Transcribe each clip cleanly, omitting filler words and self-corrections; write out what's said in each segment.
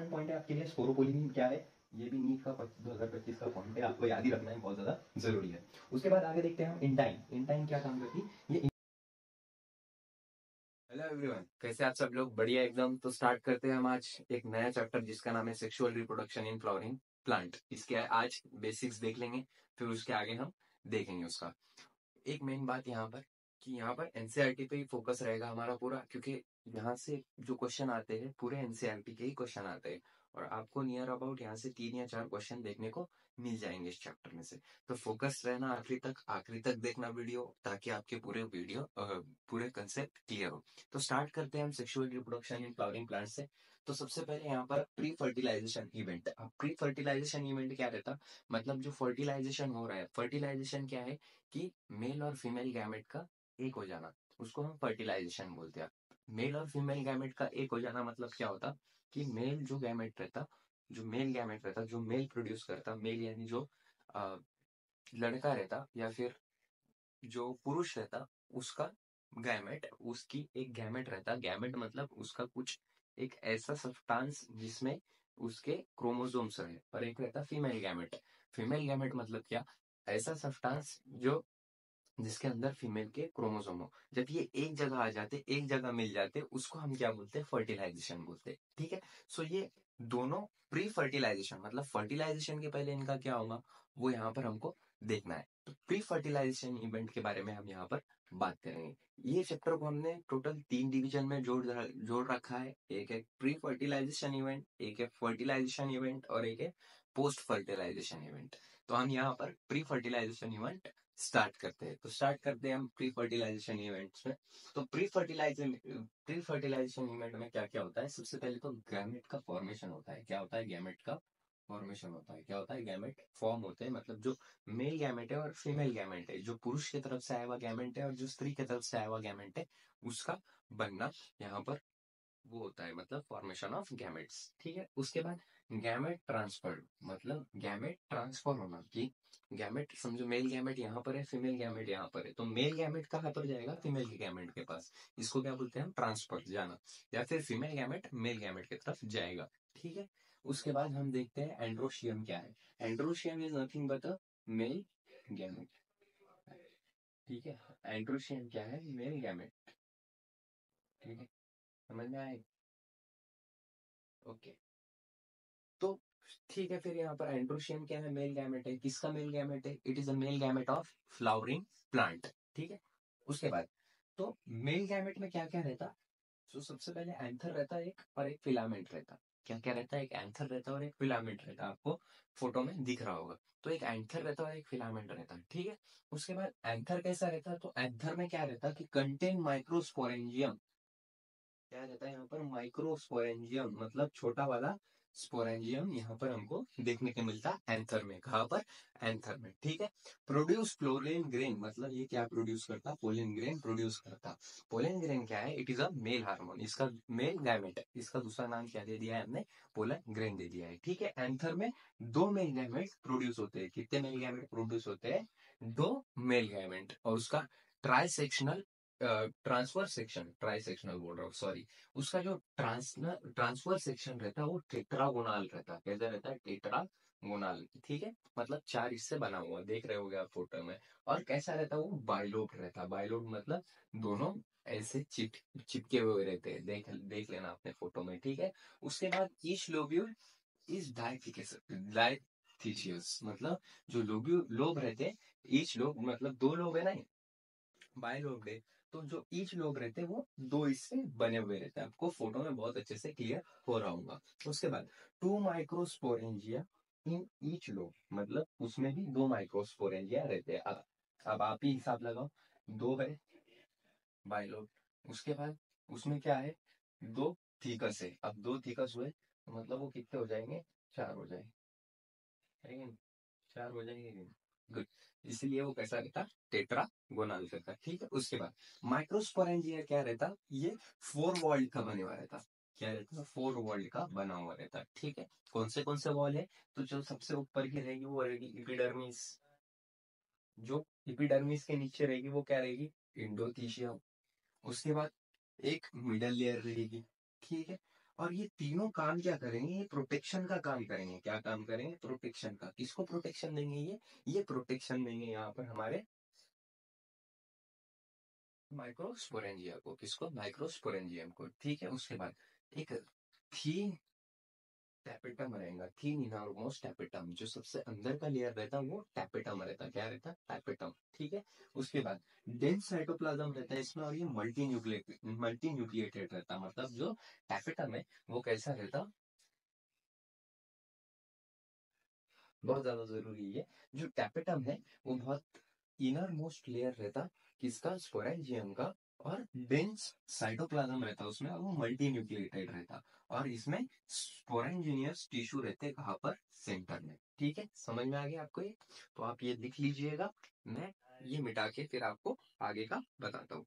Important point है आपके लिए, स्पोरोपोलिन क्या है, ये भी नीट का 2025 का पॉइंट है, आपको याद ही रखना है, बहुत ज्यादा जरूरी है। उसके बाद आगे देखते हैं हम इंटाइन। इंटाइन क्या काम करती है ये। हेलो एवरीवन, कैसे आप सब लोग? बढ़िया एकदम। तो स्टार्ट करते हैं हम आज एक नया चैप्टर जिसका नाम है sexual reproduction in flowering plant. इसके आज बेसिक्स देख लेंगे, फिर उसके आगे हम देखेंगे उसका। एक मेन बात यहाँ पर कि यहाँ पर एनसीईआरटी पे ही फोकस रहेगा हमारा पूरा, क्योंकि यहाँ से जो क्वेश्चन आते हैं पूरे एनसीईआरटी के ही क्वेश्चन आते हैं, और आपको नियर अबाउट यहाँ से 3 या 4 क्वेश्चन देखने को मिल जाएंगे इस चैप्टर में से। तो फोकस रहना आखिरी तक देखना वीडियो, ताकि आपके पूरे कंसेप्ट क्लियर हो। तो स्टार्ट करते हैं हम sexual reproduction in flowering plant से। तो सबसे पहले यहाँ पर प्री फर्टिलाइजेशन इवेंट। अब प्री फर्टिलाइजेशन इवेंट क्या रहता, मतलब जो फर्टिलाइजेशन हो रहा है, फर्टिलाइजेशन क्या है कि मेल और फीमेल गैमेट का एक हो जाना, उसको हम फर्टिलाइजेशन बोलते हैं। मेल और फीमेल गैमेट का एक हो जाना मतलब क्या होता कि मेल गैमेट रहता, जो मेल प्रोड्यूस करता, मेल यानी जो अ, लड़का रहता या फिर जो पुरुष रहता, उसका गैमेट, उसकी एक गैमेट रहता। गैमेट मतलब उसका कुछ एक ऐसा सब्सटेंस जिसमें उसके क्रोमोसोम्स रहे, और एक रहता फीमेल गैमेट। फीमेल गैमेट मतलब क्या, ऐसा सब्सटेंस जो जिसके अंदर फीमेल के क्रोमोसोम हो। जब ये एक जगह आ जाते, एक जगह मिल जाते, उसको हम क्या बोलते हैं, फर्टिलाइजेशन बोलते हैं। ठीक है। सो ये दोनों प्री फर्टिलाइजेशन, मतलब फर्टिलाइजेशन के पहले इनका क्या होगा वो यहाँ पर हमको देखना है। तो प्री फर्टिलाइजेशन इवेंट के बारे में हम यहाँ पर बात करेंगे। ये चैप्टर को हमने टोटल 3 डिवीजन में जोड़ रखा है। एक है प्री फर्टिलाइजेशन इवेंट, एक है फर्टिलाइजेशन इवेंट, और एक है पोस्ट फर्टिलाइजेशन इवेंट। तो हम यहाँ पर प्री फर्टिलाइजेशन इवेंट स्टार्ट करते हैं। तो स्टार्ट करते हैं हम प्री फर्टिलाइजेशन इवेंट्स में। तो प्री फर्टिलाइजेशन इवेंट में क्या क्या होता है, सबसे पहले तो गैमेट का फॉर्मेशन होता है। क्या होता है, गैमेट का फॉर्मेशन होता है। क्या होता है, गैमेट फॉर्म होते हैं, मतलब जो मेल गैमेट है और फीमेल गैमेट है, जो पुरुष की तरफ से आया हुआ गैमेट है और जो स्त्री की तरफ से आया हुआ गैमेट है, उसका बनना यहाँ पर वो होता है, मतलब फॉर्मेशन ऑफ गैमेट्स। ठीक है। उसके बाद गैमेट ट्रांसफर, मतलब गैमेट ट्रांसफर होना, कि गैमेट समझो मेल गैमेट यहाँ पर है, फीमेल गैमेट यहाँ पर है, तो मेल गैमेट कहाँ पर जाएगा, फीमेल के गैमेट के पास। इसको क्या बोलते हैं हम, ट्रांसफर जाना। या फिर फीमेल गैमेट मेल गैमेट की तरफ जाएगा। ठीक है। उसके बाद हम देखते हैं एंड्रोशियम क्या है। Androecium is nothing but a male gamete. ठीक है। एंड्रोशियम क्या है, मेल गैमेट। ठीक है, समझ में आए? ओके। तो ठीक है, फिर यहाँ पर एंड्रोशियम क्या है, मेल गैमेट है। किसका मेल गैमेट है, it is a male gamete of flowering plant. ठीक है। उसके बाद तो मेल गैमेट में क्या क्या रहता, तो सबसे पहले एंथर रहता है एक, और एक फिलामेंट रहता। क्या क्या रहता है, एक एंथर रहता है और एक फिलामेंट रहता है, आपको फोटो में दिख रहा होगा। तो एक एंथर रहता है और एक फिलामेंट रहता है। ठीक है। उसके बाद एंथर कैसा रहता है, तो एंथर में क्या रहता है कि कंटेन माइक्रोस्पोरेंजियम। क्या रहता है यहाँ पर, माइक्रोस्पोरेंजियम, मतलब छोटा वाला स्पोरेंजियम यहाँ पर हमको देखने को मिलता है एंथर में। कहाँ पर, एंथर में। ठीक है। प्रोड्यूस पोलिन ग्रेन, मतलब ये क्या प्रोड्यूस करता, पोलिन ग्रेन प्रोड्यूस करता। पोलिन ग्रेन क्या है, it is a male hormone, इसका मेल गैमेट है। इसका दूसरा नाम क्या दे दिया है हमने, पोलिन ग्रेन दे दिया है। ठीक है। एंथर में 2 मेल गैमेट प्रोड्यूस होते हैं। कितने मेल गैमेट प्रोड्यूस होते हैं, 2 मेल गैमेट। और उसका try sectional transfer section, try sectional बोल रहा हूँ, सॉरी। उसका जो ट्रांसफर सेक्शन रहता है वो टेट्रागोनल रहता है। कैसा रहता है, टेट्रागोनल। ठीक है। मतलब 4 हिस्से बना हुआ, देख रहे होगे आप फोटो में। और कैसा रहता है वो, बाइलोब रहता है। बाइलोब मतलब दोनों ऐसे चिपके हुए रहते हैं, देख देख लेना अपने फोटो में। ठीक है। उसके बाद ईच लोब्यूल इज डायथिशियस, मतलब जो लोब रहते हैं, ईच लोब मतलब 2 लोब है ना, बायलोब है। तो जो ईच लोब रहते हैं वो 2 हिस्से बने हुए रहते हैं। आपको फोटो में बहुत अच्छे से क्लियर हो रहा होगा। उसके बाद 2 माइक्रोस्पोरेंजिया इन ईच लोब, मतलब उसमें भी 2 माइक्रोस्पोरेंजिया रहते हैं। अब आप ही हिसाब लगाओ, 2 है बायलोब। उसके बाद उसमें क्या है, 2 थीकस है। अब 2 थीकस हुए तो मतलब वो कितने हो जाएंगे, 4 हो जाएंगे। है कि नहीं? 4 हो जाएंगे। गुड। इसलिए वो कैसा रहता, टेट्रागोनल रहता। ठीक है। उसके बाद माइक्रोस्पोरेंजिया क्या रहता, ये 4 वॉल्ड का बने हुआ रहता। क्या रहता, 4 वॉल्ड का बना हुआ रहता। ठीक है। कौन से वॉल है, तो जो सबसे ऊपर की रहेगी वो रहेगी इपिडर्मिस। जो इपिडर्मिस के नीचे रहेगी वो क्या रहेगी, इंडोथीशियम। उसके बाद एक मिडल लेयर रहेगी। ठीक है। और ये तीनों काम क्या करेंगे, ये प्रोटेक्शन का काम करेंगे। क्या काम करेंगे? प्रोटेक्शन का। किसको प्रोटेक्शन देंगे? ये प्रोटेक्शन देंगे यहाँ पर हमारे माइक्रोस्पोरेंजिया को। किसको? माइक्रोस्पोरेंजियम को। ठीक है। उसके बाद एक थीन टैपेटम रहेगा, थीन इनरमोस्ट टैपेटम, जो सबसे अंदर का लेयर रहता है वो टैपेटम रहता है। क्या रहता है? टैपेटम। ठीक है। उसके बाद डेंस साइटोप्लाज्म रहता है इसमें, और ये मल्टी न्यूक्लिएटेड रहता है। मतलब जो टैपेटम है वो कैसा रहता? बहुत ज्यादा जरूरी है। जो टैपेटम है वो बहुत इनर मोस्ट लेयर रहता किसका? स्पोरेंजियम का। और डेंस साइटोप्लाज्म रहता उसमें, और वो मल्टी न्यूक्लिएटेड रहता। और इसमें स्पोरेंजिनियस टिश्यू रहते कहाँ पर? सेंटर में। ठीक है। समझ में आ गया आपको ये? तो आप ये लिख लीजिएगा, मैं ये मिटा के फिर आपको आगे का बताता हूँ।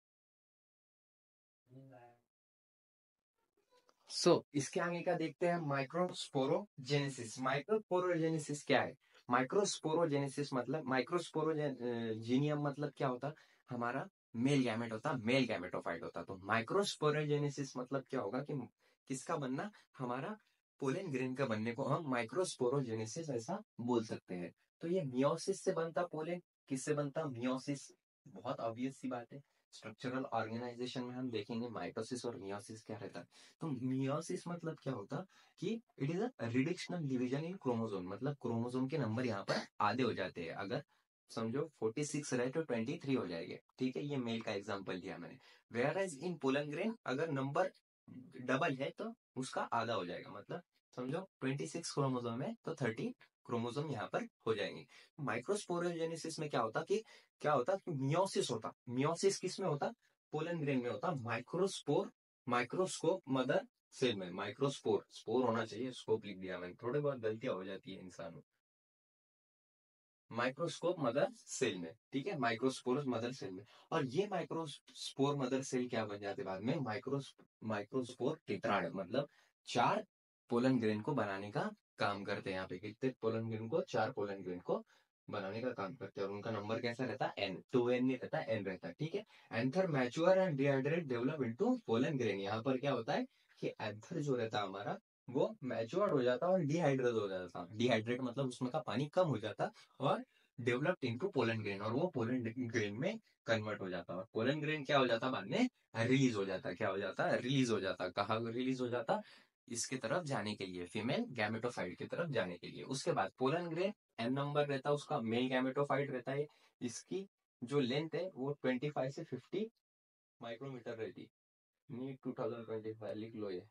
इसके आगे का देखते हैं, माइक्रोस्पोरोजेनेसिस। माइक्रोस्पोरोजेनेसिस क्या है? माइक्रोस्पोरोजेनेसिस मतलब, माइक्रोस्पोरोजेनियम मतलब क्या होता? हमारा मेल गैमेट होता, मेल गैमेटोफाइट होता। तो माइक्रोस्पोरोजेनेसिस मतलब क्या होगा कि किसका बनना? हमारा पोलन ग्रेन का बनने को हम माइक्रोस्पोरोजेनेसिस ऐसा बोल सकते हैं। तो ये मियोसिस से बनता पोलन। किससे बनता? मियोसिस। बहुत ऑब्वियस सी बात है। स्ट्रक्चरल ऑर्गेनाइजेशन में हम देखेंगे माइटोसिस और मियोसिस क्या रहता है। तो मियोसिस मतलब क्या होता कि it is a reductional division in chromosome. मतलब क्रोमोसोम के नंबर यहाँ पर आधे हो जाते हैं। अगर समझो 46 रहे तो 23 हो जाएंगे। ठीक है। ये मेल का एग्जांपल दिया मैंने। Whereas in pollen grain अगर नंबर डबल है तो उसका आधा हो जाएगा। मतलब समझो 26 क्रोमोसोम है तो 30 क्रोमोसोम यहाँ पर हो जाएंगे। माइक्रोस्पोरोजेनेसिस में क्या होता कि मियोसिस होता। मियोसिस किस में होता? पोलन ग्रेन में होता। माइक्रोस्कोप मदर सेल में। माइक्रोस्पोर, स्पोर होना चाहिए, स्कोप लिख दिया मैंने। थोड़ी बहुत गलतियां हो जाती है इंसानों। माइक्रोस्कोप मदर सेल में। ठीक है। माइक्रोस्पोर मदर सेल में। और ये माइक्रोस्पोर मदर सेल क्या बन जाते बाद में? Microspore tetrad. मतलब 4 पोलन ग्रेन को बनाने का काम करते हैं। यहाँ पे कितने पोलन ग्रेन को? 4 पोलन ग्रेन को बनाने का काम करते हैं। और उनका नंबर कैसा रहता है? एन। 2n नहीं रहता, एन रहता है। ठीक है। Anther mature and dehydrate develop into pollen grain. यहाँ पर क्या होता है कि एंथर जो रहता है हमारा वो मैच्योर हो जाता है और डिहाइड्रेट हो जाता है। डिहाइड्रेट मतलब उसमें का पानी कम हो जाता और डेवलप्ड इनटू पोलन ग्रेन, और वो पोलन ग्रेन में कन्वर्ट हो जाता है। और पोलन ग्रेन क्या हो जाता बाद में? रिलीज हो जाता है। क्या हो जाता है? रिलीज हो जाता है। कहाँ रिलीज हो जाता? इसके तरफ जाने के लिए, फीमेल गैमेटोफाइट की तरफ जाने के लिए। उसके बाद पोलन ग्रेन एन नंबर रहता है उसका, मेल गैमेटोफाइट रहता है। इसकी जो लेंथ है वो 25 से 50 माइक्रोमीटर रहती। नीट 2025 लिख लो ये।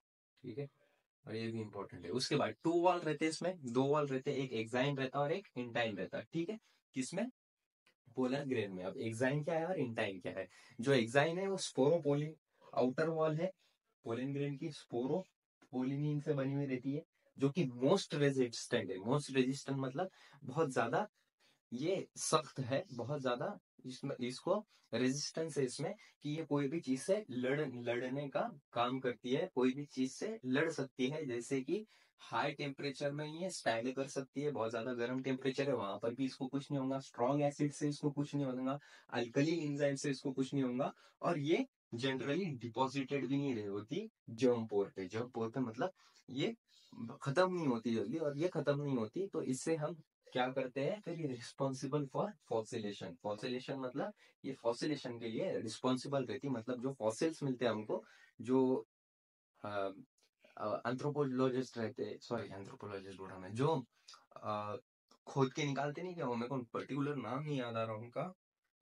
ठीक है। और ये भी इंपॉर्टेंट है। उसके बाद 2 वॉल रहते हैं इसमें, 2 वॉल रहते हैं, एक एक्साइन रहता है और एक इंटाइन रहता है। ठीक है। किसमें? पोलर ग्रेन में। अब एक्साइन क्या है और इंटाइन क्या है? जो एक्साइन है वो स्पोरोपोलिन आउटर वॉल है पोलन ग्रेन की, स्पोरोपोलिनिन से बनी हुई रहती है, जो कि मोस्ट रेजिस्टेंट है। मोस्ट रेजिस्टेंट मतलब बहुत ज्यादा ये सख्त है, बहुत ज्यादा इसमें इसको रेजिस्टेंस है इसमें कि ये कोई भी चीज से लड़ने का काम करती है, कोई भी चीज से लड़ सकती है। जैसे कि हाई टेम्परेचर में ये स्टैंड कर सकती है, बहुत ज्यादा गर्म टेम्परेचर है वहां पर भी इसको कुछ नहीं होगा, स्ट्रॉन्ग एसिड से इसको कुछ नहीं होगा, अल्कली एंजाइम से इसको कुछ नहीं होगा। और ये जनरली डिपॉजिटेड भी नहीं रही होती जर्म पोर पे। जर्म पोर पे मतलब ये खत्म नहीं होती जल्दी, और ये खत्म नहीं होती तो इससे हम क्या करते हैं फिर? ये रिस्पॉन्सिबल फॉर फॉसिलेशन। फॉसिलेशन मतलब ये फॉसिलेशन के लिए रिस्पॉन्सिबल रहती। मतलब जो फॉसिल्स मिलते हैं हमको, जो एंथ्रोपोलॉजिस्ट रहते, सॉरी एंथ्रोपोलॉजिस्ट बोला मैं, जो अ, खोद के निकालते नहीं क्या, वो मेरे को पर्टिकुलर नाम नहीं याद आ रहा उनका,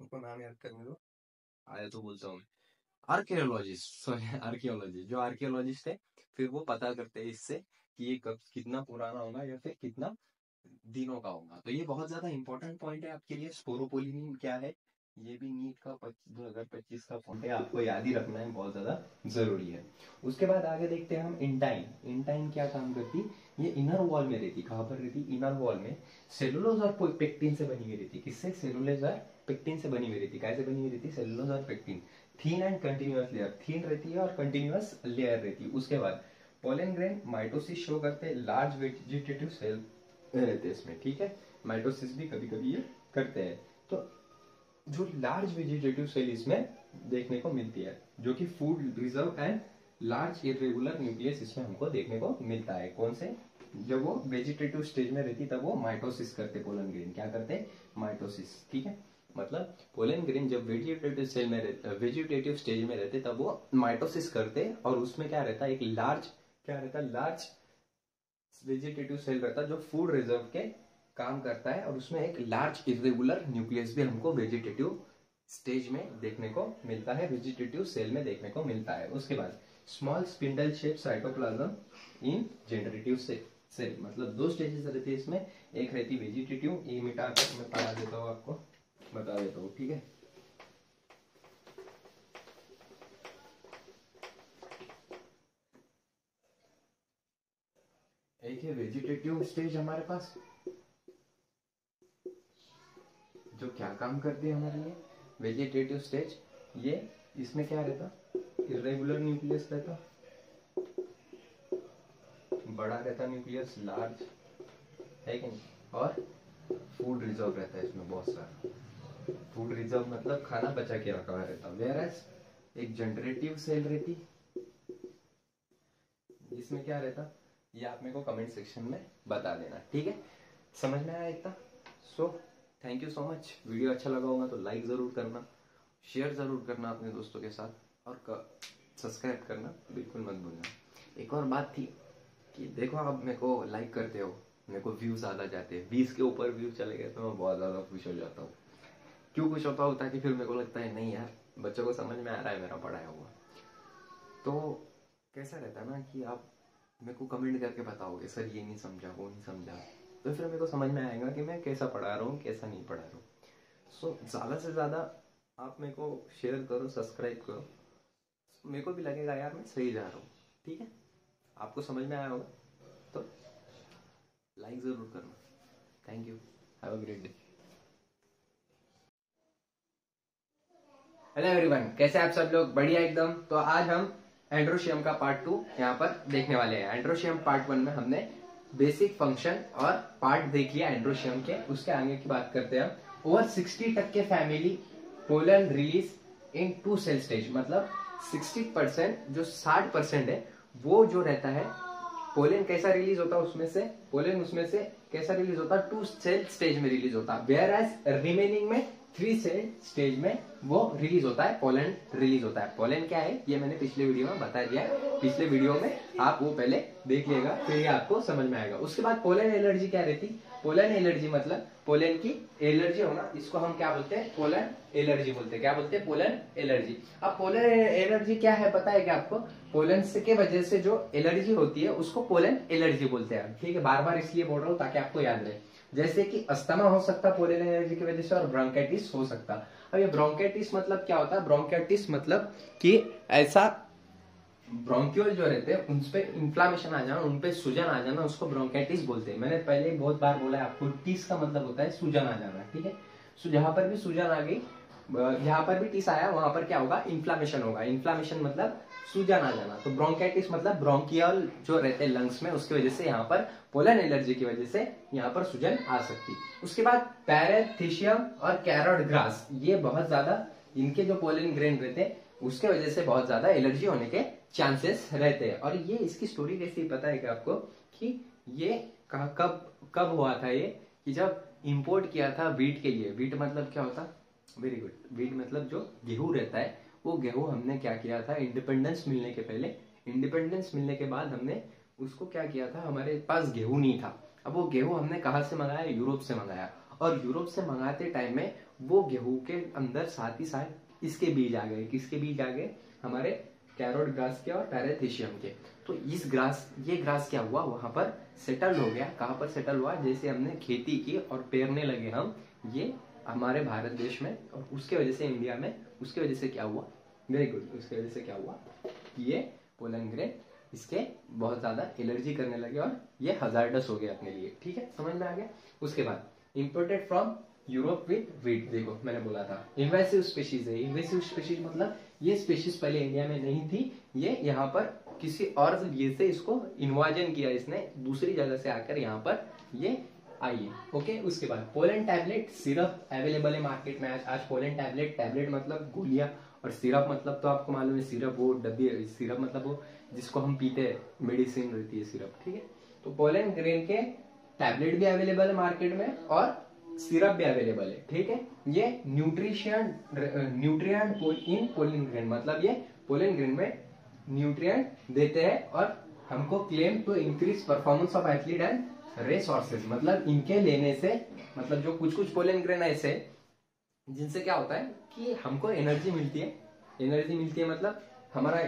उनको नाम याद करने दो, आया तो बोलता हूँ। आर्कियोलॉजिस्ट, सॉरी आर्कियोलॉजिस्ट, जो आर्कियोलॉजिस्ट है फिर वो पता करते हैं इससे कि ये कब कितना पुराना होगा या फिर कितना दिनों का होगा। तो ये बहुत ज्यादा इंपॉर्टेंट पॉइंट है आपके लिए। स्पोरोपोलिनिन क्या है ये भी नीट का 2025 का पॉइंट है, आपको याद ही रखना है, बहुत ज्यादा जरूरी है। उसके बाद आगे देखते हैं हम इंटाइन। इंटाइन क्या काम करती? ये इनर वॉल में रहती। कहाँ पर रहती? इनर वॉल में। सेलुलोज और पेक्टिन से बनी हुई रहती। किससे? सेलुलोज और पेक्टिन से बनी हुई रहती। कैसे बनी हुई रहती? सेलुलोज और pectin. Thin and continuous layer, thin रहती है और कंटिन्यूअस लेयर रहती है। उसके बाद पोलन ग्रेन माइटोसिस शो करते हैं, लार्ज वेजिटेटिव सेल रहते हैं इसमें। ठीक है। माइटोसिस भी कभी कभी ये करते हैं। तो जो लार्ज वेजिटेटिव सेल इसमें देखने को मिलती है, जो कि food reserve and large irregular nucleus इसमें हमको देखने को मिलता है। कौन से? जब वो वेजिटेटिव स्टेज में रहती तब वो माइटोसिस करते पोलन ग्रेन। क्या करते? माइटोसिस। ठीक है, मतलब पोलन ग्रेन जब वेजिटेटिव स्टेज में रहते तब वो माइटोसिस करते, और उसमें क्या रहता है, एक लार्ज वेजिटेटिव सेल रहता है जो फूड रिजर्व के काम करता है, और उसमें एक लार्ज इरेगुलर न्यूक्लियस भी हमको वेजिटेटिव स्टेज में देखने को मिलता है, वेजिटेटिव सेल में देखने को मिलता है। उसके बाद small spindle shape cytoplasm in generative cell, मतलब दो स्टेजेस रहती है इसमें। एक रहती वेजिटेटिव, ये मिटा कर मैं पढ़ा देता हूँ, आपको बता देता हूँ। ठीक है, एक है वेजिटेटिव स्टेज हमारे पास, जो क्या काम करती है हमारे लिए। वेजिटेटिव स्टेज, ये इसमें क्या रहता, इरेगुलर न्यूक्लियस रहता, बड़ा रहता न्यूक्लियस, लार्ज है कि नहीं, और फूड रिजर्व रहता है इसमें बहुत सारा। फूड रिजर्व मतलब खाना बचा के रखा हुआ रहता। वेयरएज एक जनरेटिव सेल रहती, इसमें क्या रहता, ये आप मेरे को कमेंट सेक्शन में बता देना। ठीक है, समझ में आया इतना? So thank you so much. Video अच्छा लगा होगा तो लाइक जरूर करना, शेयर जरूर करना अपने दोस्तों के साथ, और सब्सक्राइब करना बिल्कुल मत भूलना। एक और बात थी कि देखो, आप मेरे को लाइक करते हो, मेरे को व्यूज ज्यादा जाते हैं, 20 के ऊपर व्यू चले गए तो मैं बहुत ज्यादा खुश हो जाता हूँ। क्यों खुश होता हूँ? ताकि फिर मेरे को लगता है नहीं यार, बच्चों को समझ में आ रहा है मेरा पढ़ाया हुआ। तो कैसा रहता है ना कि आप मेरे को कमेंट करके बताओगे सर ये नहीं समझा, वो नहीं समझा, तो फिर मेरे को समझ में आएगा कि मैं कैसा पढ़ा रहा हूँ, कैसा नहीं पढ़ा रहा हूँ। सो ज्यादा से ज्यादा आप मेरे को शेयर करो, सब्सक्राइब करो, मेरे को भी लगेगा यार मैं सही जा रहा हूँ। ठीक है, आपको समझ में आया होगा तो लाइक जरूर करना। Thank you, have a great day. Hello everyone, कैसे आप सब लोग? बढ़िया एकदम। तो आज हम एंड्रोशियम का पार्ट 2 यहाँ पर देखने वाले हैं। एंड्रोशियम पार्ट 1 में हमने बेसिक फंक्शन और पार्ट देख लिया एंड्रोशियम के। उसके आगे की बात करते हैं हम। Over 60% family pollen release in 2 cell stage, मतलब 60%, जो 60% है वो जो रहता है पोलन कैसा रिलीज होता है उसमें से, पोलन उसमें से कैसा रिलीज होता है, 2 सेल स्टेज में रिलीज होता है। वेयर एज रिमेनिंग में 3 सेल स्टेज में वो रिलीज होता है, पोलन रिलीज होता है। पोलन क्या है ये मैंने पिछले वीडियो में बता दिया है, पिछले वीडियो में आप वो पहले देख लेगा, फिर ये आपको समझ में आएगा। उसके बाद पोलन एलर्जी क्या रहती, पोलन एलर्जी मतलब पोलन की एलर्जी होना, इसको हम क्या बोलते हैं, पोलन एलर्जी बोलते हैं। क्या बोलते हैं? Pollen allergy. अब पोलन एलर्जी क्या है पता है क्या आपको? पोलन के वजह से जो एलर्जी होती है उसको पोलन एलर्जी बोलते हैं। ठीक है, बार बार इसलिए बोल रहा हूँ ताकि आपको याद रहे। जैसे कि अस्थमा हो सकता पोलन एलर्जी की वजह से, और ब्रोंकाइटिस हो सकता। अब ये ब्रोंकाइटिस मतलब क्या होता है? ब्रोंकाइटिस मतलब कि ऐसा ब्रोंक्यूल जो रहते हैं उन पे इंफ्लामेशन आ जाना, उन पे सूजन आ जाना, उसको ब्रोंकाइटिस बोलते हैं। मैंने पहले बहुत बार बोला है आपको, टिस का मतलब होता है सूजन आ जाना। ठीक है, जहां पर भी सूजन आ गई, जहां पर भी टिस आया वहां पर क्या होगा, इन्फ्लामेशन होगा। इन्फ्लामेशन मतलब सूजन आ जाना। तो ब्रोंकाइटिस मतलब ब्रोंकियल जो रहते हैं लंग्स में, उसकी वजह से यहाँ पर पोलन एलर्जी की वजह से यहाँ पर सूजन आ सकती। उसके बाद पैरेथिशियम और कैरोट ग्रास, ये बहुत ज्यादा, इनके जो पोलन ग्रेन रहते हैं उसके वजह से बहुत ज्यादा एलर्जी होने के चांसेस रहते हैं। और ये इसकी स्टोरी कैसी पता है क्या आपको, कि ये कब कब हुआ था ये, कि जब इंपोर्ट किया था वीट के लिए। वीट मतलब क्या होता? वेरी गुड, वीट मतलब जो गेहूं रहता है, वो गेहूं हमने क्या किया था, इंडिपेंडेंस मिलने के पहले, इंडिपेंडेंस मिलने के बाद हमने उसको क्या किया था, हमारे पास गेहूं नहीं था। अब वो गेहूं हमने कहाँ से मंगाया? यूरोप से मंगाया। और यूरोप से मंगाते टाइम में वो गेहूं के अंदर साथ ही साथ इसके बीज आ गए। किसके बीज आ गए? हमारे कैरोट ग्रास के और पैरेथिशियम के। तो ये ग्रास क्या हुआ, वहां पर सेटल हो गया। कहां पर सेटल हुआ? जैसे हमने खेती की और पेरने लगे हम ये हमारे भारत देश में, और उसके वजह से इंडिया में, उसके वजह से क्या हुआ, वेरी गुड, उसके वजह से क्या हुआ, ये पोलन ग्रेन इसके बहुत ज्यादा एलर्जी करने लगे और ये हजार्डस हो गया अपने लिए। ठीक है, समझ में आ गया। उसके बाद imported from Europe with wheat, देखो मैंने बोला था इन्वेसिव स्पीशीज है। इन्वेसिव स्पीशीज मतलब ये स्पीशीज पहले इंडिया में नहीं थी, ये यहाँ पर किसी और ये से इसको इन्वाजन किया, इसने दूसरी जगह से आकर यहाँ पर ये आई है। ओके, उसके बाद पोलन टैबलेट सिरप अवेलेबल है मार्केट में आज पोलन टैबलेट, टैबलेट मतलब गोलियां, और सिरप मतलब तो आपको मालूम है, सिरप वो डब्बी, सिरप मतलब वो जिसको हम पीते हैं, मेडिसिन रहती है सिरप, ठीक है। तो पोलन ग्रेन के टैबलेट भी अवेलेबल है मार्केट में और सिरप भी अवेलेबल है, ठीक है। ये न्यूट्रिएंट इन पोलन ग्रेन, मतलब ये पोलन ग्रेन में न्यूट्रिएंट देते हैं और हमको claim to increase performance of athlete and race horses, मतलब इनके लेने से, मतलब जो कुछ कुछ पोलन ग्रेन ऐसे जिनसे क्या होता है कि हमको एनर्जी मिलती है, एनर्जी मिलती है मतलब हमारा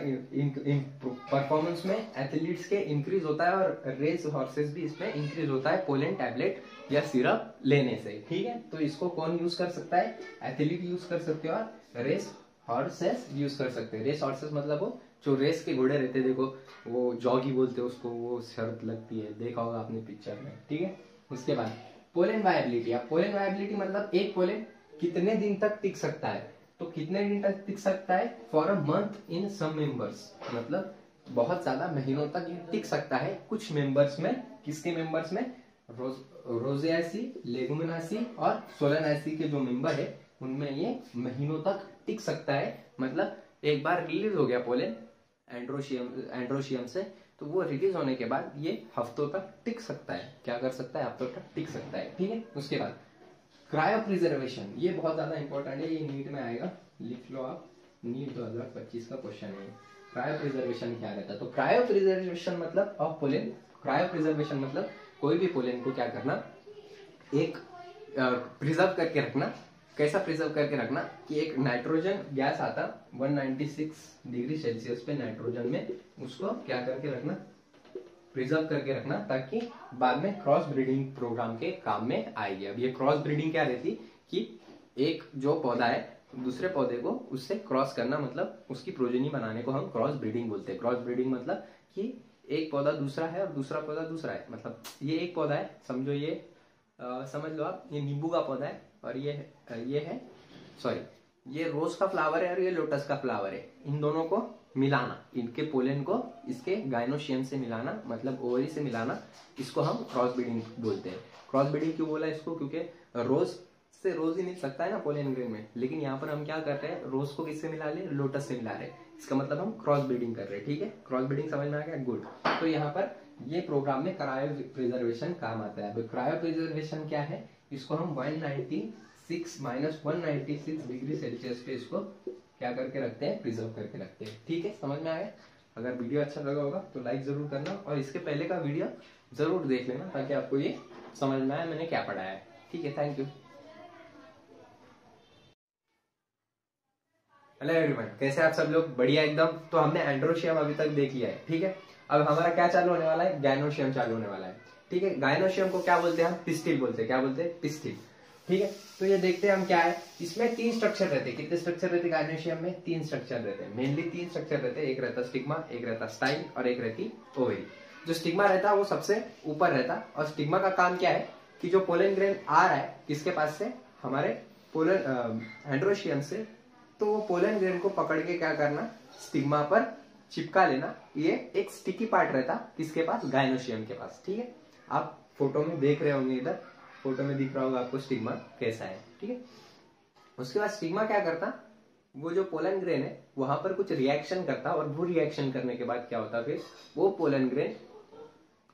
परफॉर्मेंस में एथलीट्स के इंक्रीज होता है और रेस हॉर्सेस भी इसमें इंक्रीज होता है पोलन टैबलेट या सिरप लेने से, ठीक है। तो इसको कौन यूज कर सकता है? एथलीट यूज कर सकते हो और रेस हॉर्सेस यूज कर सकते हैं। रेस हॉर्सेस मतलब वो जो रेस के घोड़े रहते हैं, देखो वो जॉगी बोलते हैं उसको, वो शर्त लगती है, देखा होगा आपने पिक्चर में, ठीक है। उसके बाद पोलन वायबिलिटी, पोलन वायबिलिटी मतलब एक पोलन कितने दिन तक टिक सकता है, तो कितने दिन तक टिक सकता है? For a month in some members, मतलब बहुत ज्यादा महीनों तक ये टिक सकता है कुछ मेंबर्स में। किसके मेंबर्स में? रोजेसी, लेगुमिनासी और सोलेनासी के जो मेंबर है उनमें ये महीनों तक टिक सकता है। मतलब एक बार रिलीज हो गया पोलन एंड्रोशियम से, तो वो रिलीज होने के बाद ये हफ्तों तक टिक सकता है। क्या कर सकता है? हफ्तों तक टिक सकता है, ठीक है। उसके बाद क्रायो प्रिजर्वेशन, ये बहुत ज्यादा इंपॉर्टेंट है, ये नीट में आएगा, लिख लो आप, नीट 2025 का क्वेश्चन है। क्रायो प्रिजर्वेशन क्या रहता है? तो क्रायो प्रिजर्वेशन मतलब ऑफ पोलन, क्रायो प्रिजर्वेशन मतलब कोई भी पोलन को क्या करना, एक प्रिजर्व करके रखना। कैसा प्रिजर्व करके रखना कि एक नाइट्रोजन गैस आता 196 डिग्री सेल्सियस पे नाइट्रोजन में, उसको क्या करके रखना, प्रिजर्व करके रखना, ताकि बाद में क्रॉस ब्रीडिंग प्रोग्राम के काम में आएगी। अब ये क्रॉस ब्रीडिंग क्या रहती कि एक जो पौधा है दूसरे पौधे को उससे क्रॉस करना, मतलब उसकी प्रोजेनी बनाने को हम क्रॉस ब्रीडिंग बोलते हैं। क्रॉस ब्रीडिंग मतलब कि एक पौधा दूसरा है और दूसरा पौधा दूसरा है, मतलब ये एक पौधा है, समझो ये समझ लो आप, ये नींबू का पौधा है और ये है सॉरी, ये रोज का फ्लावर है और ये लोटस का फ्लावर है। इन दोनों को मिलाना, इनके पोलन को इसके गायनोशियम से मिलाना, मतलब ओवरी से मिलाना, इसको हम क्रॉस ब्रीडिंग बोलते हैं। क्रॉस ब्रीडिंग क्यों बोला इसको? क्योंकि रोज से रोज ही मिल सकता है ना पोलन ग्रेन में, लेकिन यहाँ पर हम क्या कर रहे हैं, रोज को किससे मिला ले, लोटस से मिला रहे हैं। इसका मतलब हम क्रॉस ब्रीडिंग कर रहे हैं, ठीक है। क्रॉस ब्रीडिंग समझ में आ गया? गुड। तो यहाँ पर ये प्रोग्राम में क्रायो प्रिजर्वेशन काम आता है। अब क्रायो प्रिजर्वेशन क्या है? इसको हम 196 डिग्री सेल्सियस पे इसको क्या करके रखते हैं, प्रिजर्व करके रखते हैं, ठीक है। समझ में आया? अगर वीडियो अच्छा लगा होगा तो लाइक जरूर करना और इसके पहले का वीडियो जरूर देख लेना, ताकि आपको ये समझ में आए मैंने क्या पढ़ाया है, ठीक है। Thank you. हेलो एवरीवन, कैसे आप सब लोग? बढ़िया एकदम। तो हमने एंड्रोशियम अभी तक देख लिया है, ठीक है। अब हमारा क्या चालू होने वाला है? गायनोशियम चालू होने वाला है, ठीक है। गायनोशियम को क्या बोलते हैं हम? पिस्टिल बोलते हैं। क्या बोलते हैं? पिस्टिल, ठीक है। तो ये देखते हैं हम क्या है, इसमें 3 स्ट्रक्चर रहते हैं। कितने स्ट्रक्चर रहते हैं गायनोशियम में? 3 स्ट्रक्चर रहते हैं, मेनली 3 स्ट्रक्चर रहते हैं। एक रहता स्टिग्मा, एक रहता स्टाइल और एक रहती ओवरी। जो स्टिग्मा रहता है वो सबसे ऊपर रहता, और स्टिग्मा का काम क्या है कि जो पोलन ग्रेन आ रहा है किसके पास से, हमारे पोलन एंड्रोशियम से, तो वो पोलन ग्रेन को पकड़ के क्या करना, स्टिग्मा पर चिपका लेना। ये एक स्टिकी पार्ट रहता किसके पास? गायनोशियम के पास, ठीक है। आप फोटो में देख रहे होंगे, इधर फोटो में दिख रहा होगा आपको स्टिग्मा कैसा है, ठीक है। उसके बाद स्टिग्मा क्या करता, वो जो पोलन ग्रेन है वहां पर कुछ रिएक्शन करता, और वो रिएक्शन करने के बाद क्या होता, फिर वो पोलन ग्रेन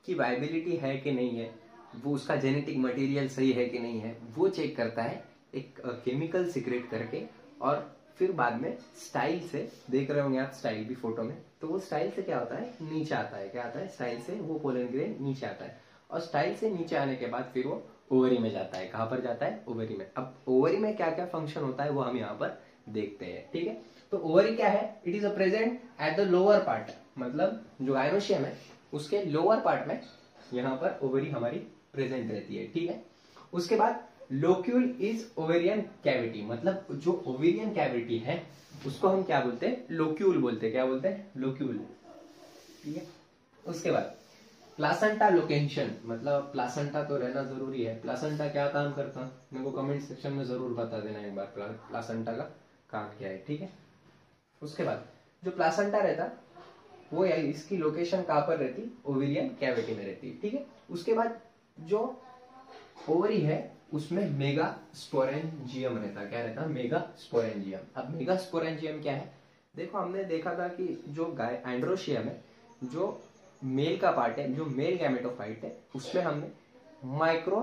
की वायबिलिटी है कि नहीं है, वो उसका जेनेटिक मटेरियल सही है कि नहीं है, वो चेक करता है एक केमिकल सिक्रेट करके। और फिर बाद में स्टाइल से, देख रहे होंगे आप स्टाइल भी फोटो में, तो वो स्टाइल से क्या होता है, नीचे आता है। क्या आता है? स्टाइल से वो पोलन ग्रेन नीचे आता है, और स्टाइल से नीचे आने के बाद फिर वो ओवरी में जाता है। कहां पर जाता है? ओवरी में। अब ओवरी में क्या क्या फंक्शन होता है वो हम यहाँ पर देखते हैं, ठीक है। तो ओवरी क्या है? It is a present at the lower part, मतलब जो गायनोशियम है उसके लोअर पार्ट में यहाँ पर ओवरी हमारी प्रेजेंट रहती है, ठीक है। उसके बाद लोक्यूल इज ओवेरियन कैविटी, मतलब जो ओवेरियन कैविटी है उसको हम क्या बोलते हैं? लोक्यूल बोलते हैं। क्या बोलते हैं? लोक्यूल, ठीक है। उसके बाद प्लासेंटा लोकेशन, मतलब प्लासेंटा तो रहना जरूरी है। प्लासेंटा क्या काम करता है मेरे को कमेंट सेक्शन में जरूर बता देना एक बार, प्लासेंटा का काम क्या है, ठीक है। उसके बाद जो प्लासेंटा रहता वो इसकी लोकेशन कहां पर रहती? ओवेरियन कैविटी में रहती, ठीक है। उसके बाद जो ओवरी है उसमें मेगा स्पोरेंजियम रहता। क्या रहता? Mega sporangium. अब मेगा स्पोरेंजियम क्या है? देखो हमने देखा था कि जो गाय एंड्रोशियम है, जो मेल का पार्ट है, जो मेल गैमेटोफाइट है, उसमें हमने माइक्रो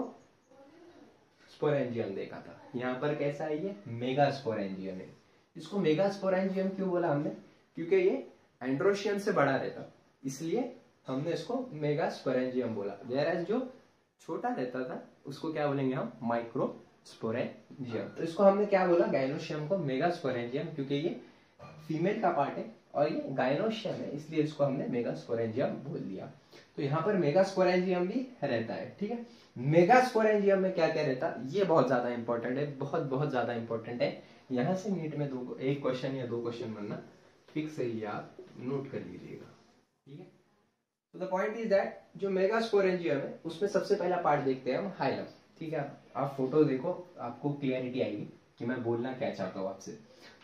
स्पोरेंजियम देखा था। यहाँ पर कैसा है? ये मेगा स्पोरेंजियम है। इसको मेगा स्पोरेंजियम क्यों बोला हमने? क्योंकि ये एंड्रोशियम से बड़ा रहता, इसलिए हमने इसको मेगा स्पोरेंजियम बोला। वेयरएज जो छोटा रहता था उसको क्या बोलेंगे हम? Micro sporangium. तो इसको हमने क्या बोला? गायनोशियम को मेगा स्पोरेंजियम, क्योंकि ये फीमेल का पार्ट है और ये गायनोशियम है, इसलिए इसको हमने मेगा स्पोरेंजियम बोल दिया। तो यहाँ पर मेगा स्पोरेंजियम भी रहता है। ठीक है, मेगा स्पोरेंजियम में क्या क्या रहता? ये बहुत ज्यादा इंपॉर्टेंट है, बहुत बहुत ज्यादा इंपॉर्टेंट है। यहाँ से नीट में एक क्वेश्चन या दो क्वेश्चन बनना फिक्स है, ये आप नोट कर लीजिएगा। ठीक है, तो द पॉइंट इज दैट जो मेगा स्पोरेंजियम है उसमें सबसे पहला पार्ट देखते हैं हम हाइलम। ठीक है, आप फोटो देखो, आपको क्लियरिटी आएगी कि मैं बोलना क्या चाहता हूँ आपसे।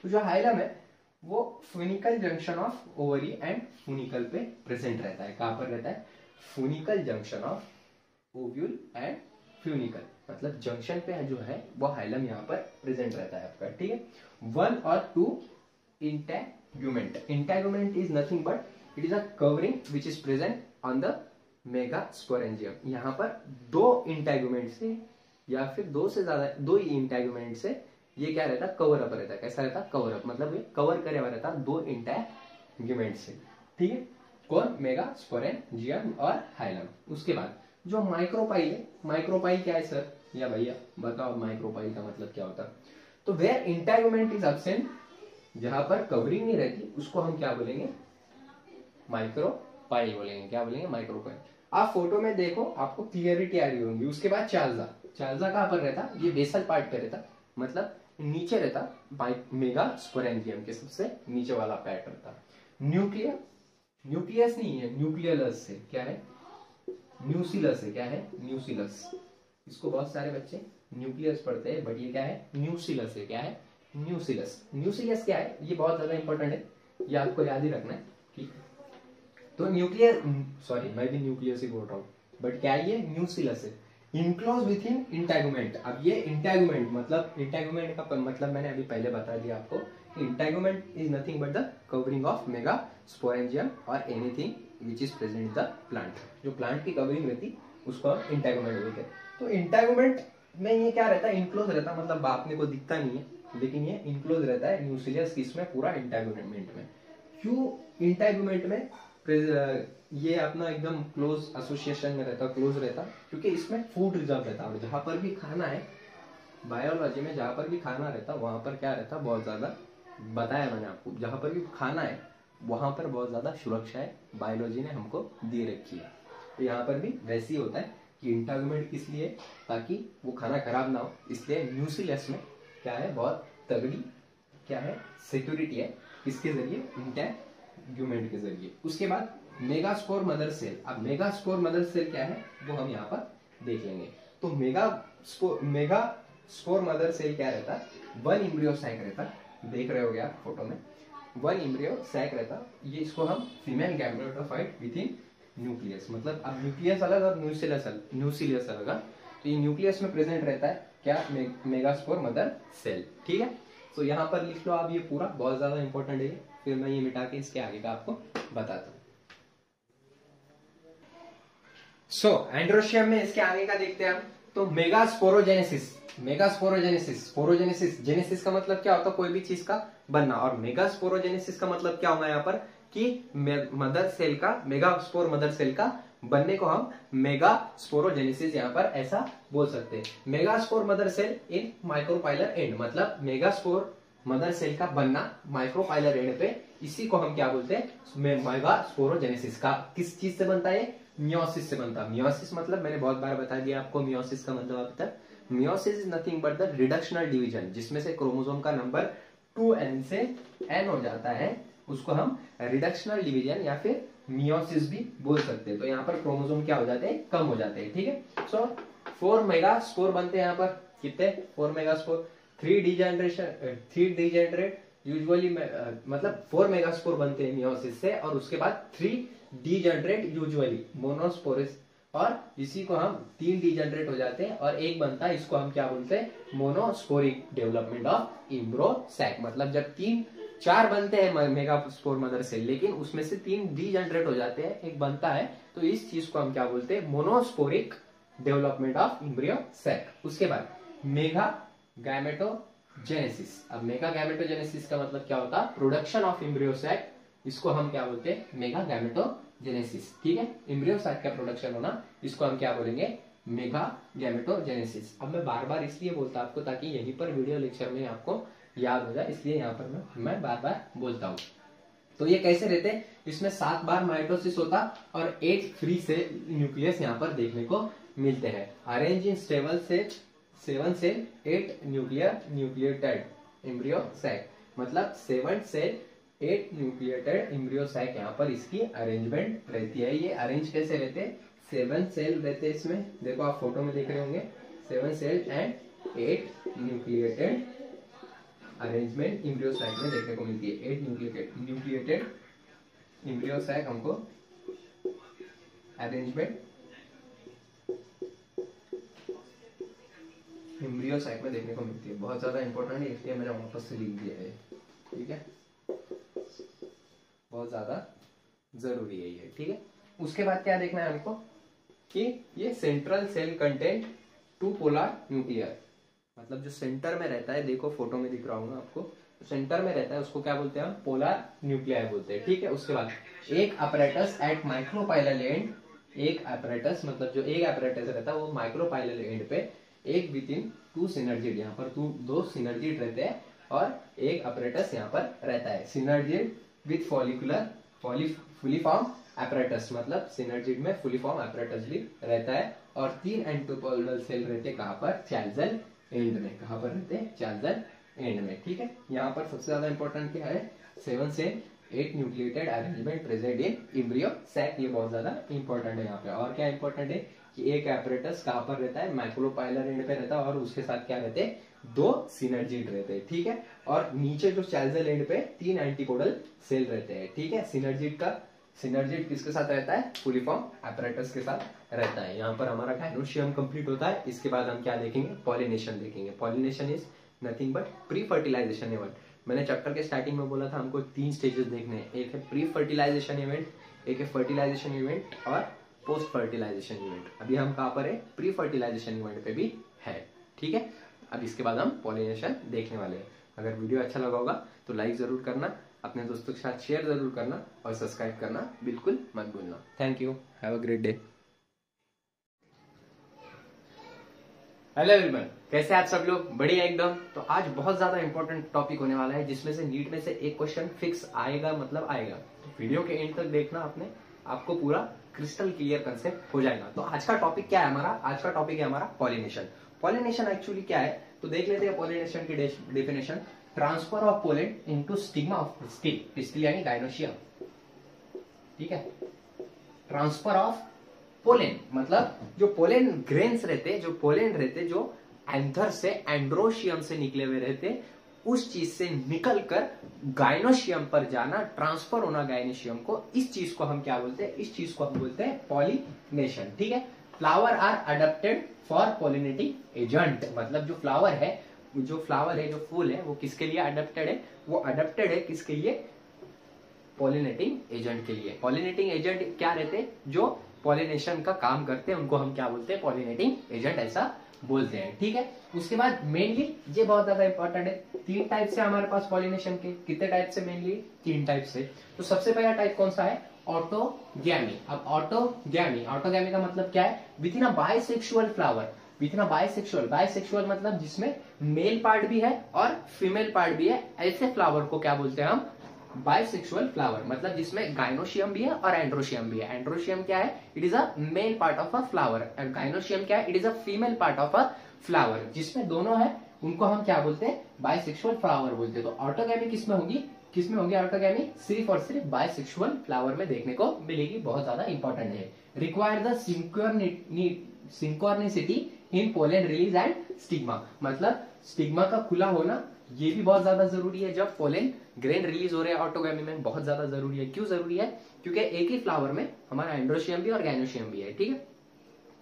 तो जो हाइलम है वो funicle junction of ovary and funicle पे प्रेजेंट रहता है। कहां पर रहता है? Funicle junction of ovule and funicle, मतलब जंक्शन पे जो है वो हाइलम यहाँ पर प्रेजेंट रहता है आपका। ठीक है, 1 और 2 integument. Integument is nothing but it is a covering which is present on the mega sporangium. यहाँ पर 2 इंटेगुमेंट से या फिर 2 से ज्यादा 2 ही इंटेगुमेंट से ये क्या रहता? कवर अप रहता है। कैसा रहता? कवर अप, मतलब ये कवर करे हुआ रहता 2 इंटेगुमेंट से। ठीक है, कौन? मेगा स्पोरेंजियम और हाइलम। उसके बाद जो माइक्रोपाइल है, माइक्रोपाइल क्या है सर? या भैया बताओ माइक्रोपाइल का मतलब क्या होता है? तो वेयर इंटेगुमेंट इज एब्सेंट, जहां पर कवरिंग नहीं रहती, उसको हम क्या बोलेंगे? माइक्रोपाइल बोलेंगे। क्या बोलेंगे? माइक्रोपाइल। आप फोटो में देखो, आपको क्लियरिटी आ रही होगी। उसके बाद चालजा। चालजा कहां पर रहता? ये बेसल पार्ट पे रहता, मतलब नीचे रहता मेगा स्पोरेंजियम के सबसे नीचे वाला पार्ट रहता। न्यूक्लियस, न्यूक्लियस नहीं है, न्यूक्लियलस है। क्या है? न्यूसिलस है। क्या है? न्यूसिलस। इसको बहुत सारे बच्चे न्यूक्लियस पढ़ते हैं, बट ये क्या है? न्यूसिलस है। क्या है? न्यूसिलस। न्यूसिलस क्या है? ये बहुत ज्यादा इंपॉर्टेंट है, ये आपको याद ही रखना है। ठीक, तो न्यूक्लियर, सॉरी मैं भी न्यूक्लियस ही बोल रहा हूँ, बट क्या है? ये न्यूसिलस है। Enclose with in integument. अब ये इंटेगुमेंट मतलब, इंटेगुमेंट का मतलब मैंने अभी पहले बता दिया आपको। Integument is nothing but the covering of megasporangium और anything which is present in the plant. जो प्लांट की कवरिंग रहती उसको हम इंटेगुमेंट बोलते हैं। तो इंटेगुमेंट में ये क्या रहता है? इनक्लोज रहता, मतलब आपने को दिखता नहीं है, लेकिन ये इनक्लोज रहता है न्यूक्लियस किसमें? पूरा इंटेगुमेंट में। क्यों इंटेगुमेंट में ये अपना एकदम क्लोज एसोसिएशन में रहता, क्लोज रहता? क्योंकि इसमें फूड रिजर्व रहता, और जहां पर भी खाना है बायोलॉजी में, जहां पर भी खाना रहता वहां पर क्या रहता? बहुत ज्यादा, बताया मैंने आपको, जहां पर भी खाना है वहां पर बहुत ज्यादा सुरक्षा है, बायोलॉजी ने हमको दे रखी है। तो यहाँ पर भी वैसे ही होता है कि इंटेगुमेंट किस लिए? ताकि वो खाना खराब ना हो, इसलिए न्यूक्लियस में क्या है? बहुत तगड़ी क्या है? सिक्योरिटी है। किसके जरिए? इंटेगुमेंट के जरिए। उसके बाद मेगास्पोर मदर सेल। अब मेगास्पोर मदर सेल क्या है वो हम यहाँ पर देख लेंगे। तो मेगास्पोर मदर सेल क्या रहता? 1 एम्ब्रियो सैक रहता, देख रहे होगे आप फोटो में, 1 एम्ब्रियो सैक रहता। ये इसको हम female gametophyte with in nucleus, मतलब अब न्यूक्लियस अलग और न्यूक्लियस अलग। तो ये न्यूक्लियस में प्रेजेंट रहता है क्या? Megaspore mother cell. ठीक है, तो यहाँ पर लिख लो आप, ये पूरा बहुत ज्यादा इंपॉर्टेंट है। फिर मैं ये मिटा के इसके आगे का आपको बताता हूँ। एंड्रोशियम में इसके आगे का देखते हैं हम। तो मेगास्पोरोजेनेसिस, स्पोरोजेनेसिस, जेनेसिस का मतलब क्या होता है? कोई भी चीज का बनना, और मेगास्पोरोजेनेसिस का मतलब क्या होगा यहाँ पर? कि मदर सेल का, मेगास्पोर मदर सेल का बनने को हम मेगास्पोरोजेनेसिस यहाँ पर ऐसा बोल सकते हैं। Megaspore mother cell in micropylar and, मतलब मेगास्पोर मदर सेल का बनना माइक्रोपाइलर एंड पे, इसी को हम क्या बोलते हैं? मेगास्पोरोजेनेसिस। का किस चीज से बनता है? मियोसिस से बनता है। मियोसिस मतलब मैंने बहुत बार बता दिया आपको, मियोसिस का मतलब अब तक। Meiosis is nothing but the reductional division, जिसमें से क्रोमोसोम का नंबर 2n से n हो जाता है, उसको हम रिडक्शनल डिवीजन या फिर मियोसिस भी बोल सकते हैं। तो यहाँ पर क्रोमोसोम क्या हो जाते हैं? कम हो जाते हैं। ठीक है, सो 4 मेगास्पोर बनते हैं यहाँ पर। कितने? 4 मेगास्पोर। 3 डीजेनरेट यूजुअली, मतलब 4 मेगास्पोर बनते हैं मियोसिस से, और उसके बाद 3 डीजेनरेट यूजुअली और इसी को हम 3 डीजनरेट हो जाते हैं और एक बनता है, इसको हम क्या बोलते हैं, मोनोस्पोरिक डेवलपमेंट ऑफ इम्ब्रोसैक। मतलब जब 4 बनते हैं मेगास्पोर मदर सेल, लेकिन उसमें से 3 डीजनरेट हो जाते हैं, एक बनता है, तो इस चीज को हम क्या बोलते हैं, मोनोस्पोरिक डेवलपमेंट ऑफ इम्ब्रियोसैक। उसके बाद मेगा गैमेटोजेनेसिस। अब मेगा गैमेटोजेनेसिस का मतलब क्या होता है, प्रोडक्शन ऑफ इम्ब्रियोसैक, इसको हम क्या बोलते हैं, मेगा गैमेटोजेनेसिस। ठीक है, इम्ब्रियोसैक का प्रोडक्शन होना, इसको हम क्या बोलेंगे, मेगा गैमेटोजेनेसिस। अब मैं बार बार इसलिए बोलता हूं आपको, ताकि यहीं पर वीडियो लेक्चर में आपको याद हो जाए, इसलिए यहाँ पर मैं बार बार बोलता हूँ। तो ये कैसे रहते हैं, इसमें 7 बार माइटोसिस होता और 8 फ्री सेल न्यूक्लियस यहाँ पर देखने को मिलते हैं। Arrange in stable cell 7 cell 8 nucleated embryo sac. मतलब 7 सेल 8 न्यूक्लिएटेड इम्ब्रियोसैक यहाँ पर इसकी अरेंजमेंट रहती है। ये अरेंज कैसे रहते हैं, 7 सेल रहते हैं इसमें, देखो आप फोटो में देख रहे होंगे, 7 सेल एंड 8 न्यूक्लिएटेड अरेंजमेंट इम्ब्रियोसैक में देखने को मिलती है। 8 न्यूक्लिएटेड इम्ब्रियोसैक हमको अरेंजमेंट इम्ब्रियोसैक में देखने को मिलती है। बहुत ज्यादा इंपॉर्टेंट है, इसलिए मैंने वापस से लिख दिया है। ठीक है, बहुत ज्यादा जरूरी है ये। ठीक है, उसके बाद क्या देखना है हमको कि ये central cell content 2 polar nuclear. मतलब जो सेंटर में रहता है, देखो फोटो में दिख रहा हूँ आपको, तो सेंटर में रहता है उसको क्या बोलते हैं हम, पोलर न्यूक्लियर बोलते हैं। ठीक है, उसके बाद एक अपरेटस एट माइक्रोपाइलर एंड, एक अपरेटस मतलब जो एक अपरेटस रहता है वो माइक्रोपाइलर एंड पे, एक विद इन 2 सिनर्जिड, यहाँ पर 2 सिनर्जिड रहते हैं और एक अपरेटस यहाँ पर रहता है। सिनर्जिड विथ फॉलिकुलर फुलीफॉर्म अपरेटस, मतलब सिनर्जिड में फुलीफॉर्म अपरेटस भी रहता है। और 3 एंटीपोलर सेल रहते हैं कहाँ पर, चाल्जल एंड में। कहाँ पर रहते हैं, चाल्जल एंड में। ठीक है, यहाँ पर सबसे ज्यादा इंपॉर्टेंट क्या है, 7 से 8 न्यूक्लिएटेड अरेंजमेंट प्रेजेंट इन इम्ब्रियोसैक, ये बहुत ज्यादा इंपॉर्टेंट है यहाँ पे। और क्या इंपॉर्टेंट है कि एक एपरेटस कहाँ पर रहता है, माइक्रोपाइलर एंड पे रहता है और उसके साथ क्या रहते हैं, 2 सिनर्जिड रहते हैं। ठीक है, और नीचे जो चाल्जल एंड पे 3 एंटीपोडल सेल रहते हैं। ठीक है, सिनर्जिड किसके साथ रहता है, फुलीफॉर्म एपरेटस के साथ रहता है। यहाँ पर हमारा गायनोशियम कंप्लीट होता है। इसके बाद हम क्या देखेंगे, पॉलिनेशन देखेंगे। Pollination is nothing but pre fertilization event. मैंने चैप्टर के स्टार्टिंग में बोला था हमको 3 स्टेजेस देखने हैं, एक है प्री फर्टिलाइजेशन इवेंट, एक है फर्टिलाइजेशन इवेंट और पोस्ट फर्टिलाइजेशन इवेंट। अभी हम कहाँ पर है, प्री फर्टिलाइजेशन इवेंट पे भी है। ठीक है, अब इसके बाद हम पॉलिनेशन देखने वाले हैं। अगर वीडियो अच्छा लगा होगा तो लाइक जरूर करना, अपने दोस्तों के साथ शेयर जरूर करना और सब्सक्राइब करना बिल्कुल मत भूलना। Thank you, have a great day. Hello everyone, कैसे आप सब लोग, बढ़िया एकदम। तो आज बहुत ज्यादा इंपॉर्टेंट टॉपिक होने वाला है, जिसमें से नीट में से एक क्वेश्चन फिक्स आएगा, मतलब आएगा। तो वीडियो के एंड तक देखना आपने, आपको पूरा क्रिस्टल क्लियर कंसेप्ट हो जाएगा। तो आज का टॉपिक क्या है हमारा, आज का टॉपिक है हमारा पॉलिनेशन। पॉलिनेशन एक्चुअली क्या है, तो देख लेते हैं पॉलिनेशन की definition. Transfer of pollen into stigma of pistil, pistil यानी गायनोशियम। ठीक है, ट्रांसफर ऑफ पोलेन मतलब जो पोलेन ग्रेन्स रहते, जो पोलेन रहते, जो एंथर से एंड्रोशियम से निकले हुए रहते, उस चीज से निकलकर गायनोशियम पर जाना, ट्रांसफर होना गायनोशियम को, इस चीज को हम क्या बोलते हैं, इस चीज को हम बोलते हैं पॉलिनेशन। ठीक है, flower are adapted for pollinating agent. मतलब जो फ्लावर है, जो फूल है, वो किसके लिए अडेप्टेड है, वो अडेप्टेड है किसके लिए, पॉलिनेटिंग एजेंट के लिए। पॉलिनेटिंग एजेंट क्या रहते हैं, जो पॉलिनेशन का काम करते हैं, उनको हम क्या बोलते हैं, पॉलिनेटिंग एजेंट ऐसा बोलते हैं। ठीक है, उसके बाद मेनली ये बहुत ज्यादा इंपॉर्टेंट है, 3 टाइप से हमारे पास पॉलिनेशन के। कितने टाइप से, मेनली 3 टाइप से। तो सबसे पहला टाइप कौन सा है, ऑटोगैमी। अब ऑटोगैमी का मतलब क्या है, with in a bisexual flower, with in a bisexual मतलब जिसमें मेल पार्ट भी है और फीमेल पार्ट भी है, ऐसे फ्लावर को क्या बोलते हैं हम, बाइसेक्सुअल फ्लावर। मतलब जिसमें गायनोशियम भी है और एंड्रोशियम भी है। एंड्रोशियम क्या है, it is a male part of a flower, और गायनोशियम क्या है, it is a female part of a flower. जिसमें दोनों है उनको हम क्या बोलते हैं, बाइसेक्सुअल फ्लावर बोलते हैं। तो ऑटोगैमी किसमें होगी ऑटोगैमी, सिर्फ और सिर्फ बाइसेक्सुअल फ्लावर में देखने को मिलेगी। बहुत ज्यादा इंपॉर्टेंट है। Require the synchronicity in pollen release and stigma. मतलब स्टिग्मा का खुला होना ये भी बहुत ज्यादा जरूरी है। जब पोलन ग्रेन रिलीज हो रहे हैं ऑटोगैमी में, बहुत ज्यादा जरूरी है। क्यों जरूरी है, क्योंकि एक ही फ्लावर में हमारा एंड्रोशियम भी और गायनोशियम भी है। ठीक है,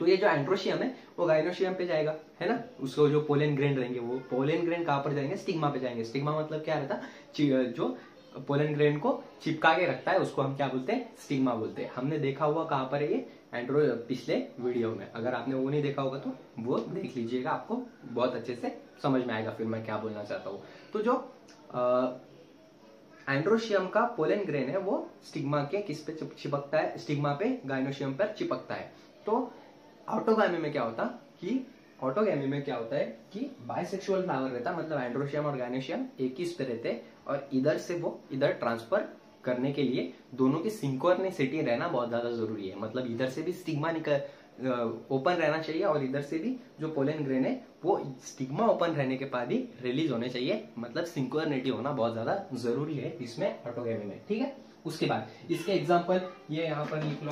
तो ये जो एंड्रोशियम है वो गाइनोशियम पे जाएगा, है ना। उसको जो पोलन ग्रेन रहेंगे वो पोलन ग्रेन कहाँ पर जाएंगे, स्टिग्मा पे जाएंगे। स्टिग्मा मतलब क्या रहता है, जो पोलन ग्रेन को चिपका के रखता है उसको हम क्या बोलते हैं, स्टिग्मा बोलते हैं। हमने देखा हुआ कहाँ पर है ये एंड्रो पिछले वीडियो में, अगर आपने वो नहीं देखा होगा तो वो देख लीजिएगा, आपको बहुत अच्छे से समझ में आएगा फिर मैं क्या बोलना चाहता हूँ। तो जो एंड्रोशियम का पोलन ग्रेन है वो स्टिग्मा के किस पे चिपकता है, स्टिग्मा पे गाइनोशियम पर चिपकता है। तो ऑटोगैमी में क्या होता है कि बाइसेक्सुअल फ्लावर रहता, मतलब एंड्रोशियम और गाइनोशियम एक ही पे रहते और इधर से वो इधर ट्रांसफर करने के लिए दोनों की सिंक्रोनिसिटी रहना बहुत ज्यादा जरूरी है। मतलब इधर से भी स्टिग्मा ओपन रहना चाहिए और इधर से भी जो पोलन ग्रेन है वो स्टिग्मा ओपन रहने के बाद ही रिलीज होने चाहिए। मतलब सिंक्रोनिटी होना बहुत ज्यादा जरूरी है इसमें ऑटोगैमी में, ठीक है। उसके बाद इसके एग्जांपल ये यहाँ पर लिख लो,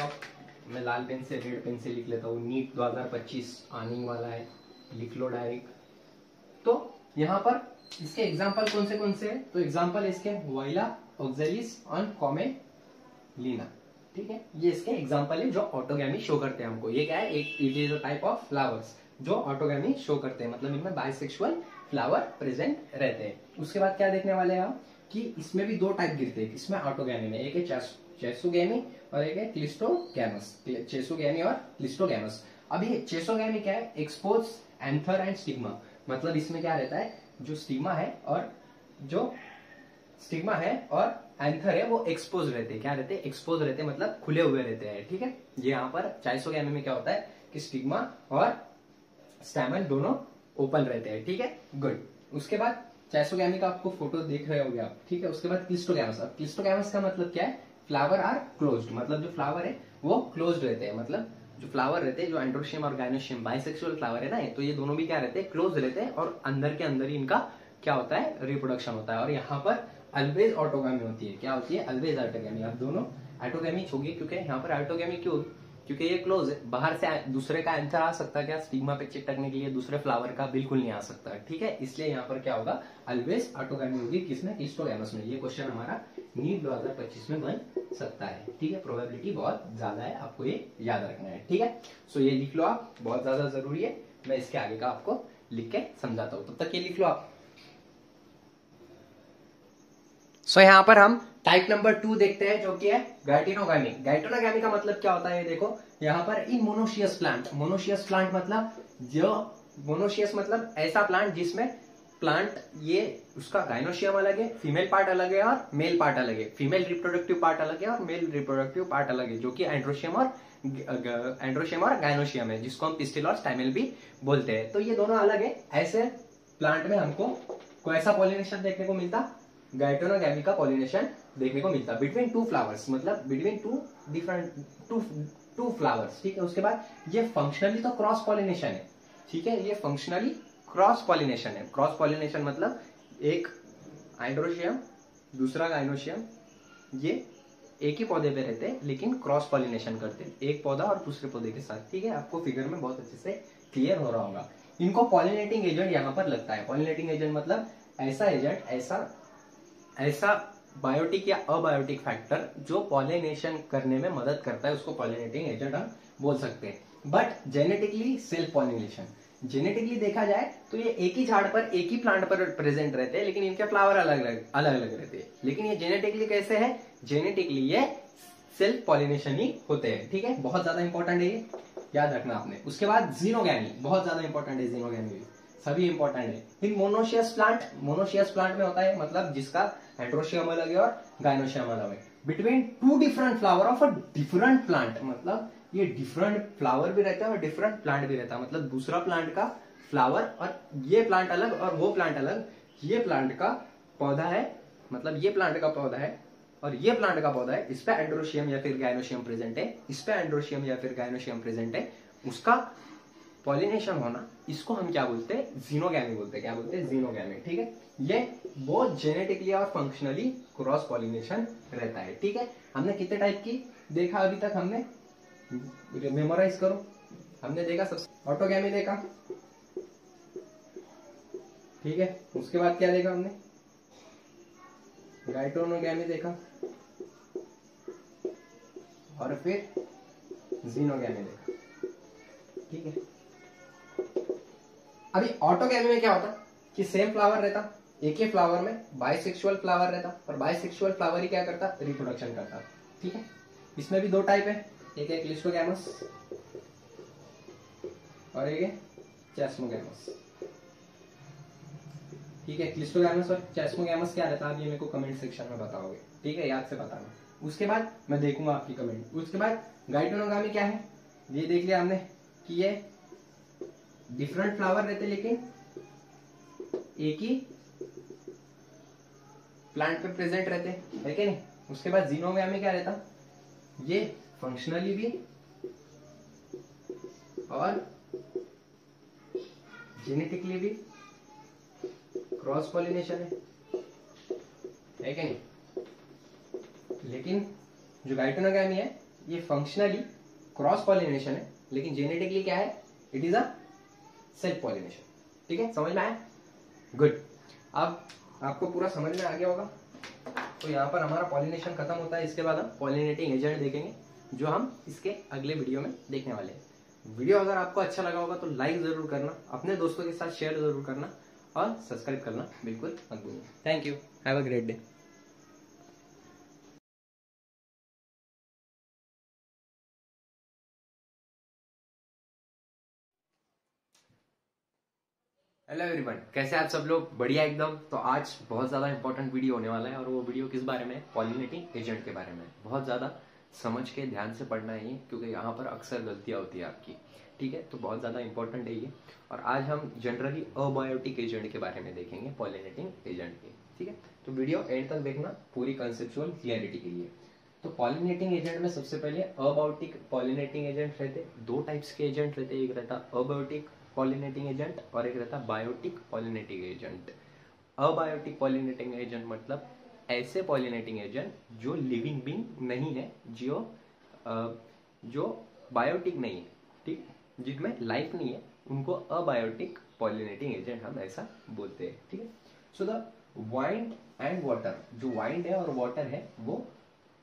मैं लाल पेन से रेड पेन से लिख लेता हूँ। नीट 2025 आने वाला है, लिख लो डायरेक्ट। तो यहाँ पर इसके एग्जांपल कौन से है, तो एग्जांपल इसके वाइला ऑक्जेलिस ऑन कॉमेलिना, ठीक है। ये इसके एग्जांपल है जो ऑटोगैमी शो करते हैं हमको। ये क्या है, एक it is a type of flowers जो ऑटोगैमी शो करते हैं, मतलब इनमें बाइसेक्सुअल फ्लावर प्रेजेंट रहते हैं। उसके बाद क्या देखने वाले हैं हम कि इसमें भी दो टाइप गिरते हैं इसमें ऑटोगैमी में, एक है चेसोगैमी और एक है क्लिस्टोगैमस, चेसोगैमी और क्लिस्टोगैमस। अब ये चेसोगैमी क्या है, एक्सपोज एंथर एंड स्टिग्मा, मतलब इसमें क्या रहता है, जो स्टिग्मा है और एंथर है वो एक्सपोज रहते हैं, क्या रहते हैं, एक्सपोज रहते हैं, मतलब खुले हुए रहते हैं, ठीक है। ये यहाँ पर चाइसोगैमी में क्या होता है कि स्टिग्मा और स्टैमेन दोनों ओपन रहते हैं, ठीक है, गुड। उसके बाद चाइसोगैमी का आपको फोटो देख रहे होगे आप, ठीक है। उसके बाद क्लिस्टोगैमस। अब क्लिस्टोगैमस का मतलब क्या है, फ्लावर आर क्लोज्ड, मतलब जो फ्लावर है वो क्लोज्ड रहते हैं, मतलब जो फ्लावर रहते हैं, जो एंड्रोशियम और गाइनोशियम बाइसेक्सुअल फ्लावर है ना, तो ये दोनों भी क्या रहते हैं, क्लोज रहते हैं और अंदर के अंदर ही इनका क्या होता है, रिप्रोडक्शन होता है। और यहाँ पर ऑलवेज ऑटोगैमी होती है, क्या होती है, ऑलवेज ऑटोगैमी। अब दोनों ऑटोगैमी होगी, क्योंकि यहाँ पर ऑटोगैमी क्यों, क्योंकि ये क्लोज है, बाहर से दूसरे का एंथर आ सकता है क्या, स्टिग्मा पे चिपकने के लिए दूसरे फ्लावर का बिल्कुल नहीं आ सकता, ठीक है। इसलिए यहाँ पर क्या होगा, ऑलवेज ऑटोगैमी होगी, किसमें, क्लिस्टोगैमस में। ये क्वेश्चन हमारा नीट 2025 में बन सकता है, ठीक है। प्रोबेबिलिटी बहुत ज्यादा है, आपको ये याद रखना है, ठीक है। सो ये लिख लो आप, बहुत ज्यादा जरूरी है। मैं इसके आगे का आपको लिख के समझाता हूं, तब तक ये लिख लो आप। सो यहाँ पर हम टाइप नंबर 2 देखते हैं, जो कि है गाइटिनोगैमी। गाइटिनोगैमी का मतलब क्या होता है, देखो यहाँ पर इन मोनोशियस प्लांट, मोनोशियस प्लांट मतलब जो मोनोशियस मतलब ऐसा प्लांट जिसमें प्लांट ये उसका गाइनोशियम अलग है, फीमेल पार्ट अलग है और मेल पार्ट अलग है, फीमेल रिप्रोडक्टिव पार्ट अलग है और मेल रिप्रोडक्टिव पार्ट अलग है, जो कि एंड्रोशियम और गाइनोशियम है, जिसको हम पिस्टिल और स्टैमेल भी बोलते हैं। तो ये दोनों अलग है। ऐसे प्लांट में हमको कोई ऐसा पॉलिनेशन देखने को मिलता, गाइटिनोगैमी का पॉलिनेशन देखने को मिलता बिटवीन टू फ्लावर्स, मतलब between two different two flowers, ठीक है। उसके बाद ये फंक्शनली तो क्रॉस पॉलिनेशन है, ठीक है, ये फंक्शनली क्रॉस पॉलिनेशन है। क्रॉस पॉलिनेशन मतलब एक एंड्रोशियम दूसरा गाइनोशियम ये एक ही पौधे पे रहते हैं लेकिन क्रॉस पॉलिनेशन करते हैं, एक पौधा और दूसरे पौधे के साथ, ठीक है। आपको फिगर में बहुत अच्छे से क्लियर हो रहा होगा। इनको पॉलिनेटिंग एजेंट यहाँ पर लगता है। पॉलिनेटिंग एजेंट मतलब ऐसा एजेंट, ऐसा बायोटिक या अबायोटिक फैक्टर जो पॉलिनेशन करने में मदद करता है, उसको पॉलिनेटिंग एजेंट हम बोल सकते हैं। But genetically self pollination, genetically देखा जाए तो ये एक ही झाड़ पर एक ही प्लांट पर प्रेजेंट रहते हैं, लेकिन इनके फ्लावर अलग अलग रहते हैं। लेकिन ये जेनेटिकली कैसे है, जेनेटिकली ये सेल्फ पॉलिनेशन ही होते हैं, ठीक है। बहुत ज्यादा इंपॉर्टेंट है, ये याद रखना आपने। उसके बाद जीनोगैमी, बहुत ज्यादा इंपॉर्टेंट है जीनोगैमी भी, सभी इंपॉर्टेंट है। फिर मोनोशियस प्लांट में होता है, मतलब जिसका एंड्रोशियम अलग है और गाइनोशियम अलग है, between two different flower of a different plant, मतलब ये डिफरेंट फ्लावर भी रहता है और डिफरेंट प्लांट भी रहता है, मतलब दूसरा प्लांट का फ्लावर और ये प्लांट अलग और वो प्लांट अलग। ये प्लांट का पौधा है, मतलब ये प्लांट का पौधा है और ये प्लांट का पौधा है, इस पे एंड्रोशियम या फिर गाइनोशियम प्रेजेंट है, इस पे एंड्रोशियम या फिर गाइनोशियम प्रेजेंट है, उसका पॉलिनेशन होना, इसको हम क्या बोलते हैं, जीनोगैमी बोलते हैं। क्या बोलते हैं, जीनोगैमी, ठीक है। ये बहुत जेनेटिकली और फंक्शनली क्रॉस पॉलिनेशन रहता है, ठीक है। हमने कितने टाइप की देखा अभी तक, हमने मेमोराइज करो। हमने देखा सबसे ऑटोगैमी देखा, ठीक है। उसके बाद क्या देखा हमने, गाइटिनोगैमी देखा और फिर जीनोगैमी देखा, ठीक है। अभी ऑटोगैमी में क्या होता कि सेम फ्लावर रहता, एक ही फ्लावर में बाइसेक्सुअल फ्लावर रहता, और बाइसेक्सुअल फ्लावर ही क्या करता, रिप्रोडक्शन करता। ठीक है। इसमें भी दो टाइप है, एक है क्लिस्टोगैमस और एक है चेस्मोगैमस। ठीक है। क्लिस्टोगैमस और चेस्मोगैमस क्या रहता है, आप ये मेरे को कमेंट सेक्शन में बताओगे। ठीक है, याद से बताना। उसके बाद मैं देखूंगा आपकी कमेंट। उसके बाद गाइटोनोगामी क्या है, ये देख लिया हमने कि ये डिफरेंट फ्लावर रहते लेकिन एक ही प्लांट पे प्रेजेंट रहते, है कि नहीं। उसके बाद जीनोगामी क्या रहता, ये फंक्शनली भी और जेनेटिकली भी क्रॉस पॉलिनेशन है कि नहीं। लेकिन जो गाइटोनोगामी है ये फंक्शनली क्रॉस पॉलिनेशन है, लेकिन जेनेटिकली क्या है, it is a self pollination. ठीक है, समझ में आया? गुड। अब आपको पूरा समझ में आ गया होगा। तो यहाँ पर हमारा पॉलिनेशन खत्म होता है। इसके बाद हम पॉलिनेटिंग एजेंट देखेंगे, जो हम इसके अगले वीडियो में देखने वाले हैं। वीडियो अगर आपको अच्छा लगा होगा तो लाइक जरूर करना, अपने दोस्तों के साथ शेयर जरूर करना और सब्सक्राइब करना बिल्कुल मत भूलिए। Thank you, have a great day. Hello everyone, कैसे आप सब लोग? बढ़िया एकदम। तो आज बहुत ज्यादा इंपॉर्टेंट वीडियो होने वाला है, और वो वीडियो किस बारे में है, पॉलिनेटिंग एजेंट के बारे में। बहुत ज्यादा समझ के ध्यान से पढ़ना है ये, क्योंकि यहाँ पर अक्सर गलतियां होती है आपकी। ठीक है, तो बहुत ज्यादा इंपॉर्टेंट है ये। और आज हम जनरली अबायोटिक एजेंट के बारे में देखेंगे, पॉलिनेटिंग एजेंट के। ठीक है, तो वीडियो एंड तक देखना पूरी कंसेप्चुअल क्लियरिटी के लिए। तो पॉलिनेटिंग एजेंट में सबसे पहले अबायोटिक पॉलिनेटिंग एजेंट रहते, दो टाइप्स के एजेंट रहते। एक रहता अबायोटिक पॉलिनेटिंग एजेंट और एक रहता biotic pollinating agent. Abiotic pollinating agent मतलब ऐसे पॉलिनेटिंग एजेंट जो लिविंग बीइंग नहीं है, जो बायोटिक नहीं है, ठीक, जिनमें लाइफ नहीं है, उनको अबायोटिक पॉलिनेटिंग एजेंट हम ऐसा बोलते हैं। ठीक है। So the wind and water, जो वाइंड है और वाटर है वो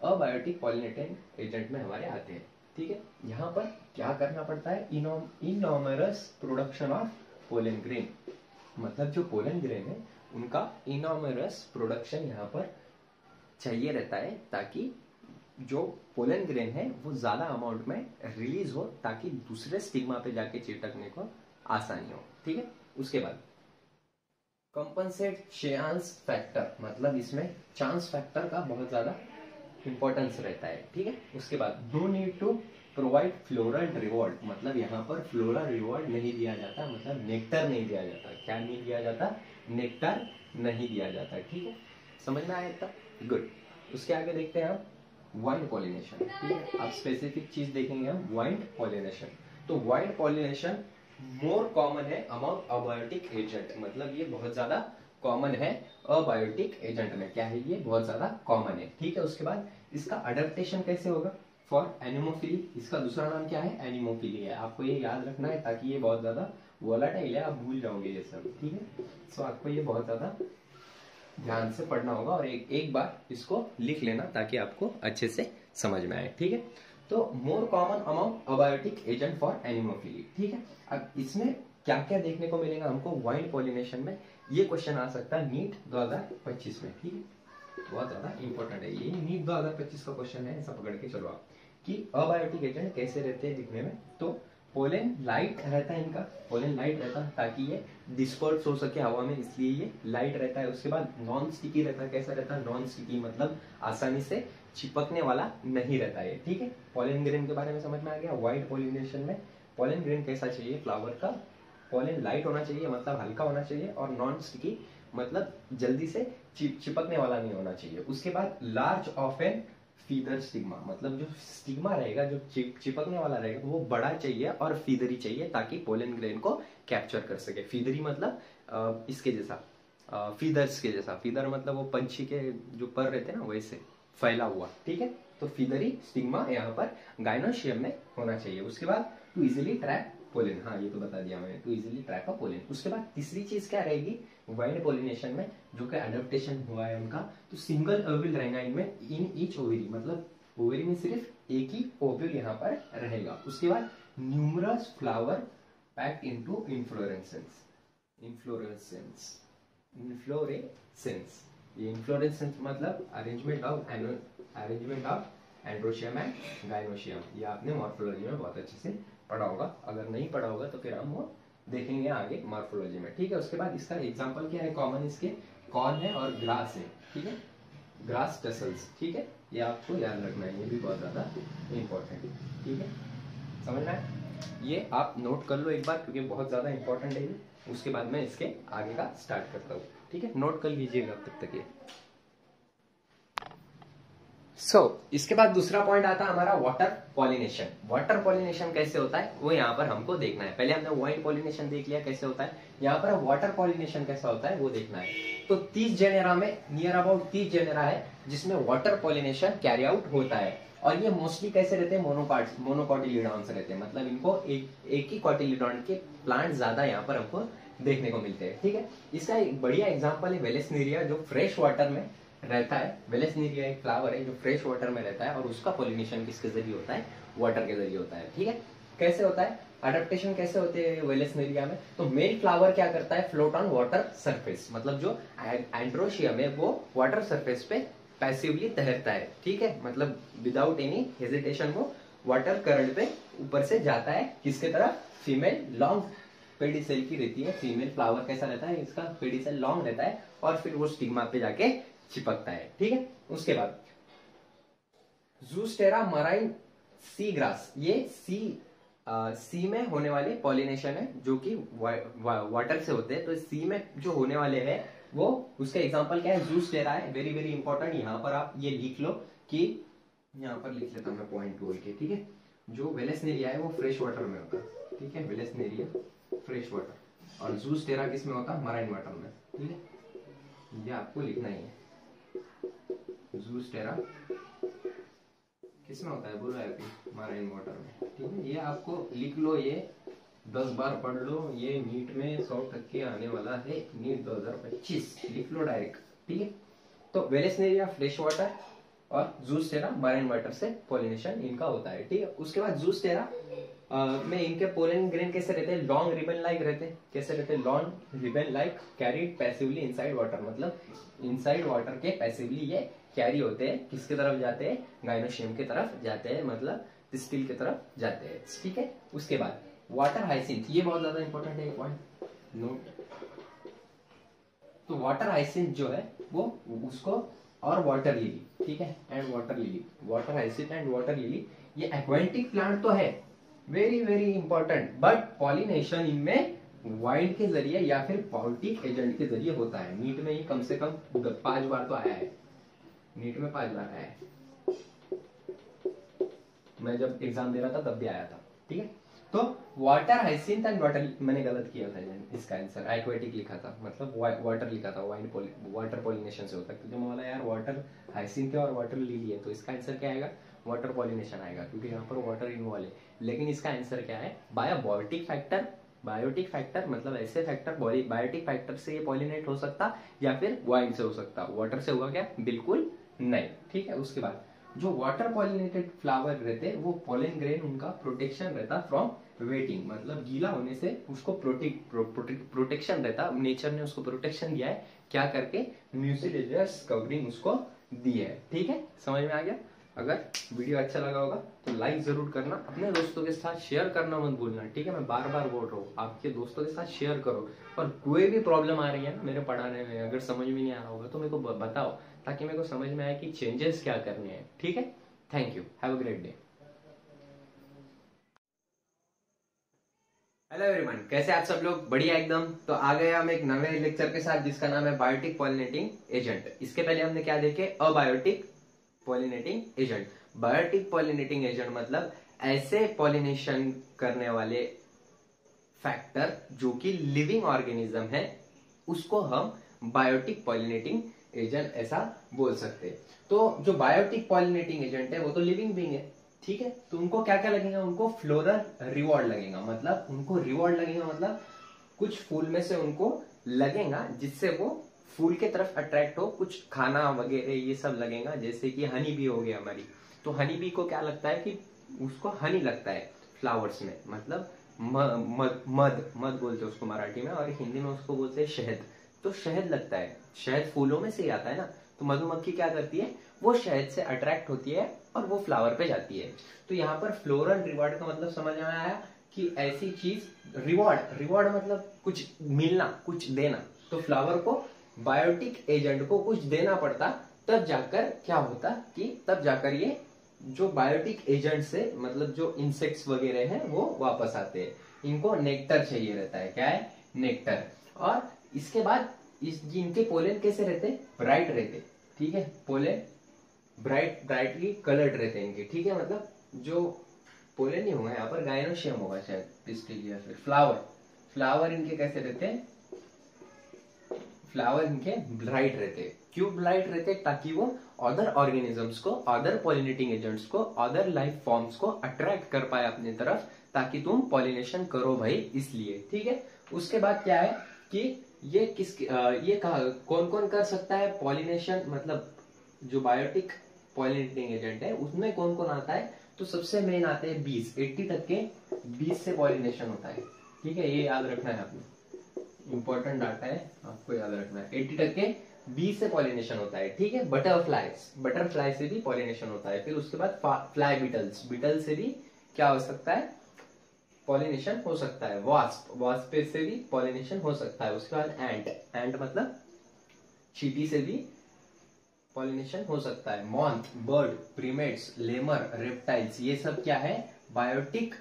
अबायोटिक पॉलिनेटिंग एजेंट में हमारे आते हैं। ठीक है। यहाँ पर क्या करना पड़ता है, enormous production of pollen grain, मतलब जो पोलन ग्रेन है उनका इनॉमरस प्रोडक्शन यहाँ पर चाहिए रहता है, ताकि जो पोलन ग्रेन है वो ज्यादा अमाउंट में रिलीज हो, ताकि दूसरे स्टिग्मा पे जाके चिपकने को आसानी हो। ठीक है। उसके बाद कंपनसेट चांस फैक्टर, मतलब इसमें चांस फैक्टर का बहुत ज्यादा इंपॉर्टेंस रहता है। ठीक है। उसके बाद no need to provide floral reward, मतलब यहाँ पर फ्लोरल रिवॉर्ड नहीं दिया जाता, मतलब नेक्टर नहीं दिया जाता। क्या नहीं दिया जाता? नेक्टर नहीं दिया जाता। ठीक है, समझ में आया इतना? गुड। उसके आगे देखते हैं आप वाइंड पॉलिनेशन। ठीक है, अब स्पेसिफिक चीज देखेंगे हम, वाइंड पॉलिनेशन। तो वाइंड पॉलिनेशन मोर कॉमन है अमॉन्ग अबायोटिक एजेंट, मतलब ये बहुत ज्यादा कॉमन है अबायोटिक एजेंट में। क्या है ये? बहुत ज्यादा कॉमन है। ठीक है। उसके बाद इसका अडेप्टेशन कैसे होगा? फॉर एनिमोफिली, इसका दूसरा नाम क्या है? एनिमोफिली है। आपको ये याद रखना है, ताकि ये बहुत ज्यादा वोलाटाइल है, आप भूल जाओगे ये सब। ठीक है। सो आपको ये बहुत ज्यादा ध्यान से पढ़ना होगा, और एक बार इसको लिख लेना ताकि आपको अच्छे से समझ में आए। ठीक है। तो more common amount abiotic agent for anemophily. ठीक है। अब इसमें क्या क्या देखने को मिलेगा हमको वाइंड पॉलिनेशन में, ये क्वेश्चन आ सकता है नीट 2025 में। ठीक है, बहुत ज्यादा इंपॉर्टेंट है ये, नीट 2025 का क्वेश्चन है, ऐसा पकड़ के चलो आप कि अबायोटिक एजेंट कैसे रहते हैं दिखने में। तो पोलन लाइट रहता है, इनका पोलन लाइट रहता है ताकि ये डिस्पर्स हो सके हवा में, इसलिए ये लाइट रहता है। उसके बाद नॉन स्टिकी रहता है। कैसा रहता है? नॉन स्टिकी, मतलब आसानी से चिपकने वाला नहीं रहता है। ठीक है। पोलन ग्रेन के बारे में समझ में आ गया। वाइड पॉलिनेशन में पोलन ग्रेन कैसा चाहिए? फ्लावर का पोलन लाइट होना चाहिए, मतलब हल्का होना चाहिए, और नॉन स्टिकी, मतलब जल्दी से चिपकने वाला नहीं होना चाहिए। उसके बाद large of an feather stigma, मतलब जो स्टिग्मा रहेगा, जो चिपकने वाला रहेगा, वो बड़ा चाहिए और फीदरी चाहिए, ताकि पोलन ग्रेन को कैप्चर कर सके। फीदरी मतलब इसके जैसा, फीदर्स के जैसा। फीदर मतलब वो पंछी के जो पर रहते हैं ना, वैसे फैला हुआ। ठीक है। तो फीदरी स्टिग्मा यहाँ पर गाइनोशियम में होना चाहिए। उसके बाद टू इजिली ट्रैप पोलन, हाँ ये तो बता दिया मैंने, to easily trap a pollen. उसके बाद तीसरी चीज क्या रहेगी वाइंड पॉलिनेशन में, जो कि अडेप्टेशन हुआ है उनका, तो सिंगल ओव्यूल रहेगा इनमें, इन ईच ओवेरी, मतलब ओवेरी में सिर्फ एक ही ओव्यूल यहाँ पर रहेगा। उसके बाद numerous flower packed into inflorescence. ये इन्फ्लोरेसेंस मतलब arrangement of androecium and gynoecium. ये आपने मॉर्फोलॉजी में बहुत अच्छे से पढ़ा होगा, अगर नहीं पढ़ा होगा तो फिर हम वो देखेंगे आगे मॉर्फोलॉजी में, ठीक है। उसके बाद इसका एग्जांपल क्या है, कॉमन इसके कॉर्न है और ग्रास है, ठीक है, ग्रास टसल्स, ठीक है, ये आपको याद रखना है, ये भी बहुत ज्यादा इंपॉर्टेंट है, ठीक है, समझ में आया? ये आप नोट कर लो एक बार क्योंकि बहुत ज्यादा इंपॉर्टेंट है ये। उसके बाद मैं इसके आगे का स्टार्ट करता हूँ, ठीक है, नोट कर लीजिएगा तब तक ये। इसके बाद दूसरा पॉइंट आता है हमारा वाटर पॉलिनेशन। वाटर पॉलिनेशन कैसे होता है वो यहाँ पर हमको देखना है। पहले हमने वाइन पॉलिनेशन देख लिया कैसे होता है, यहाँ पर वाटर पॉलिनेशन कैसा होता है वो देखना है। तो 30 जेनेरा में नियर अबाउट 30 जेनेरा है जिसमें वाटर पॉलिनेशन कैरी आउट होता है, और ये मोस्टली कैसे रहते हैं, मोनोकॉटिलिडॉन्स रहते हैं, मतलब इनको एक ही कॉटिलिडॉन के प्लांट ज्यादा यहाँ पर हमको देखने को मिलते हैं, ठीक है। इसका एक बढ़िया एग्जाम्पल है वेलेस्नेरिया जो फ्रेश वाटर में रहता है। वेलेस्नेरिया एक फ्लावर है जो फ्रेश वाटर में रहता है और उसका पॉलिनेशन किसके जरिए होता है, वाटर के जरिए होता है, ठीक है। कैसे होता है, अडेप्टेशन कैसे होते हैं वेलेस्नेरिया में, तो मेल फ्लावर क्या करता है, फ्लोट ऑन वाटर सरफेस, मतलब जो एंड्रोशियम है वो वाटर सरफेस पे पैसिवली तैरता है, ठीक है, मतलब विदाउट एनी हेजिटेशन वो वाटर करंट पे ऊपर से जाता है किसके तरफ, फीमेल लॉन्ग पेडिसेल की रहती है, फीमेल फ्लावर कैसा रहता है, इसका पेडिसेल लॉन्ग रहता है और फिर वो स्टिग्मा पे जाके चिपकता है, ठीक है। उसके बाद ज़ूस्टेरा मराइन सी ग्रास, ये सी में होने वाले पॉलिनेशन है जो कि वाटर से होते हैं। तो सी में जो होने वाले हैं वो उसका एग्जांपल क्या है, ज़ूस्टेरा है, वेरी वेरी इंपॉर्टेंट। यहाँ पर आप ये लिख लो कि यहाँ पर लिख लेता हूँ मैं पॉइंट बोल के, ठीक है। जो वेलेस्नेरिया है वो फ्रेश वाटर में होता है, ठीक है, वेलेस्नेरिया फ्रेश वाटर, और ज़ूस्टेरा किस में होता है, मराइन वाटर में, ठीक है, ये आपको लिखना ही है। ज़ूस्टेरा किसमें होता है, बोलो यार, मराइन वाटर में, ठीक है, ये आपको लिख लो, ये 10 बार पढ़ लो, ये नीट में 100% आने वाला है, नीट 2025, लिख लो डायरेक्ट, ठीक है। तो वेलेस्नेरिया फ्रेश वाटर और ज़ूस्टेरा मराइन वाटर से पॉलिनेशन इनका होता है, ठीक है। उसके बाद ज़ूस्टेरा में इनके पोलन ग्रेन कैसे रहते हैं, लॉन्ग रिबन लाइक रहते हैं, कैसे रहते हैं, long ribbon like carried passively inside water, मतलब इनसाइड वाटर के पैसिवली ये कैरी होते हैं, किसके तरफ जाते हैं, गाइनोशियम की तरफ जाते हैं, मतलब पिस्टिल की तरफ जाते हैं, ठीक है। उसके बाद वाटर हाइसिंथ, ये बहुत ज्यादा इंपॉर्टेंट है, एक पॉइंट नोट। तो वाटर हाइसिंथ जो है वो उसको, और वाटर लिली, ठीक है, and water lily, water hyacinth and water lily, ये एक्वेटिक प्लांट तो है, very very important, but pollination इनमें वाइंड के जरिए या फिर पॉलिटिक एजेंट के जरिए होता है। नीट में ही कम से कम 5 बार तो आया है, नीट में 5 बार आया है, मैं जब एग्जाम दे रहा था तब भी आया था, ठीक है। तो वाटर हाइसिंथ एंड वाटर, मैंने गलत किया था इसका आंसर, एक्वेटिक लिखा था, मतलब वाटर लिखा था, वाटर पॉलिनेशन से होता है, क्योंकि बोला यार वाटर हाइसिंथ है और वाटर लिली है, तो इसका आंसर क्या आएगा, वाटर पॉलिनेशन आएगा, क्योंकि यहाँ पर वाटर इन्वॉल्व है। लेकिन इसका आंसर क्या है, बायोटिक फैक्टर, बायोटिक फैक्टर मतलब ऐसे फैक्टर, बायोटिक फैक्टर से ये पॉलिनेट हो सकता या फिर वाइंड से हो सकता, वाटर से होगा क्या, बिल्कुल नहीं, ठीक है। उसके बाद जो वाटर पॉलिनेटेड फ्लावर रहते हैं वो पोलन ग्रेन उनका प्रोटेक्शन रहता फ्रॉम वेटिंग, मतलब गीला होने से उसको प्रोटेक्शन रहता, नेचर ने उसको प्रोटेक्शन दिया है, क्या करके, म्यूसिलेजस कवरिंग उसको दी है, ठीक है, समझ में आ गया। अगर वीडियो अच्छा लगा होगा तो लाइक जरूर करना, अपने दोस्तों के साथ शेयर करना मत भूलना, ठीक है, मैं बार बार बोल रहा हूँ, आपके दोस्तों के साथ शेयर करो, और कोई भी प्रॉब्लम आ रही है ना मेरे पढ़ाने में, अगर समझ में नहीं आ रहा होगा तो मेरे को बताओ, ताकि मेरे को समझ में आए कि चेंजेस क्या करने हैं, ठीक है। Thank you, have a great day. Hello everyone, कैसे आप सब लोग, बढ़िया एकदम। तो आ गए हम एक नए लेक्चर के साथ जिसका नाम है बायोटिक पॉलिनेटिंग एजेंट। इसके पहले हमने क्या देखे, abiotic pollinating agent. Biotic pollinating agent मतलब ऐसे पॉलिनेशन करने वाले फैक्टर जो कि लिविंग ऑर्गेनिज्म है, उसको हम बायोटिक पॉलिनेटिंग एजेंट ऐसा बोल सकते हैं। तो जो बायोटिक पॉलिनेटिंग एजेंट है वो तो लिविंग बीइंग है, ठीक है, तो उनको क्या क्या लगेगा, उनको फ्लोरल रिवॉर्ड लगेगा, मतलब उनको रिवॉर्ड लगेगा, मतलब कुछ फूल में से उनको लगेगा जिससे वो फूल के तरफ अट्रैक्ट हो, कुछ खाना वगैरह ये सब लगेगा, जैसे कि हनी बी हो गया हमारी, तो हनी बी को क्या लगता है कि उसको हनी लगता है, फ्लावर्स में, मतलब मध मध बोलते हैं उसको मराठी में, और हिंदी में उसको बोलते हैं शहद। तो शहद लगता है, शहद फूलों में से ही आता है ना, तो मधुमक्खी क्या करती है, वो शहद से अट्रैक्ट होती है और वो फ्लावर पे जाती है। तो यहाँ पर फ्लोरल रिवॉर्ड का मतलब समझ में आया कि ऐसी चीज, रिवॉर्ड रिवॉर्ड मतलब कुछ मिलना, कुछ देना। तो फ्लावर को बायोटिक एजेंट को कुछ देना पड़ता, तब जाकर क्या होता कि तब जाकर ये जो बायोटिक एजेंट से, मतलब जो इंसेक्ट्स वगैरह हैं वो वापस आते हैं। इनको नेक्टर चाहिए रहता है, क्या है, नेक्टर। और इसके बाद इनके पोलन कैसे रहते, ब्राइट रहते, ठीक है, पोलन ब्राइटली कलर्ड रहते हैं इनके, ठीक है। मतलब जो पोलन नहीं होगा यहाँ पर, गायनोशियम होगा शायद, पिस्टिल या फिर फ्लावर इनके कैसे रहते हैं, फ्लावर इनके ब्राइट रहते। क्यों ब्राइट रहते, ताकि वो अदर ऑर्गेनिजम्स को, अदर पॉलिनेटिंग एजेंट्स को, अदर लाइफ फॉर्म्स को अट्रैक्ट कर पाए अपनी तरफ, ताकि तुम पॉलिनेशन करो भाई, इसलिए, ठीक है। उसके बाद क्या है कि ये ये कौन कौन कर सकता है पॉलिनेशन, मतलब जो बायोटिक पॉलिनेटिंग एजेंट है उसमें कौन कौन आता है। तो सबसे मेन आते हैं बीज, 80 तक के बीज से पॉलिनेशन होता है, ठीक है, ये याद रखना है आपने, इंपॉर्टेंट डाटा है, आपको याद रखना है। 80% बीज से पॉलिनेशन होता है, ठीक है। बटरफ्लाई से भी पॉलिनेशन होता है। फिर उसके बाद फ्लाई बीटल से भी क्या हो सकता है, पॉलिनेशन हो सकता है। वास्प से भी पॉलिनेशन हो सकता है। उसके बाद एंट मतलब चींटी से भी पॉलिनेशन हो सकता है। Moth, bird, primates, Lamar, reptiles, ये सब क्या है, बायोटिक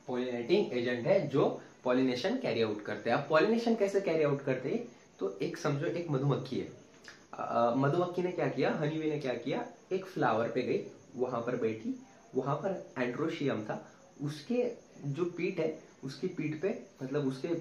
पॉलिनेटिंग एजेंट है जो पॉलिनेशन कैरी आउट करते हैं। अब पॉलिनेशन कैसे कैरी आउट करते हैं, तो एक समझो एक मधुमक्खी है, मधुमक्खी ने क्या किया, हनी बी ने क्या किया, एक फ्लावर पे गई, वहां पर बैठी, वहां पर एंड्रोशियम था, उसके जो पीठ है, उसकी पीठ पे, मतलब उसके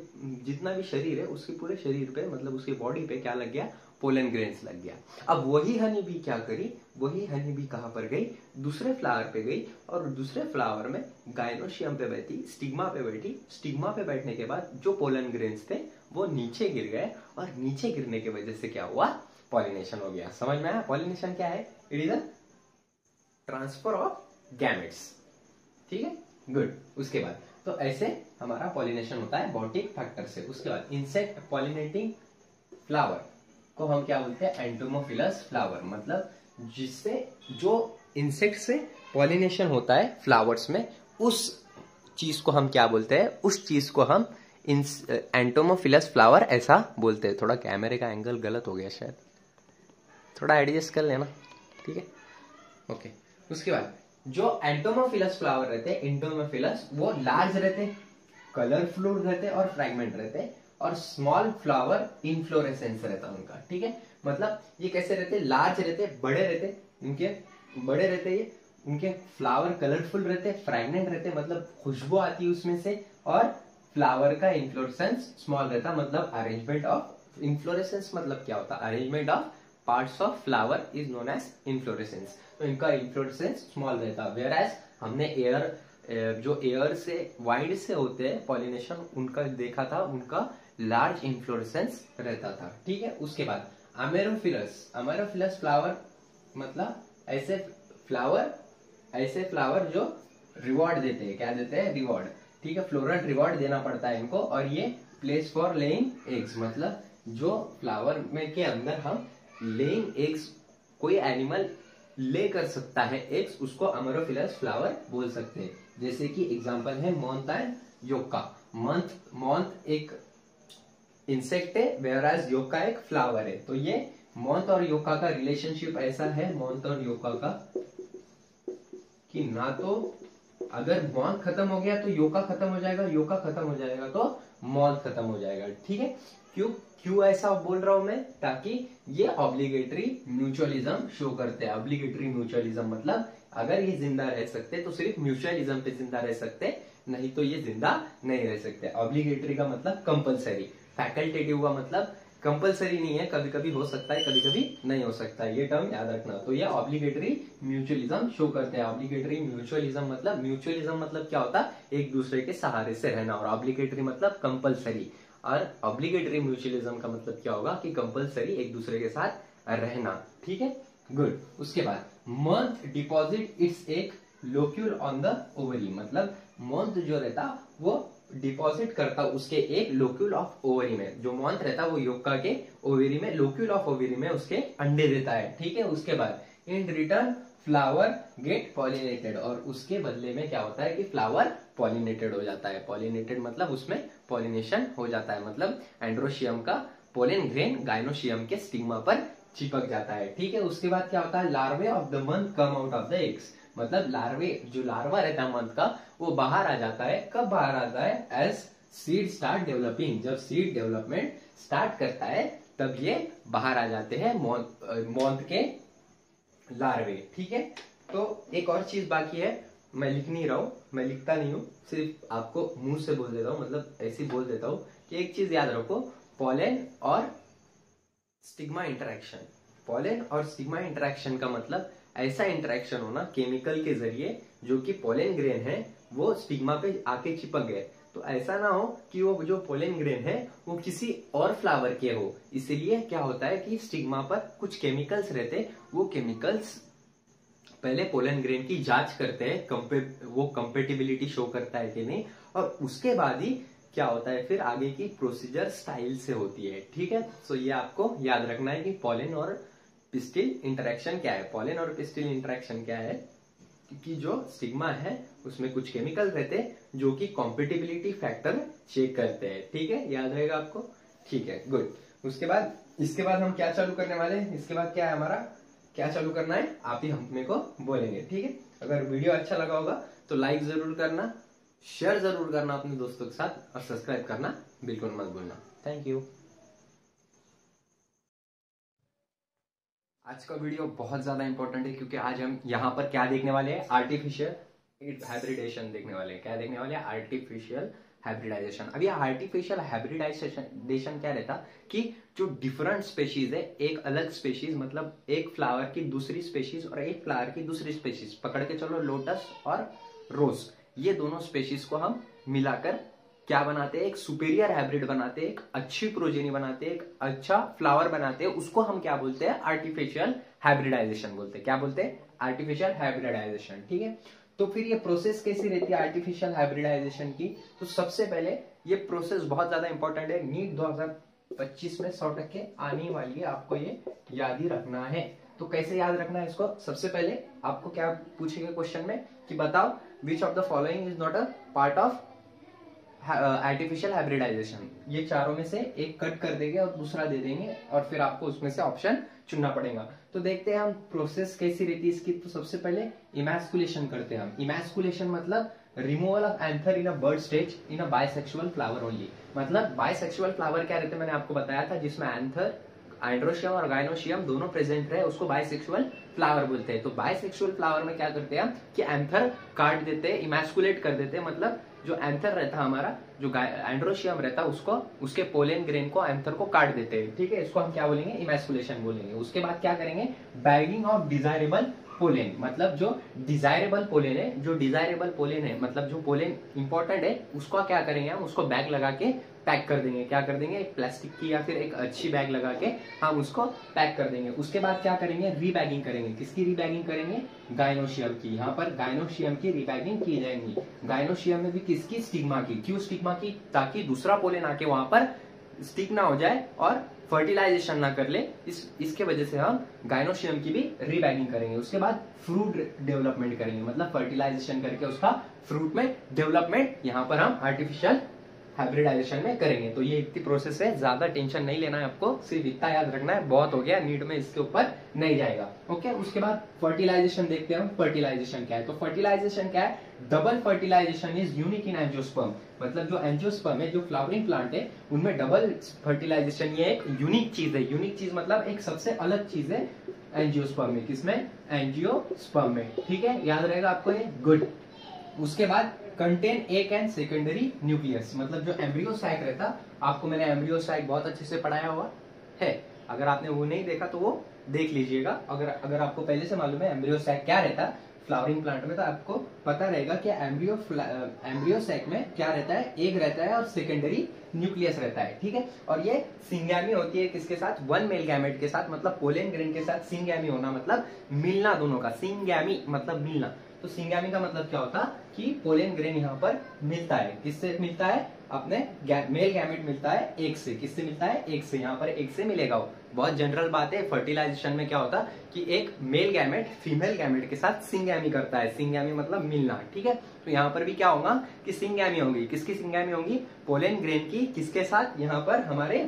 जितना भी शरीर है, उसके पूरे शरीर पे, मतलब उसके बॉडी पे क्या लग गया, पोलन ग्रेन्स लग गया। अब वही हनी बी क्या करी, वही हनी बी कहां पर गई, दूसरे फ्लावर पे गई, और दूसरे फ्लावर में गायनोशियम पे बैठी, स्टिग्मा पे बैठी। स्टिग्मा पे बैठने के बाद जो पोलन ग्रेन्स थे वो नीचे गिर गए, और नीचे गिरने की वजह से क्या हुआ, पॉलिनेशन हो गया। समझ में आया, पॉलिनेशन क्या है, it is a transfer of gametes, ठीक है, गुड। उसके बाद तो ऐसे हमारा पॉलिनेशन होता है बायोटिक फैक्टर से। उसके बाद इंसेक्ट पॉलिनेटिंग फ्लावर को हम क्या बोलते हैं, एंटोमोफिलस फ्लावर, मतलब जिससे जो इंसेक्ट से पॉलिनेशन होता है फ्लावर्स में, उस चीज को हम क्या बोलते हैं, उस चीज को हम एंटोमोफिलस फ्लावर ऐसा बोलते हैं। थोड़ा कैमरे का एंगल गलत हो गया शायद, थोड़ा एडजस्ट कर लेना, ठीक है, ओके। उसके बाद जो एंटोमोफिलस फ्लावर रहते हैं, एंटोमोफिलस, वो लार्ज रहते, कलरफुल रहते और फ्रैगमेंट रहते, और स्मॉल फ्लावर इनफ्लोरेसेंस रहता उनका, ठीक है। मतलब ये कैसे रहते, लार्ज रहते, बड़े रहते, उनके बड़े रहते, ये उनके फ्लावर कलरफुल रहते, फ्रैगनेंट रहते, मतलब खुशबू आती है उसमें से, और फ्लावर का इन्फ्लोरेसेंस स्मॉल रहता, मतलब अरेंजमेंट ऑफ इन्फ्लोरेसेंस, मतलब क्या होता है, arrangement of parts of flower is known as inflorescence. तो इनका इन्फ्लोरेसेंस स्मॉल रहता, वेयर एज हमने जो एयर से वाइड से होते हैं पॉलिनेशन, उनका देखा था, उनका लार्ज इन्फ्लोरेसेंस रहता था, ठीक है। उसके बाद अमेरोफिलस फ्लावर, मतलब ऐसे फ्लावर जो रिवॉर्ड देते हैं, क्या देते हैं, रिवॉर्ड, ठीक है, फ्लोरल रिवॉर्ड देना पड़ता है इनको। और ये प्लेस फॉर लेइंग एग्स, मतलब जो फ्लावर में के अंदर हम लेइंग एग्स, कोई एनिमल ले कर सकता है एग्स, उसको अमेरोफिलस फ्लावर बोल सकते हैं। जैसे कि एग्जांपल है मॉथ एंड योका। मॉथ एक इंसेक्ट है, वेयरएज योका एक फ्लावर है। तो ये मॉथ और योका का रिलेशनशिप ऐसा है, मॉथ और योका का, कि ना तो अगर मॉथ खत्म हो गया तो योका खत्म हो जाएगा, योका खत्म हो जाएगा तो मॉथ खत्म हो जाएगा, ठीक है। क्यों ऐसा बोल रहा हूं मैं, ताकि ये ऑब्लिगेटरी म्यूचुअलिज्म शो करते हैं। ऑब्लिगेटरी म्यूचुअलिज्म मतलब अगर ये जिंदा रह सकते तो सिर्फ म्यूचुअलिज्म पे जिंदा रह सकते, नहीं तो ये जिंदा नहीं रह सकते। ऑब्लिगेटरी का मतलब कंपलसरी, फैकल्टेटिव का मतलब कंपलसरी नहीं है, कभी कभी हो सकता है, कभी कभी नहीं हो सकता है, ये टर्म याद रखना। तो ये ऑब्लिगेटरी म्यूचुअलिज्म शो करते हैं। ऑब्लिगेटरी म्यूचुअलिज्म मतलब क्या होता है, एक दूसरे के सहारे से रहना, और ऑब्लिगेटरी मतलब कंपलसरी, और ऑब्लिगेटरी म्यूचुअलिज्म का मतलब क्या होगा कि कंपलसरी एक दूसरे के साथ रहना, ठीक है, गुड। उसके बाद month deposit it's egg locule on the ovary, मतलब मॉन्थ जो रहता वो डिपॉजिट करता उसके एक लोक्यूल ऑफ ओवरी में, जो मॉन्थ रहता वो युक्का के ओवरी में, लोक्यूल ऑफ ओवरी में उसके अंडे देता है, ठीक है। उसके बाद in return flower get pollinated, और उसके बदले में क्या होता है कि फ्लावर पॉलिनेटेड हो जाता है। पॉलिनेटेड मतलब उसमें पॉलिनेशन हो जाता है, मतलब एंड्रोशियम का पोलन ग्रेन गायनोशियम के स्टिग्मा पर चिपक जाता है, ठीक है। उसके बाद क्या होता है, larvae of the moth come out of the eggs, मतलब लार्वे जो लार्वा रहता है मंथ का वो बाहर आ जाता है। कब बाहर आता है, एज सीड स्टार्ट डेवलपिंग, जब सीड डेवलपमेंट स्टार्ट करता है तब ये बाहर आ जाते हैं मंथ के लार्वे, ठीक है। तो एक और चीज बाकी है, मैं लिख नहीं रहा हूं, मैं लिखता नहीं हूं, सिर्फ आपको मुंह से बोल देता हूं, मतलब ऐसे ही बोल देता हूं कि एक चीज याद रखो, पोलन और स्टिग्मा इंटरेक्शन। पोलन और स्टिग्मा इंटरेक्शन का मतलब ऐसा इंटरेक्शन होना केमिकल के जरिए, जो कि पोलन ग्रेन है वो स्टिग्मा पे आके चिपक गए। तो ऐसा ना हो कि वो जो पोलन ग्रेन है वो किसी और फ्लावर के हो, इसलिए क्या होता है कि स्टिग्मा पर कुछ केमिकल्स रहते, वो केमिकल्स पहले पोलन ग्रेन की जांच करते हैं, वो कंपेटिबिलिटी शो करता है कि नहीं, और उसके बाद ही क्या होता है फिर आगे की प्रोसीजर स्टाइल से होती है, ठीक है। सो ये आपको याद रखना है कि पोलन और पिस्टिल इंटरेक्शन क्या है। पोलन और पिस्टिल इंटरेक्शन क्या है कि जो स्टिग्मा है उसमें कुछ केमिकल रहते हैं जो कि कॉम्पिटिबिलिटी फैक्टर चेक करते हैं, ठीक है, याद रहेगा आपको, ठीक है, गुड। उसके बाद इसके बाद हम क्या चालू करने वाले हैं, इसके बाद क्या है हमारा, क्या चालू करना है आप ही हम को बोलेंगे, ठीक है। अगर वीडियो अच्छा लगा होगा तो लाइक जरूर करना, शेयर जरूर करना अपने दोस्तों के साथ, और सब्सक्राइब करना बिल्कुल मत भूलना। Thank you. आज का वीडियो बहुत ज्यादा इंपॉर्टेंट है क्योंकि आज हम यहाँ पर क्या देखने वाले हैं, आर्टिफिशियल हाइब्रिडेशन देखने वाले हैं। क्या देखने वाले हैं, आर्टिफिशियल हाइब्रिडाइजेशन। अब ये आर्टिफिशियल हाइब्रिडाइजेशन क्या रहता कि जो डिफरेंट स्पेशीज है, एक अलग स्पेशीज मतलब एक फ्लावर की दूसरी स्पेशीज और एक फ्लावर की दूसरी स्पेशीज, पकड़ के चलो लोटस और रोज, ये दोनों स्पेशीज को हम मिलाकर क्या बनाते हैं, एक सुपेरियर हाइब्रिड बनाते हैं, एक अच्छी प्रोजेनी बनाते हैं, एक अच्छा फ्लावर बनाते हैं, उसको हम क्या बोलते हैं, आर्टिफिशियल हाइब्रिडाइजेशन बोलते हैं। क्या बोलते हैं, आर्टिफिशियल हाइब्रिडाइजेशन, ठीक है। तो फिर ये प्रोसेस कैसी रहती है आर्टिफिशियल हाइब्रिडाइजेशन की, तो सबसे पहले ये प्रोसेस बहुत ज्यादा इंपॉर्टेंट है, नीट 2025 में 100% आने वाली है, आपको ये याद ही रखना है। तो कैसे याद रखना है इसको, सबसे पहले आपको क्या पूछेंगे क्वेश्चन में कि बताओ which of the following is not a part of artificial hybridization. ये चारों में से एक कट कर देंगे और दूसरा दे देंगे, और फिर आपको उसमें से ऑप्शन चुनना पड़ेगा। तो देखते हैं हम प्रोसेस कैसी रहती है इसकी। तो सबसे पहले इमैस्कुलेशन करते हैं हम। इमैस्कुलेशन मतलब removal of anther in a bud stage in a bisexual flower only. मतलब बाइसेक्सुअल फ्लावर क्या रहते हैं, मैंने आपको बताया था, जिसमें एंथर, एंड्रोशियम और गायनोशियम दोनों प्रेजेंट रहे, उसको बाइसेक्सुअल फ्लावर बोलते हैं। तो बाइसेक्सुअल फ्लावर में क्या करते हैं कि एंथर काट देते हैं, इमैस्कुलेट कर देते हैं, मतलब जो एंथर रहता है हमारा, जो एंड्रोशियम रहता है उसको, उसके पोलन ग्रेन को, एंथर को काट देते हैं, ठीक है। इसको हम क्या बोलेंगे, इमैस्कुलेशन बोलेंगे। उसके बाद क्या करेंगे, बैगिंग ऑफ डिजायरेबल पोलेन, मतलब जो डिजायरेबल पोलेन है, जो डिजायरेबल पोलेन है मतलब जो पोलेन इंपॉर्टेंट है, उसको क्या करेंगे हम, उसको बैग लगा के पैक कर देंगे। क्या कर देंगे, एक प्लास्टिक की या फिर एक अच्छी बैग लगा के हम उसको पैक कर देंगे। उसके बाद क्या करेंगे, रीबैगिंग करेंगे। किसकी रीबैगिंग करेंगे, गायनोशियम की। यहाँ पर गायनोशियम की रीबैगिंग की जाएंगी। गायनोशियम में भी किसकी, स्टिग्मा की। क्यों स्टिग्मा की, ताकि दूसरा पोलेन आके वहां पर स्टिक ना हो जाए और फर्टिलाइजेशन ना कर ले, इसके वजह से हम गायनोशियम की भी रीबैगिंग करेंगे। उसके बाद फ्रूट डेवलपमेंट करेंगे, मतलब फर्टिलाइजेशन करके उसका फ्रूट में डेवलपमेंट यहाँ पर हम आर्टिफिशियल हाइब्रिडाइजेशन में करेंगे। तो ये इतनी प्रोसेस है, ज्यादा टेंशन नहीं लेना है आपको, सिर्फ इतना याद रखना है, बहुत हो गया, नीट में इसके ऊपर नहीं जाएगा, ओके। उसके बाद फर्टिलाइजेशन देखते हैं हम, फर्टिलाइजेशन क्या है। तो फर्टिलाइजेशन क्या है, double fertilization is unique in angiosperm, मतलब जो एंजियोस्पर्म है, जो फ्लावरिंग प्लांट है, उनमें डबल फर्टिलाइजेशन ये एक यूनिक चीज है। यूनिक चीज मतलब एक सबसे अलग चीज है एंजियोस्पर्म में। किसमें, एंजियोस्पर्म में, ठीक है, याद रहेगा आपको ये, गुड। उसके बाद कंटेन एक एंड सेकेंडरी न्यूक्लियस, मतलब जो एम्ब्रियो सैक रहता, आपको मैंने एम्ब्रियो सैक बहुत अच्छे से पढ़ाया हुआ है, अगर आपने वो नहीं देखा तो वो देख लीजिएगा। अगर आपको पहले से मालूम है एम्ब्रियो सैक क्या रहता फ्लावरिंग प्लांट में, तो आपको पता रहेगा कि एम्ब्रियो सैक में क्या रहता है, एग रहता है और सेकेंडरी न्यूक्लियस रहता है, ठीक है। और ये सिंगैमी होती है किसके साथ, वन मेल गैमेट के साथ, मतलब पोलन ग्रेन के साथ सिंगैमी होना मतलब मिलना दोनों का, सिंगैमी मतलब मिलना। तो सिंगैमी का मतलब क्या होता कि पोलन ग्रेन यहाँ पर मिलता है, किससे मिलता है, अपने मेल गैमेट मिलता है एक से, किससे मिलता है, एक से, यहाँ पर एक से मिलेगा। वो बहुत जनरल बात है। फर्टिलाइजेशन में क्या होता कि एक मेल गैमेट फीमेल गैमेट के साथ सिंगैमी करता है, सिंगैमी मतलब मिलना, ठीक है। तो यहाँ पर भी क्या होगा कि सिंगैमी होगी, किसकी सिंगैमी होगी, पोलन ग्रेन की, किसके साथ, यहाँ पर हमारे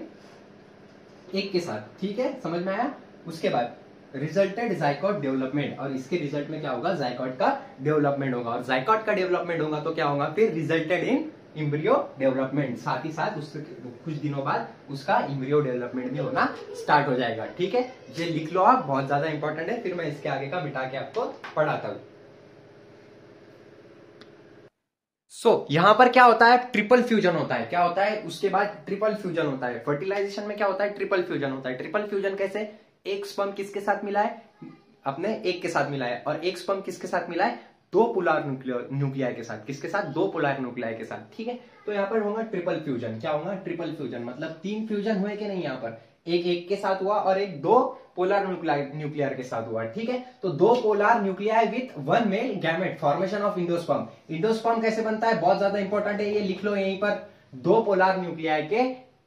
एक के साथ, ठीक है, समझ में आया। उसके बाद रिजल्टेड जाइकोट डेवलपमेंट, और इसके रिजल्ट में क्या होगा, जाइकोट का डेवलपमेंट होगा, और जाइकोट का डेवलपमेंट होगा तो क्या होगा फिर, रिजल्टेड इन इम्ब्रियो डेवलपमेंट, साथ ही साथ उसके कुछ दिनों बाद उसका इम्ब्रियो डेवलपमेंट भी होना स्टार्ट हो जाएगा, ठीक है। ये लिख लो आप, बहुत ज्यादा इंपॉर्टेंट है, फिर मैं इसके आगे का मिटा के आपको पढ़ाता हूं। यहां पर क्या होता है, ट्रिपल फ्यूजन होता है, क्या होता है, उसके बाद ट्रिपल फ्यूजन होता है। फर्टिलाइजेशन में क्या होता है, ट्रिपल फ्यूजन होता है। ट्रिपल फ्यूजन कैसे, एक स्पर्म किसके साथ मिला है, अपने एक के साथ मिला है, और एक स्पर्म किसके साथ मिला है, दो पोलर न्यूक्लियाई के साथ, किसके साथ, दो पोलर न्यूक्लियाई के साथ, ठीक है। तो यहाँ पर होगा ट्रिपल फ्यूजन, क्या होगा, ट्रिपल फ्यूजन मतलब तीन फ्यूजन हुए कि नहीं, यहाँ पर एक के साथ हुआ और एक दो पोलर न्यूक्लियर के साथ हुआ, ठीक है। तो दो polar nuclei with one male gamete, formation of endosperm. Endosperm कैसे बनता है, बहुत ज्यादा इंपॉर्टेंट है, ये लिख लो यहीं पर, दो पोलर न्यूक्लियाई के,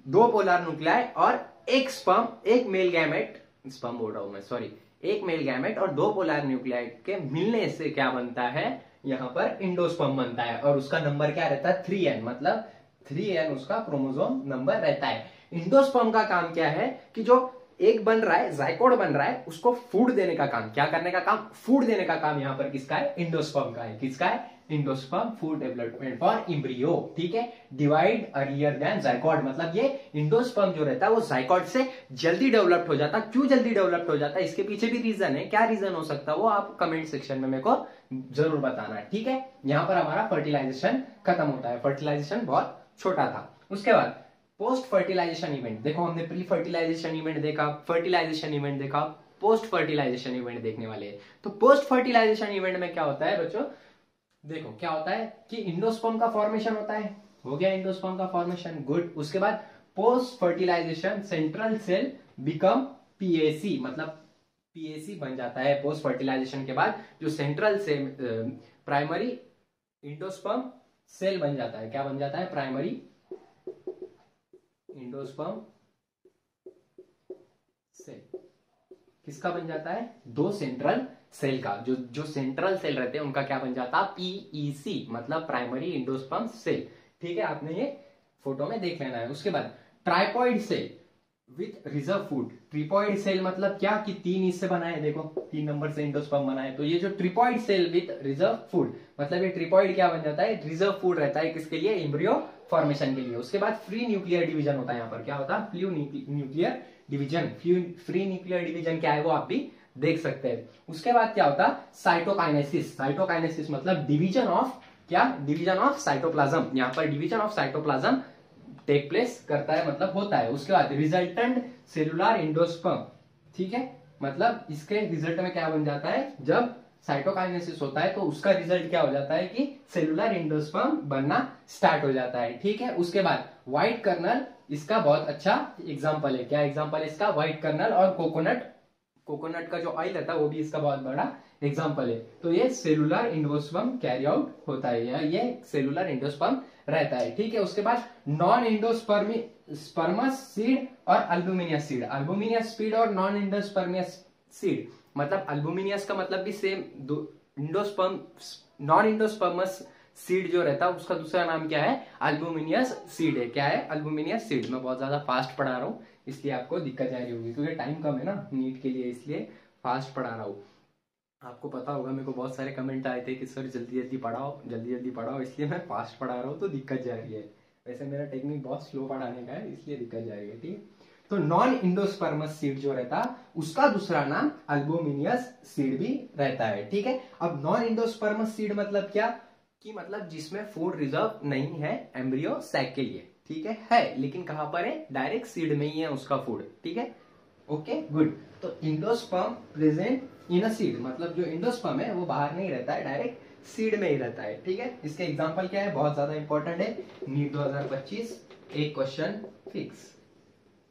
दो पोलर न्यूक्लियाई और एक स्पर्म, एक मेल गैमेट, स्पर्म बोल रहा हूं मैं, सॉरी, एक मेल गैमेट और दो पोलर न्यूक्लियाई के मिलने से क्या बनता है, यहाँ पर इंडोस्पर्म बनता है, और उसका नंबर क्या रहता है, 3n, मतलब 3n उसका क्रोमोसोम नंबर रहता है। इंडोस्पर्म का काम क्या है कि जो एक बन रहा है, जाइकोट बन रहा है, उसको फूड देने का काम, क्या करने का काम, फूड देने का काम यहाँ पर किसका है, इंडोस्पर्म का है, किसका है, endosperm food development for embryo, ठीक है। डिवाइड अर्लियर देन जाइकोट, मतलब ये इंडोस्पर्म जो रहता है वो जाइकोट से जल्दी डेवलप्ड हो जाता। क्यों जल्दी डेवलप्ड हो जाता है, इसके पीछे भी रीजन है, क्या रीजन हो सकता है वो आप कमेंट सेक्शन में मेरे को जरूर बताना, ठीक है। यहाँ पर हमारा फर्टिलाइजेशन खत्म होता है, फर्टिलाइजेशन बहुत छोटा था। उसके बाद पोस्ट फर्टिलाइजेशन इवेंट, देखो हमने प्री फर्टिलाइजेशन इवेंट देखा, फर्टिलाइजेशन इवेंट देखा, पोस्ट फर्टिलाइजेशन इवेंट देखने वाले हैं। तो पोस्ट फर्टिलाइजेशन इवेंट में क्या होता है बच्चों, देखो क्या होता है कि इंडोस्पर्म का फॉर्मेशन होता है, हो गया इंडोस्पर्म का फॉर्मेशन, गुड। उसके बाद post fertilization central cell become PAC, मतलब पीएसी बन जाता है पोस्ट फर्टिलाइजेशन के बाद, जो central cell primary endosperm cell बन जाता है, क्या बन जाता है, प्राइमरी इंडोस्पर्म सेल, किसका बन जाता है, दो सेंट्रल सेल का, जो सेंट्रल सेल रहते हैं उनका क्या बन जाता है, पीईसी, मतलब प्राइमरी इंडोस्पर्म सेल, ठीक है। आपने ये फोटो में देख लेना है। उसके बाद triploid cell with reserve food, triploid cell मतलब क्या कि तीन हिस्से बनाए, देखो 3 नंबर से इंडोस्पर्म बनाए, तो ये जो ट्रिपॉइड सेल विथ रिजर्व फूड, मतलब ये ट्रिपॉइड क्या बन जाता है, रिजर्व फूड रहता है, किसके लिए, एम्ब्रियो फॉर्मेशन के लिए। उसके बाद फ्री न्यूक्लियर डिवीजन होता है, यहाँ पर क्या होता है, free nuclear division, free nuclear division क्या है वो आप भी देख सकते हैं। उसके बाद क्या होता है, साइटोकाइनेसिस, साइटोकाइनेसिस मतलब डिवीजन ऑफ, क्या, डिवीजन ऑफ साइटोप्लाज्म, यहाँ पर division of cytoplasm take place करता है, मतलब होता है। उसके बाद रिजल्टेंट सेलुलर इंडोस्पर्म, ठीक है, मतलब इसके रिजल्ट में क्या बन जाता है, जब साइटोकाइनेसिस होता है तो उसका रिजल्ट क्या हो जाता है कि सेलुलर इंडोस्पर्म बनना स्टार्ट हो जाता है, ठीक है। उसके बाद व्हाइट कर्नल इसका बहुत अच्छा एग्जांपल है, क्या एग्जांपल है इसका, व्हाइट कर्नल, और कोकोनट का जो ऑयल रहता है वो भी इसका बहुत बड़ा एग्जांपल है। तो ये सेलुलर इंडोस्पर्म कैरी आउट होता है, ये सेलुलर इंडोस्पर्म रहता है, ठीक है। उसके बाद नॉन इंडोस्पर्मस सीड और अल्बुमिनियस सीड, अल्बुमिनियस सीड और नॉन इंडोस्पर्मियस सीड, मतलब अल्बुमिनियस का मतलब भी सेम, इंडोस्पर्म, नॉन इंडोस्पर्मस सीड जो रहता है उसका दूसरा नाम क्या है, अल्बुमिनियस सीड है, क्या है, अल्बुमिनियस सीड। मैं बहुत ज्यादा फास्ट पढ़ा रहा हूँ इसलिए आपको दिक्कत जा रही होगी, क्योंकि टाइम कम है ना नीट के लिए, इसलिए फास्ट पढ़ा रहा हूँ। आपको पता होगा मेरे को बहुत सारे कमेंट आए थे कि सर जल्दी जल्दी पढ़ाओ, जल्दी जल्दी पढ़ाओ, इसलिए मैं फास्ट पढ़ा रहा हूँ तो दिक्कत जा रही है। वैसे मेरा टेक्निक बहुत स्लो पढ़ाने का है, इसलिए दिक्कत जा रही है, ठीक है। तो नॉन इंडोस्पर्मस सीड जो रहता उसका दूसरा नाम अल्बुमिनियस सीड भी रहता है, ठीक है। अब नॉन इंडोस्पर्मस सीड मतलब क्या, कि मतलब जिसमें फूड रिजर्व नहीं है एम्ब्रियो सैक के लिए, ठीक है, लेकिन कहां पर है, डायरेक्ट सीड में ही है उसका फूड, ठीक है, ओके, गुड। तो endosperm present in a seed, मतलब जो इंडोस्पर्म है वो बाहर नहीं रहता है, डायरेक्ट सीड में ही रहता है, ठीक है। इसके एग्जांपल क्या है, बहुत ज्यादा इंपॉर्टेंट है, नीट 2025 एक क्वेश्चन फिक्स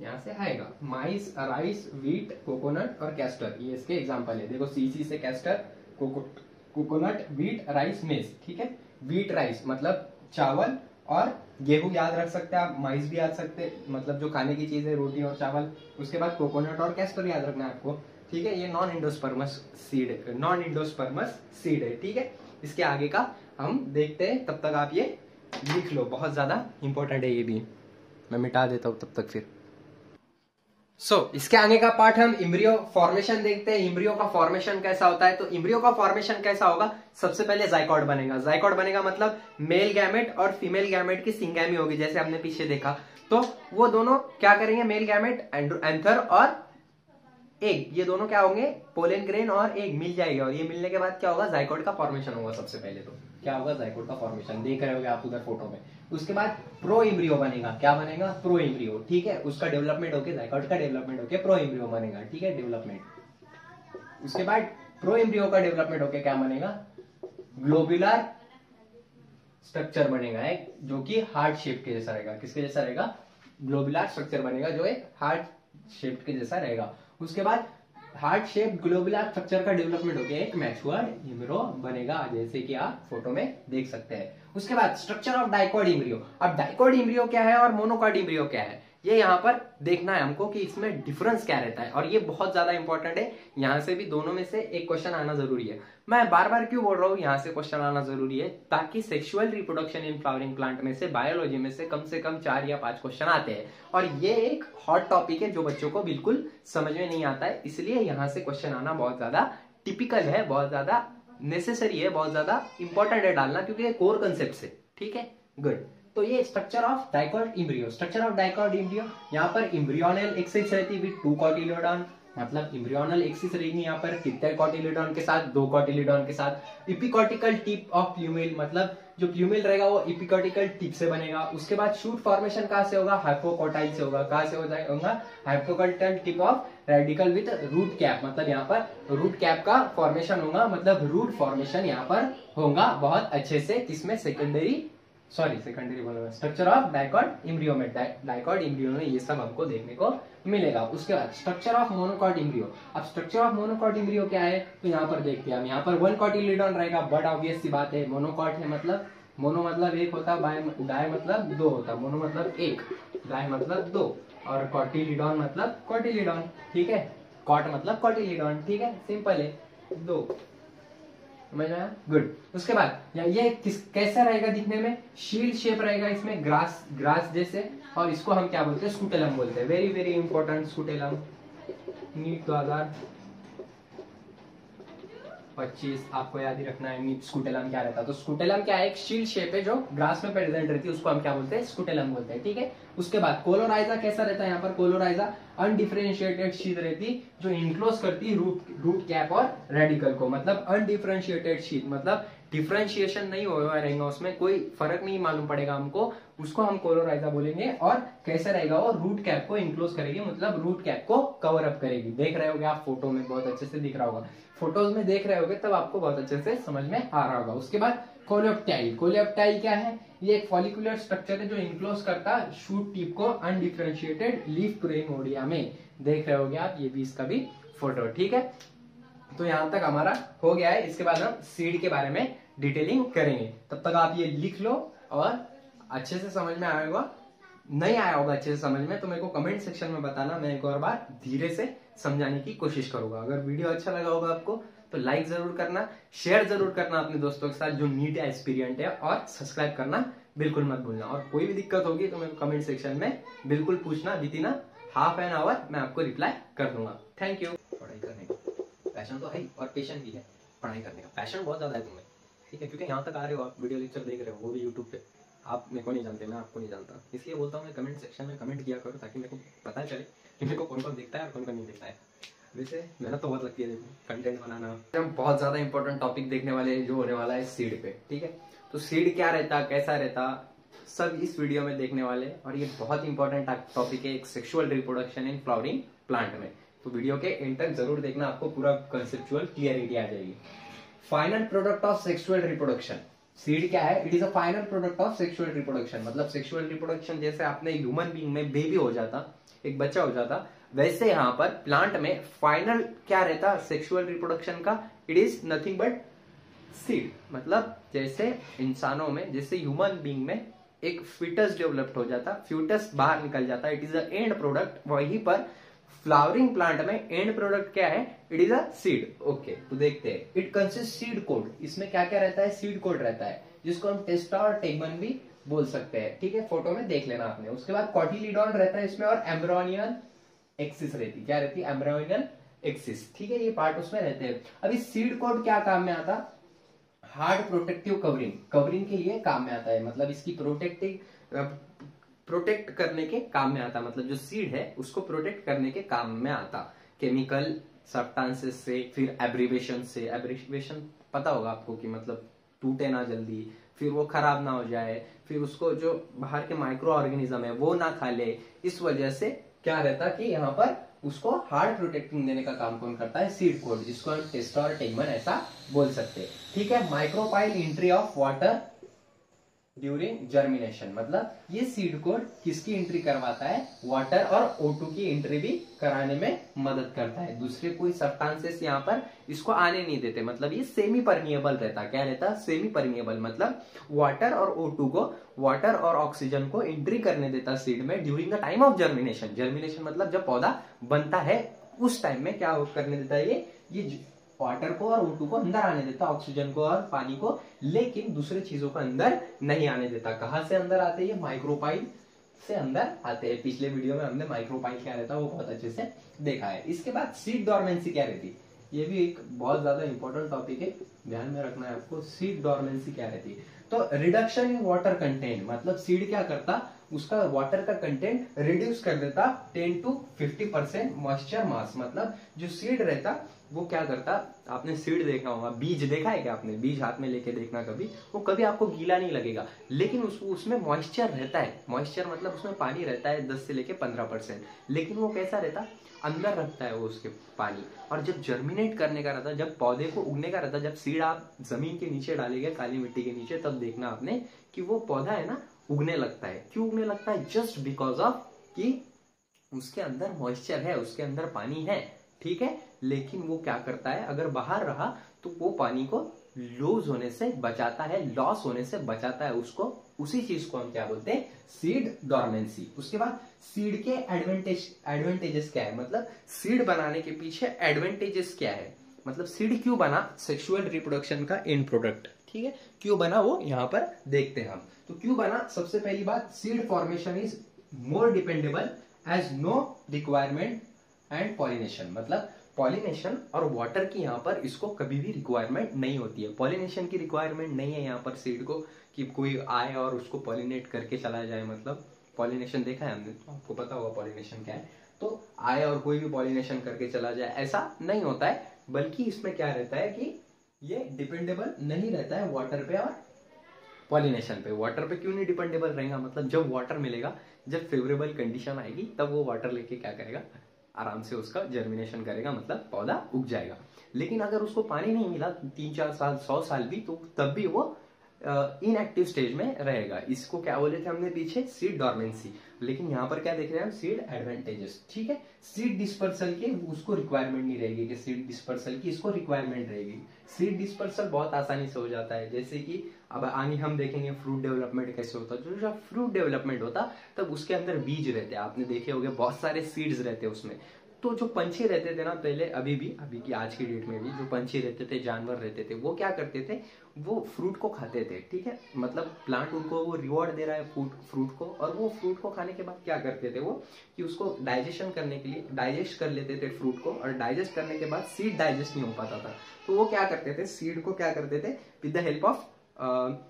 यहां से आएगा, माइस, राइस, व्हीट, कोकोनट और कैस्टर, ये इसके एग्जांपल है। देखो सीसी से कैस्टर, कोकोनट, व्हीट, राइस, मेज। ठीक है, व्हीट राइस मतलब चावल और गेहूं याद रख सकते हैं आप, माइस भी याद सकते, मतलब जो खाने की चीज है, रोटी और चावल। उसके बाद कोकोनट और कैस्टर याद रखना है आपको। ठीक है, ये नॉन इंडोस्पर्मस सीड है। ठीक है, इसके आगे का हम देखते हैं, तब तक आप ये लिख लो, बहुत ज्यादा इंपॉर्टेंट है ये भी। मैं मिटा देता हूं तब तक फिर। इसके आगे का पार्ट हम इम्ब्रियो फॉर्मेशन देखते हैं। इम्ब्रियो का फॉर्मेशन कैसा होता है? तो इम्ब्रियो का फॉर्मेशन कैसा होगा? सबसे पहले जाइकॉट बनेगा। जाइकॉट बनेगा मतलब मेल गैमेट और फीमेल गैमेट की सिंगैमी होगी, जैसे हमने पीछे देखा। तो वो दोनों क्या करेंगे? मेल गैमेट, एंथर और एग, ये दोनों क्या होंगे? पोलन ग्रेन और एग मिल जाएगा, और ये मिलने के बाद क्या होगा? जाइकोट का फॉर्मेशन होगा। सबसे पहले तो क्या होगा? जाइकोट का फॉर्मेशन देख रहे होगे आप उधर फोटो में। उसके बाद प्रो इम्ब्रियो बनेगा। क्या बनेगा? Pro embryo. ठीक है, उसका डेवलपमेंट होके जाइकोट का डेवलपमेंट होके प्रो इम्ब्रियो बनेगा। ठीक है, डेवलपमेंट। उसके बाद प्रो इम्ब्रियो का डेवलपमेंट होके क्या बनेगा? ग्लोबुलर स्ट्रक्चर बनेगा एक, जो कि हार्ट शेप के जैसा रहेगा। किसके जैसा रहेगा? ग्लोबुलर स्ट्रक्चर बनेगा, जो एक हार्ट शेप के जैसा रहेगा। उसके बाद हार्ट शेप ग्लोबुलर स्ट्रक्चर का डेवलपमेंट होकर एक मैच्योर्ड इम्ब्रियो बनेगा, जैसे कि आप फोटो में देख सकते हैं। उसके बाद स्ट्रक्चर ऑफ डाइकॉट इम्ब्रियो। अब डाइकॉट इम्ब्रियो क्या है और मोनोकॉट इम्ब्रियो क्या है, ये यहाँ पर देखना है हमको कि इसमें डिफरेंस क्या रहता है, और ये बहुत ज्यादा इंपॉर्टेंट है। यहाँ से भी दोनों में से एक क्वेश्चन आना जरूरी है। मैं बार बार क्यों बोल रहा हूँ यहाँ से क्वेश्चन आना जरूरी है? ताकि sexual reproduction in flowering plant में से, बायोलॉजी में से कम 4 या 5 क्वेश्चन आते हैं, और ये एक हॉट टॉपिक है जो बच्चों को बिल्कुल समझ में नहीं आता है। इसलिए यहाँ से क्वेश्चन आना बहुत ज्यादा टिपिकल है, बहुत ज्यादा नेसेसरी है, बहुत ज्यादा इंपॉर्टेंट है डालना, क्योंकि ये कोर कंसेप्ट है। ठीक है, गुड। तो ये structure of dicot embryo. Structure of dicot embryo, यहाँ पर इम्ब्रियोनल एक्सिस रहती है विद 2 कॉटिलिडॉन, मतलब इम्ब्रियोनल एक्सिस रहेगी यहाँ पर कितने कॉटिलिडॉन के साथ? 2 कॉटिलिडॉन के साथ। इपिकॉटिकल टिप ऑफ प्लूमिल, मतलब जो प्लूमिल रहेगा वो इपिकॉटिकल टिप से बनेगा। उसके बाद शूट फॉर्मेशन कहाँ से होगा? हाइपोकॉटाइल से होगा। कहाँ से होगा? Hypocotyl tip of radicle with root cap, मतलब यहाँ पर रूट कैप का फॉर्मेशन होगा, मतलब रूट फॉर्मेशन यहाँ पर होगा बहुत अच्छे से। किसमें? सेकेंडरी बोलूंगा, स्ट्रक्चर ऑफ डाइकॉट इम्ब्रियो में। डाइकॉट इम्ब्रियो में ये सब हमको देखने को मिलेगा। उसके बाद स्ट्रक्चर ऑफ मोनोकॉट इम्ब्रियो। अब स्ट्रक्चर ऑफ मोनोकॉट इम्ब्रियो क्या है? तो यहाँ पर देखते हैं हम, यहाँ पर 1 कॉटिलिडॉन रहेगा, बट ऑब्वियस सी बात है, मोनोकॉट है मतलब मोनो मतलब एक होता है, डाई मतलब 2 होता है। मोनो मतलब 1, डाई मतलब 2, और कॉटिलिडॉन मतलब कॉटिलिडॉन। ठीक है, कॉट मतलब कॉटिलिडॉन। ठीक है, सिंपल है, 2। समझ में आया? गुड। उसके बाद ये कैसा रहेगा दिखने में? शील्ड शेप रहेगा इसमें, ग्रास जैसे, और इसको हम क्या बोलते हैं? स्कूटेलम बोलते हैं। Very very important, scutellum. NEET 2025 आपको याद ही रखना है नीट स्कूटेलम क्या रहता है। तो स्कूटेलम क्या है? एक शील्ड शेप है जो ग्रास में प्रेजेंट रहती है, उसको हम क्या बोलते हैं? स्कूटेलम बोलते हैं। ठीक है, उसके बाद कोलोराइजा कैसा रहता है? यहाँ पर कोलोराइजा अनडिफरेंशिएटेड शीट रहती, जो इनक्लोज करती रूट कैप और रेडिकल को, मतलब अनडिफरेंशिएटेड शीट, मतलब डिफरेंशिएशन नहीं होगा रहेगा उसमें, कोई फर्क नहीं मालूम पड़ेगा हमको, उसको हम कोलोराइजा बोलेंगे। और कैसे रहेगा वो? रूट कैप को इनक्लोज करेगी, मतलब रूट कैप को कवर अप करेगी। देख रहे होगे आप फोटो में, बहुत अच्छे से दिख रहा होगा, फोटोज में देख रहे होगे तब आपको बहुत अच्छे से समझ में आ रहा होगा। उसके बाद कोलेप्टाइल। कोलेप्टाइल क्या है? ये एक फॉलिकुलर स्ट्रक्चर है जो इनक्लोज करता शूट टिप को अनडिफरेंशिएटेड लीफ प्राइमोर्डिया में। देख रहे होगे आप, ये भी इसका भी फोटो। ठीक है, तो यहां तक हमारा हो गया है। इसके बाद हम सीड के बारे में डिटेलिंग करेंगे, तब तक आप ये लिख लो, और अच्छे से समझ में आएगा। नहीं आया होगा अच्छे से समझ में तो मेरे को कमेंट सेक्शन में बताना, मैं एक और बार धीरे से समझाने की कोशिश करूंगा। अगर वीडियो अच्छा लगा होगा आपको तो लाइक जरूर करना, शेयर जरूर करना अपने दोस्तों के साथ जो नीट या एस्पिरिएंट है, और सब्सक्राइब करना बिल्कुल मत भूलना। और कोई भी दिक्कत होगी तो मेरे को कमेंट सेक्शन में बिल्कुल पूछना, with in half an hour मैं आपको रिप्लाई कर दूंगा। Thank you. पढ़ाई करने का पैशन तो है ही, और पेशेंट भी है। पढ़ाई करने का पैशन बहुत ज्यादा है तुम्हें, ठीक है, क्योंकि यहाँ तक आ रहे हो आप, वीडियो लेक्चर देख रहे हो, वो भी यूट्यूब पे। आप मेरे को नहीं जानते, मैं आपको नहीं जानता, इसलिए बोलता हूँ मैं कमेंट सेक्शन में कमेंट किया करो, ताकि मेरे को पता चले कि मेरे को कौन कौन देखता है और कौन कौन नहीं देखता है। वैसे मेहनत तो बहुत लगती है कंटेंट बनाना। हम बहुत ज्यादा इंपॉर्टेंट टॉपिक देखने वाले हैं जो होने वाला है सीड पे। ठीक है, तो सीड क्या रहता, कैसा रहता, सब इस वीडियो में देखने वाले, और ये बहुत इंपॉर्टेंट टॉपिक है, एक sexual reproduction in flowering plant में। तो वीडियो के एंड तक जरूर देखना, आपको पूरा कंसेप्चुअल क्लियरिटी आ जाएगी। Final product of sexual reproduction. Seed क्या है? It is a final product of sexual reproduction. मतलब सेक्सुअल रिप्रोडक्शन जैसे आपने ह्यूमन बीइंग में बेबी हो जाता, एक बच्चा हो जाता, वैसे यहाँ पर प्लांट में फाइनल क्या रहता सेक्सुअल रिप्रोडक्शन का? It is nothing but seed मतलब जैसे इंसानों में, जैसे ह्यूमन बीइंग में एक फीटस डेवलप्ड हो जाता, फ्यूटस बाहर निकल जाता, it is a and product, वहीं पर फ्लावरिंग प्लांट में एंड प्रोडक्ट क्या है, it is a seed. Okay, तो देखते हैं, इट कंसिस्ट सीड कोड, इसमें क्या क्या रहता है, सीड कोड रहता है, जिसको हम टेस्टा और टेगमन भी बोल सकते हैं, ठीक है, फोटो में देख लेना आपने। उसके बाद कॉटिलीडॉन रहता है इसमें, और एम्ब्रोनियल एक्सिस रहती, क्या रहती है, एम्ब्रोनियल एक्सिस, ठीक है, ये पार्ट उसमें रहते हैं। अभी सीड कोड क्या काम में आता, हार्ड प्रोटेक्टिव कवरिंग, कवरिंग के लिए काम में आता है, मतलब इसकी प्रोटेक्ट करने के काम में आता, मतलब जो सीड है उसको प्रोटेक्ट करने के काम में आता, केमिकल सब्सटेंसेस से, फिर एब्रीवेशन से, एब्रीवेशन पता होगा आपको कि मतलब टूटे ना जल्दी, फिर वो खराब ना हो जाए, फिर उसको जो बाहर के माइक्रो ऑर्गेनिज्म है वो ना खा ले, इस वजह से क्या रहता कि यहाँ पर उसको हार्ड प्रोटेक्टिंग देने का काम कौन करता है, सीड कोड, जिसको हम टेस्टा और टेगमन ऐसा बोल सकते हैं, ठीक है। Micropyle entry of water during germination, मतलब ये सीड कोड किसकी एंट्री करवाता है, वाटर और O2 की एंट्री भी कराने में मदद करता है, दूसरे कोई सब्सटेंसेस यहाँ पर इसको आने नहीं देते, मतलब ये सेमी परमिएबल रहता, क्या रहता, सेमी परमिएबल, मतलब वाटर और O2 को, वाटर और ऑक्सीजन को एंट्री करने देता सीड में during the time of germination, germination मतलब जब पौधा बनता है उस टाइम में क्या करने देता है, ये वाटर को और O2 को अंदर आने देता, ऑक्सीजन को और पानी को, लेकिन दूसरे चीजों को अंदर नहीं आने देता। कहां से अंदर आते हैं, ये माइक्रोपाइल से अंदर आते हैं। पिछले वीडियो में हमने माइक्रोपाइल क्या रहता है वो बहुत अच्छे से देखा है। इसके बाद सीड डॉर्मेंसी क्या रहती है, ये भी एक बहुत ज्यादा इंपॉर्टेंट टॉपिक है, ध्यान में रखना है आपको। सीड डॉर्मेंसी क्या रहती है, तो रिडक्शन इन वाटर कंटेंट, मतलब सीड क्या करता, उसका वाटर का कंटेंट रिड्यूस कर देता 10 to 50% मॉइस्चर मास, मतलब जो सीड रहता वो क्या करता, आपने सीड देखा होगा, बीज देखा है क्या आपने, बीज हाथ में लेके देखना कभी, वो कभी आपको गीला नहीं लगेगा, लेकिन उसमें मॉइस्चर रहता है, मॉइस्चर मतलब उसमें पानी रहता है 10 से लेके 15%, लेकिन वो कैसा रहता, अंदर रखता है वो उसके पानी। और जब जर्मिनेट करने का रहता, जब पौधे को उगने का रहता, जब सीड आप जमीन के नीचे डालेंगे काली मिट्टी के नीचे, तब देखना आपने कि वो पौधा है ना उगने लगता है। क्यों उगने लगता है, जस्ट बिकॉज ऑफ कि उसके अंदर मॉइस्चर है, उसके अंदर पानी है, ठीक है, लेकिन वो क्या करता है, अगर बाहर रहा तो वो पानी को लूज होने से बचाता है, लॉस होने से बचाता है उसको, उसी चीज को हम क्या बोलते हैं, सीड डॉर्मेंसी। उसके बाद सीड के एडवांटेजेस क्या है, मतलब सीड बनाने के पीछे एडवांटेजेस क्या है, मतलब सीड क्यों बना, सेक्सुअल रिप्रोडक्शन का एंड प्रोडक्ट, ठीक है, क्यों बना वो यहाँ पर देखते हैं हम। तो क्यों बना, सबसे पहली बात, seed formation is more dependable as no requirement and pollination, मतलब पॉलिनेशन और वाटर की यहाँ पर इसको कभी भी रिक्वायरमेंट नहीं होती है, पॉलिनेशन की रिक्वायरमेंट नहीं है यहाँ पर सीड को कि कोई आए और उसको पॉलिनेट करके चला जाए, मतलब पॉलिनेशन देखा है हमने तो आपको पता होगा पॉलिनेशन क्या है, तो आए और कोई भी पॉलिनेशन करके चला जाए ऐसा नहीं होता है, बल्कि इसमें क्या रहता है कि ये डिपेंडेबल नहीं रहता है वाटर पे और पॉलिनेशन पे। वाटर पे क्यों नहीं डिपेंडेबल रहेगा, मतलब जब वाटर मिलेगा, जब फेवरेबल कंडीशन आएगी, तब वो वाटर लेके क्या करेगा, आराम से उसका जर्मिनेशन करेगा, मतलब पौधा उग जाएगा। लेकिन अगर उसको पानी नहीं मिला 3-4 साल 100 साल भी, तो तब भी वो इनएक्टिव स्टेज में रहेगा। इसको क्या बोले थे हमने पीछे, सीड डॉर्मेंसी। लेकिन यहाँ पर क्या देख रहे हैं हम, सीड एडवांटेजेस, ठीक है। सीड डिस्पर्सल की उसको रिक्वायरमेंट नहीं रहेगी कि सीड डिस्पर्सल की इसको रिक्वायरमेंट रहेगी। सीड डिस्पर्सल बहुत आसानी से हो जाता है, जैसे कि अब आगे हम देखेंगे फ्रूट डेवलपमेंट कैसे होता है। जो जब फ्रूट डेवलपमेंट होता तब उसके अंदर बीज रहते हैं, आपने देखे होंगे बहुत सारे सीड्स रहते हैं उसमें। तो जो पंछी रहते थे ना पहले, अभी की आज की डेट में भी जो पंछी रहते थे, जानवर रहते थे, वो क्या करते थे, वो फ्रूट को खाते थे, ठीक है, मतलब प्लांट उनको वो रिवॉर्ड दे रहा है फ्रूट को, और वो फ्रूट को खाने के बाद क्या करते थे वो, कि उसको डाइजेशन करने के लिए डाइजेस्ट कर लेते थे फ्रूट को, और डाइजेस्ट करने के बाद सीड डाइजेस्ट नहीं हो पाता था, तो वो क्या करते थे, सीड को क्या करते थे, with the help of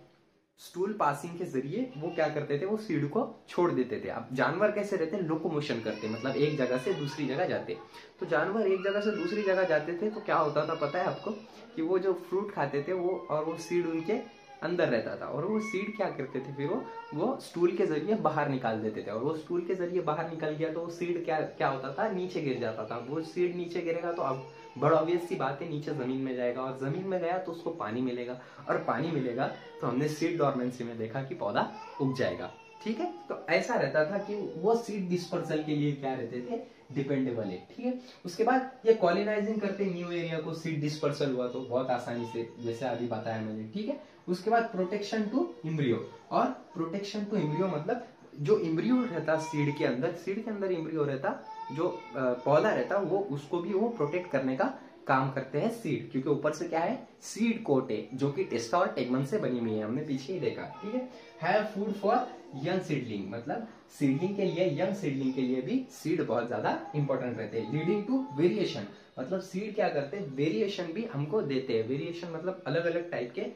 stool passing के जरिए वो क्या करते थे, वो सीड को छोड़ देते थे। अब जानवर कैसे रहते हैं, लोकोमोशन करते, मतलब एक जगह से दूसरी जगह जाते। तो जानवर एक जगह से दूसरी जगह जाते थे तो क्या होता था पता है आपको, कि वो जो फ्रूट खाते थे वो, और वो सीड उनके अंदर रहता था, और वो सीड क्या करते थे फिर वो स्टूल के जरिए बाहर निकाल देते थे, और वो स्टूल के जरिए बाहर निकल गया तो वो सीड क्या होता था, नीचे गिर जाता था। वो सीड नीचे गिरेगा तो अब बड़ा ऑब्वियस सी बात है, नीचे जमीन में जाएगा, और जमीन में गया तो उसको पानी मिलेगा, और पानी मिलेगा तो हमने सीड डॉर्मेंसी में देखा कि पौधा उग जाएगा। ठीक है। तो ऐसा रहता था कि वो सीड डिस्पर्सल के लिए क्या रहते थे, डिपेंडेबल है। ठीक है। उसके बाद ये कॉलोनाइजिंग करते न्यू एरिया को, सीड डिस्पर्सल हुआ तो बहुत आसानी से, जैसे अभी बताया मैंने। ठीक है। उसके बाद प्रोटेक्शन टू इम्ब्रियो, और प्रोटेक्शन टू इम्ब्रियो मतलब जो इम्ब्रियो रहता सीड के अंदर इम्ब्रियो रहता, जो पौधा रहता वो, उसको भी वो प्रोटेक्ट करने का काम करते हैं सीड, क्योंकि ऊपर से क्या है, सीड कोट है, जो कि टेस्टा और टेगमन से बनी हुई है, हमने पीछे ही देखा। ठीक है। Have food for young seedling, मतलब सीडलिंग के लिए, यंग सीडलिंग के लिए भी सीड बहुत ज्यादा इंपॉर्टेंट रहते हैं। लीडिंग टू वेरिएशन, मतलब सीड क्या करते हैं, वेरिएशन भी हमको देते हैं। वेरिएशन मतलब अलग अलग टाइप के,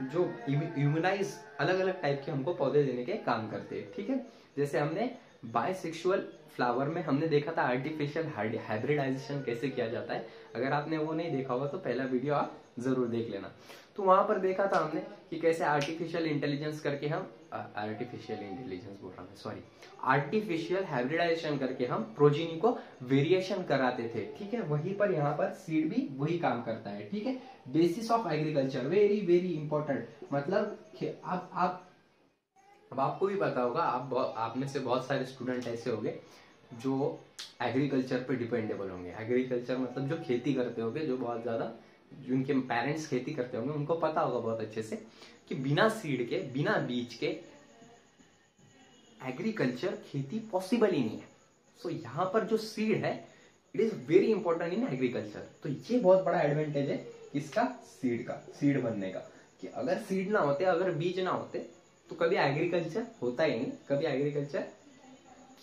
जो इम्यूनाइज अलग अलग टाइप के हमको पौधे देने के काम करते हैं। ठीक है। जैसे हमने बायसेक्सुअल फ्लावर में हमने देखा था आर्टिफिशियल हाइब्रिडाइजेशन कैसे किया जाता है। अगर आपने वो नहीं देखा होगा तो पहला वीडियो आप जरूर देख लेना। तो वहां पर देखा था हमने कि कैसे आर्टिफिशियल इंटेलिजेंस करके हम आर्टिफिशियल हाइब्रिडाइजेशन करके हम प्रोजीनी को वेरिएशन कराते थे। ठीक है। वहीं पर यहाँ पर सीड भी वही काम करता है। ठीक है। Basis of agriculture, very very important, मतलब अब आपको भी पता होगा, आप में से बहुत सारे स्टूडेंट ऐसे होंगे जो एग्रीकल्चर पे डिपेंडेबल होंगे। एग्रीकल्चर मतलब जो खेती करते होंगे, जो बहुत ज्यादा, जिनके पेरेंट्स खेती करते होंगे, उनको पता होगा बहुत अच्छे से कि बिना सीड के, बिना बीज के एग्रीकल्चर, खेती पॉसिबल ही नहीं है। सो यहाँ पर जो सीड है, it is very important in agriculture. तो ये बहुत बड़ा एडवांटेज है इसका, सीड का, सीड बनने का, कि अगर सीड ना होते, अगर बीज ना होते, तो कभी एग्रीकल्चर होता ही नहीं, कभी एग्रीकल्चर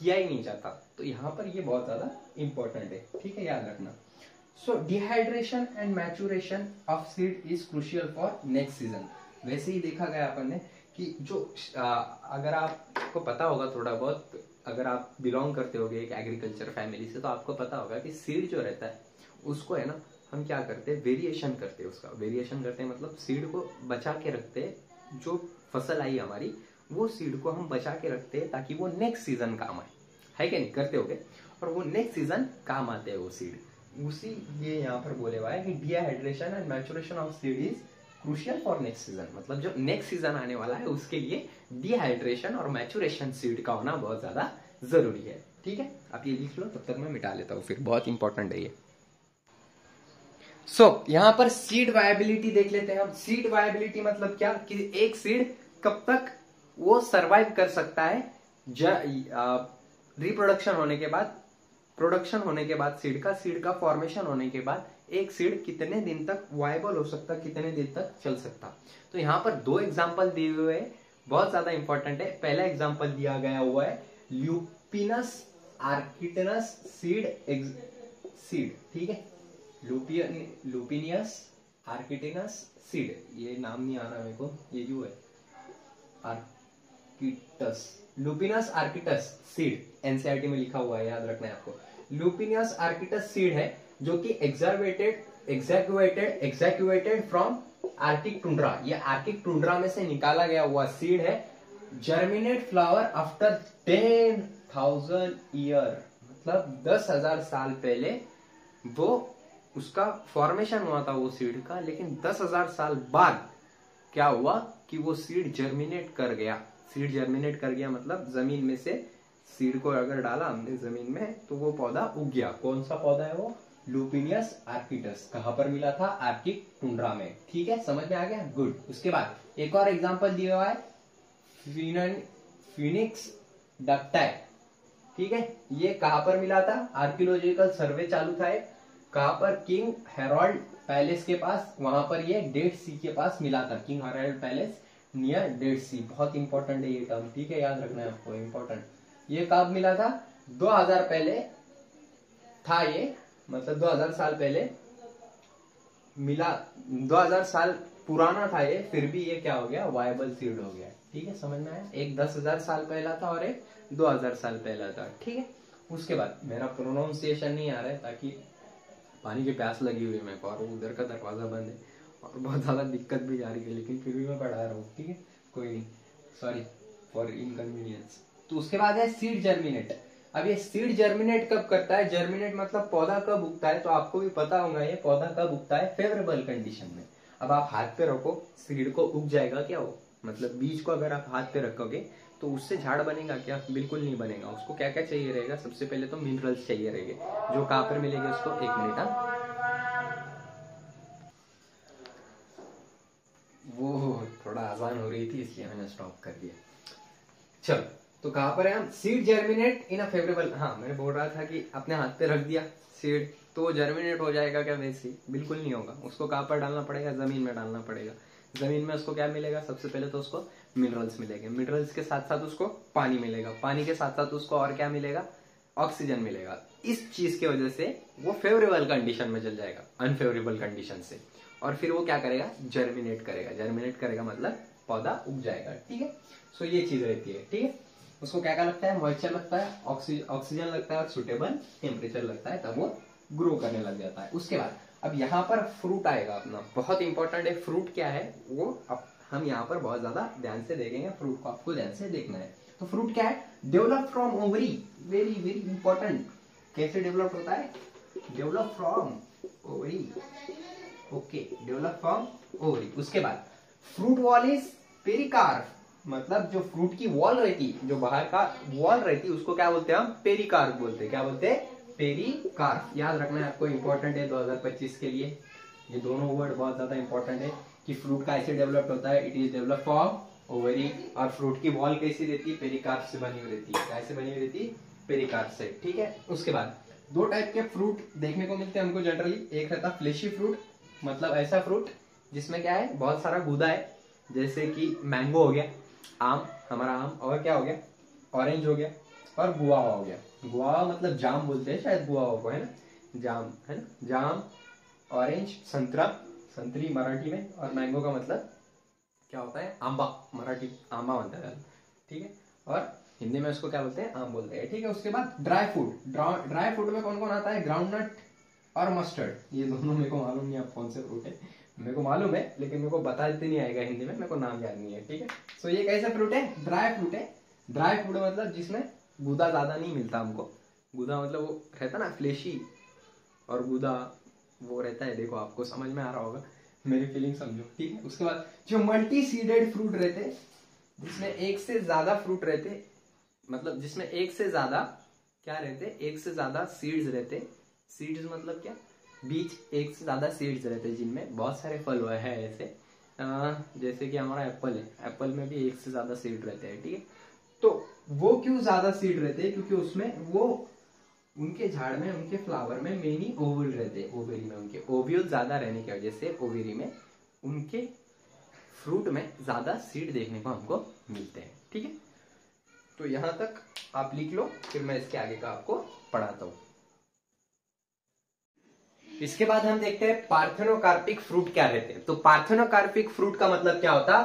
किया ही नहीं जाता। तो यहाँ पर ये बहुत ज्यादा इंपॉर्टेंट है। ठीक है, याद रखना। So dehydration and maturation of seed is crucial for next season. वैसे ही देखा गया अपन ने कि जो अगर आपको पता होगा थोड़ा बहुत, अगर आप बिलोंग करते होगे एक एग्रीकल्चर फैमिली से, तो आपको पता होगा कि सीड जो रहता है उसको है ना, हम क्या करते हैं, वेरिएशन करते हैं। उसका वेरिएशन करते हैं मतलब सीड को बचा के रखते हैं। जो फसल आई हमारी, वो सीड को हम बचा के रखते हैं ताकि वो नेक्स्ट सीजन काम आए, है क्या नहीं, करते होगे। और वो नेक्स्ट सीजन काम आते हैं वो सीड। उसी ये यहाँ पर बोले हुआ है कि dehydration and maturation of seed is crucial for next season, मतलब जो नेक्स्ट सीजन आने वाला है उसके लिए डिहाइड्रेशन और मैचुरेशन सीड का होना बहुत ज्यादा जरूरी है। ठीक है, आप ये लिख लो, तब तक मैं मिटा लेता हूँ, फिर बहुत इंपॉर्टेंट है ये। यहाँ पर सीड वायबिलिटी देख लेते हैं हम। सीड वायबिलिटी मतलब क्या, कि एक सीड कब तक वो सरवाइव कर सकता है रिप्रोडक्शन होने के बाद, प्रोडक्शन होने के बाद, सीड का फॉर्मेशन होने के बाद एक सीड कितने दिन तक वायबल हो सकता, कितने दिन तक चल सकता। तो यहाँ पर दो एग्जांपल दिए हुए हैं, बहुत ज्यादा इंपॉर्टेंट है। पहला एग्जांपल दिया गया हुआ है ल्यूपिनस आर्किटेनस सीड। ठीक है, लुपिनियस आर्किटेनस सीड, ये नाम नहीं आ रहा मेरे को, ये जो है आर्किटस, लुपिनस आर्किटस सीड, एनसीईआरटी में लिखा हुआ है, याद रखना है आपको। लुपिनियस आर्किटस सीड है जो कि एग्जैक्युएटेड फ्रॉम आर्कटिक टुंड्रा, ये आर्कटिक टुंड्रा में से निकाला गया हुआ सीड है। जर्मिनेट फ्लावर आफ्टर 10,000 ईयर, मतलब 10,000 साल पहले वो उसका फॉर्मेशन हुआ था वो सीड का, लेकिन 10,000 साल बाद क्या हुआ कि वो सीड जर्मिनेट कर गया। सीड जर्मिनेट कर गया मतलब जमीन में से सीड को अगर डाला हमने जमीन में तो वो पौधा उग गया। कौन सा पौधा है वो, लुपिनियस आर्किटस। कहां पर मिला था, आर्कटिक टुंड्रा में। ठीक है, समझ में आ गया, गुड। उसके बाद एक और एग्जांपल दिया हुआ है फिनिक्स डक्टाई। ठीक है, ये कहां पर मिला था, आर्कियोलॉजिकल सर्वे चालू था एक, कहां पर, किंग हेरोल्ड पैलेस के पास, वहां पर ये डेड सी के पास मिला था। King Harold palace near Dead Sea, बहुत इंपॉर्टेंट है ये टर्म। ठीक है, याद रखना है आपको, इंपॉर्टेंट। ये कब मिला था, 2000 पहले था ये, मतलब 2000 साल पहले मिला, 2000 साल पुराना था ये, फिर भी ये क्या हो गया, वायबल सीड हो गया। ठीक है, समझ में आया। एक 10,000 साल पहला था और एक 2000 साल पहला था। ठीक है, उसके बाद मेरा प्रोनाउंसिएशन नहीं आ रहा है ताकि पानी की प्यास लगी हुई है मेरे को, और उधर का दरवाजा बंद है और बहुत ज्यादा दिक्कत भी जा रही है, लेकिन फिर भी मैं पढ़ा रहा हूँ। ठीक है, कोई नहीं, सॉरी फॉर इनकन्वीनियंस। तो उसके बाद है सीड जर्मिनेट। अब ये सीड जर्मिनेट कब करता है, जर्मिनेट मतलब पौधा कब उगता है, तो आपको भी पता होगा ये पौधा कब उगता है, फेवरेबल कंडीशन में। अब आप हाथ पे रखो, सीड को उग जाएगा क्या वो, मतलब बीज को अगर आप हाथ पे रखोगे तो उससे झाड़ बनेगा क्या? बिल्कुल नहीं बनेगा। उसको क्या क्या चाहिए रहेगा? सबसे पहले तो मिनरल्स चाहिए रहेंगे, जो कहाँ पर मिलेंगे उसको? एक मिनट। हाँ, वो थोड़ा आसान हो रही थी इसलिए मैंने स्टॉप कर दिया। चलो, तो कहाँ पर है हम? सीड जर्मिनेट इन अ फेवरेबल। हाँ, मैं बोल रहा था कि अपने हाथ पे रख दिया सीड तो जर्मिनेट हो जाएगा क्या? वैसे ही बिल्कुल नहीं होगा। उसको कहाँ पर डालना पड़ेगा? जमीन में डालना पड़ेगा। जमीन में उसको क्या मिलेगा? सबसे पहले तो उसको मिनरल्स मिलेंगे, मिनरल्स के साथ साथ उसको पानी मिलेगा, पानी के साथ साथ उसको और क्या मिलेगा? ऑक्सीजन मिलेगा। इस चीज की वजह से वो फेवरेबल कंडीशन में चल जाएगा अनफेवरेबल कंडीशन से, और फिर वो क्या करेगा? जर्मिनेट करेगा। जर्मिनेट करेगा मतलब पौधा उग जाएगा। ठीक है, सो ये चीज रहती है। ठीक है, उसको क्या क्या लगता है? मॉइस्चर लगता है, ऑक्सीजन लगता है, सुटेबल टेम्परेचर लगता है, तब वो ग्रो करने लग जाता है। उसके बाद अब यहाँ पर फ्रूट आएगा अपना, बहुत इंपॉर्टेंट है। फ्रूट क्या है वो अब हम यहाँ पर बहुत ज्यादा ध्यान से देखेंगे, फ्रूट को आपको ध्यान से देखना है। तो फ्रूट क्या है? Develop from ovary, very very important. कैसे डेवलप होता है? Develop from ovary. Okay, develop from ovary. उसके बाद फ्रूट वॉल इज पेरिकार्प, मतलब जो फ्रूट की वॉल रहती, जो बाहर का वॉल रहती, उसको क्या बोलते हैं हम? पेरिकार्प बोलते हैं। क्या बोलते हैं? पेरिकार्प। याद रखना है आपको, इंपॉर्टेंट है 2025 के लिए। ये दोनों वर्ड बहुत ज्यादा इंपॉर्टेंट है कि फ्रूट कैसे डेवलप होता है। It is develop from ovary. और फ्रूट की वॉल कैसी रहती है? पेरिकार्प से बनी हुई रहती है। कैसे बनी हुई रहती है? पेरिकार्प से। ठीक है, उसके बाद दो टाइप के फ्रूट देखने को मिलते हैं हमको जनरली। एक रहता फ्लेशी फ्रूट, मतलब ऐसा फ्रूट जिसमें क्या है? बहुत सारा गूदा है, जैसे कि मैंगो हो गया, आम, हमारा आम, और क्या हो गया? ऑरेंज हो गया, और गुआवा हो गया। गुआवा मतलब जाम बोलते हैं शायद गुआवा को, है ना? जाम, है ना? जाम, ऑरेंज, संतरा, संतरी मराठी में, और मैंगो का मतलब क्या होता है? आंबा, मराठी आंबा बनता है। ठीक है, और हिंदी में उसको क्या बोलते हैं? आम बोलते हैं। ठीक है, उसके बाद ड्राई फ्रूट। ड्राई फ्रूट में कौन कौन आता है? ग्राउंडनट और मस्टर्ड। ये दोनों मेरे को मालूम नहीं आप कौन से फ्रूट है, मेरे को मालूम है लेकिन मेरे को बताते नहीं आएगा हिंदी में, मेरे को नाम याद नहीं है। ठीक है, सो ये कैसा फ्रूट है? ड्राई फ्रूट है। ड्राई फ्रूट मतलब जिसमें गूदा ज्यादा नहीं मिलता हमको। गूदा मतलब वो रहता ना फ्लेशी, और गूदा वो रहता है। देखो, आपको समझ में आ रहा होगा, मेरी फीलिंग समझो। ठीक है, उसके बाद जो मल्टी सीडेड फ्रूट रहते, जिसमें एक से ज्यादा फ्रूट रहते, मतलब जिसमें एक से ज्यादा क्या रहते? एक से ज्यादा सीड्स रहते। सीड्स मतलब क्या? बीज। एक से ज्यादा सीड्स रहते जिनमें बहुत सारे फल हुए हैं ऐसे, जैसे कि हमारा एप्पल है, एप्पल में भी एक से ज्यादा सीड रहते हैं। ठीक है, तो वो क्यों ज्यादा सीड रहते हैं? क्योंकि उसमें वो उनके झाड़ में, उनके फ्लावर में मेनी ओवल रहते हैं। ओवेरी में उनके ओव्यूल ज्यादा रहने की वजह से ओवेरी में उनके फ्रूट में ज्यादा सीड देखने को हमको मिलते हैं। ठीक है, तो यहां तक आप लिख लो, फिर मैं इसके आगे का आपको पढ़ाता हूं। इसके बाद हम देखते हैं पार्थेनोकार्पिक फ्रूट क्या रहते हैं। तो पार्थेनोकार्पिक फ्रूट का मतलब क्या होता?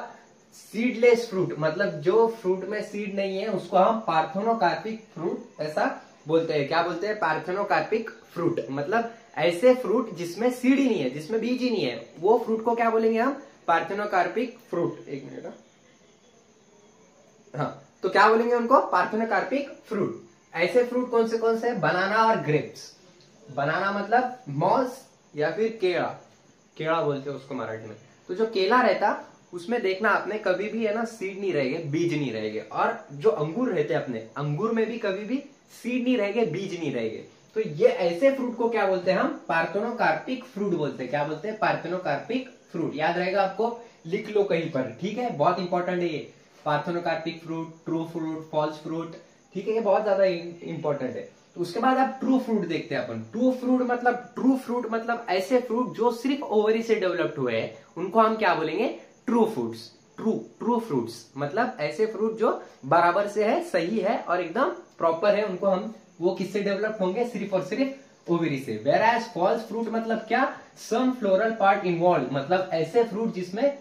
सीडलेस फ्रूट, मतलब जो फ्रूट में सीड नहीं है उसको हम पार्थेनोकार्पिक फ्रूट ऐसा बोलते हैं। क्या बोलते हैं? पार्थेनोकार्पिक फ्रूट, मतलब ऐसे फ्रूट जिसमें सीड ही नहीं है, जिसमें बीज ही नहीं है, वो फ्रूट को क्या बोलेंगे हम? Parthenocarpic fruit. एक मिनट, हाँ, तो क्या बोलेंगे उनको? Parthenocarpic fruit. ऐसे फ्रूट कौन से है? बनाना और ग्रेप्स। बनाना मतलब मॉस या फिर केला, केला बोलते हैं उसको मराठी में। तो जो केला रहता उसमें देखना आपने कभी भी, है ना, सीड नहीं रहेंगे, बीज नहीं रहेंगे। और जो अंगूर रहते अपने, अंगूर में भी कभी भी सीड नहीं रहेंगे, बीज नहीं रहेंगे। तो ये ऐसे फ्रूट को क्या बोलते हैं हम? पार्थेनोकार्पिक फ्रूट बोलते हैं। क्या बोलते हैं? Parthenocarpic fruit. याद रहेगा आपको, लिख लो कहीं पर। ठीक है, बहुत इंपॉर्टेंट है ये। Parthenocarpic fruit, true fruit, false fruit. ठीक है, ये बहुत ज्यादा इंपॉर्टेंट है। तो उसके बाद आप ट्रू फ्रूट देखते हैं अपन। ट्रू फ्रूट मतलब ऐसे फ्रूट जो सिर्फ ओवरी से डेवलप्ड हुए हैं, उनको हम क्या बोलेंगे? True fruits. ट्रू फ्रूट्स मतलब ऐसे फ्रूट जो बराबर से है, सही है और एकदम प्रॉपर है, उनको हम, वो किससे डेवलप होंगे? सिर्फ और सिर्फ ओवरी से। वेयर एज फॉल्स फ्रूट मतलब क्या? सम फ्लोरल पार्ट इन्वॉल्व, मतलब ऐसे फ्रूट जिसमें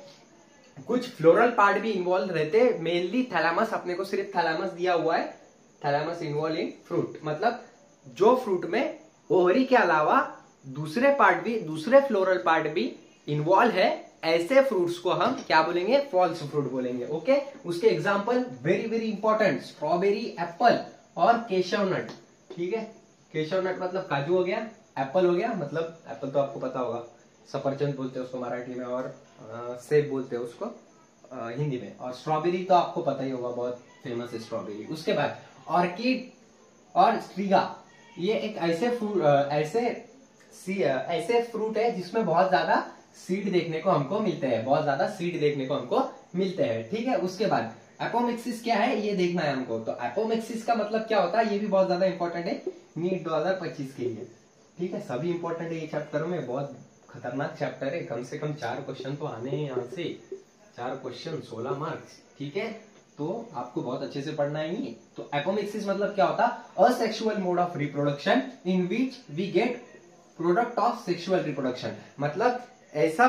कुछ फ्लोरल पार्ट भी इन्वॉल्व रहते, मेनली थैलामस, अपने को सिर्फ थैलामस दिया हुआ है, थैलामस इन्वॉल्व इन फ्रूट, मतलब जो फ्रूट में ओवरी के अलावा दूसरे पार्ट भी, दूसरे फ्लोरल पार्ट भी इन्वॉल्व है, ऐसे फ्रूट्स को हम क्या बोलेंगे? फॉल्स फ्रूट बोलेंगे। ओके, उसके example very very important, strawberry, Apple और केशव नट। ठीक है, केशव नट मतलब काजू हो गया, एप्पल हो गया, मतलब एप्पल तो आपको पता होगा, सफरचंद बोलते हैं उसको मराठी में, और सेब बोलते हैं उसको हिंदी में, और स्ट्रॉबेरी तो आपको पता ही होगा, बहुत फेमस स्ट्रॉबेरी। उसके बाद ऑर्किड और स्ट्रीगा, ये एक ऐसे फ्रूट है जिसमें बहुत ज्यादा सीड देखने को हमको मिलते हैं, बहुत ज्यादा सीड देखने को हमको मिलते हैं। ठीक है, उसके बाद एपोमिक्सिस क्या है ये देखना है हमको। तो एपोमिक्सिस का मतलब क्या होता है ये भी बहुत ज्यादा इंपॉर्टेंट है नीट 2025 के लिए। ठीक है, सभी इंपॉर्टेंट है ये चैप्टर में, बहुत खतरनाक चैप्टर है, कम से कम 4 क्वेश्चन तो आने हैं यहाँ से, 4 क्वेश्चन 16 मार्क्स। ठीक है, तो आपको बहुत अच्छे से पढ़ना है ये। तो एपोमिक्सिस मतलब क्या होता है, asexual mode of reproduction in which we get product of sexual reproduction. मतलब ऐसा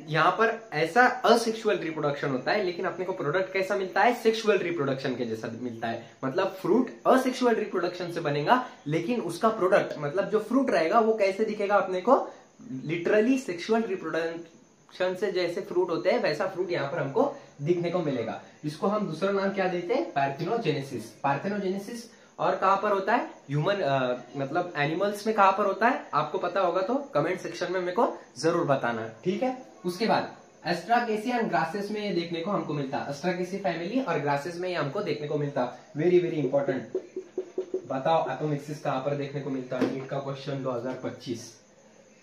यहाँ पर ऐसा असेक्सुअल रिप्रोडक्शन होता है, लेकिन अपने को प्रोडक्ट कैसा मिलता है, सेक्सुअल रिप्रोडक्शन के जैसा मिलता है। मतलब फ्रूट असेक्सुअल रिप्रोडक्शन से बनेगा, लेकिन उसका प्रोडक्ट मतलब जो फ्रूट रहेगा वो कैसे दिखेगा अपने को, लिटरली सेक्सुअल रिप्रोडक्शन से जैसे फ्रूट होते हैं वैसा फ्रूट यहाँ पर हमको दिखने को मिलेगा। इसको हम दूसरा नाम क्या देते हैं, पार्थेनोजेनेसिस। पार्थेनोजेनेसिस और कहां पर होता है, ह्यूमन मतलब एनिमल्स में कहां पर होता है, आपको पता होगा तो कमेंट सेक्शन में मेरे को जरूर बताना। ठीक है, उसके बाद एस्ट्राकेसिया एंड ग्रासेस में ये देखने को हमको मिलता है, एस्ट्राकेसी फैमिली और ग्रासेस में ये हमको देखने को मिलता है। वेरी वेरी इंपॉर्टेंट, बताओ एपोमिक्सिस कहां पर देखने को मिलता है, नीट का क्वेश्चन 2025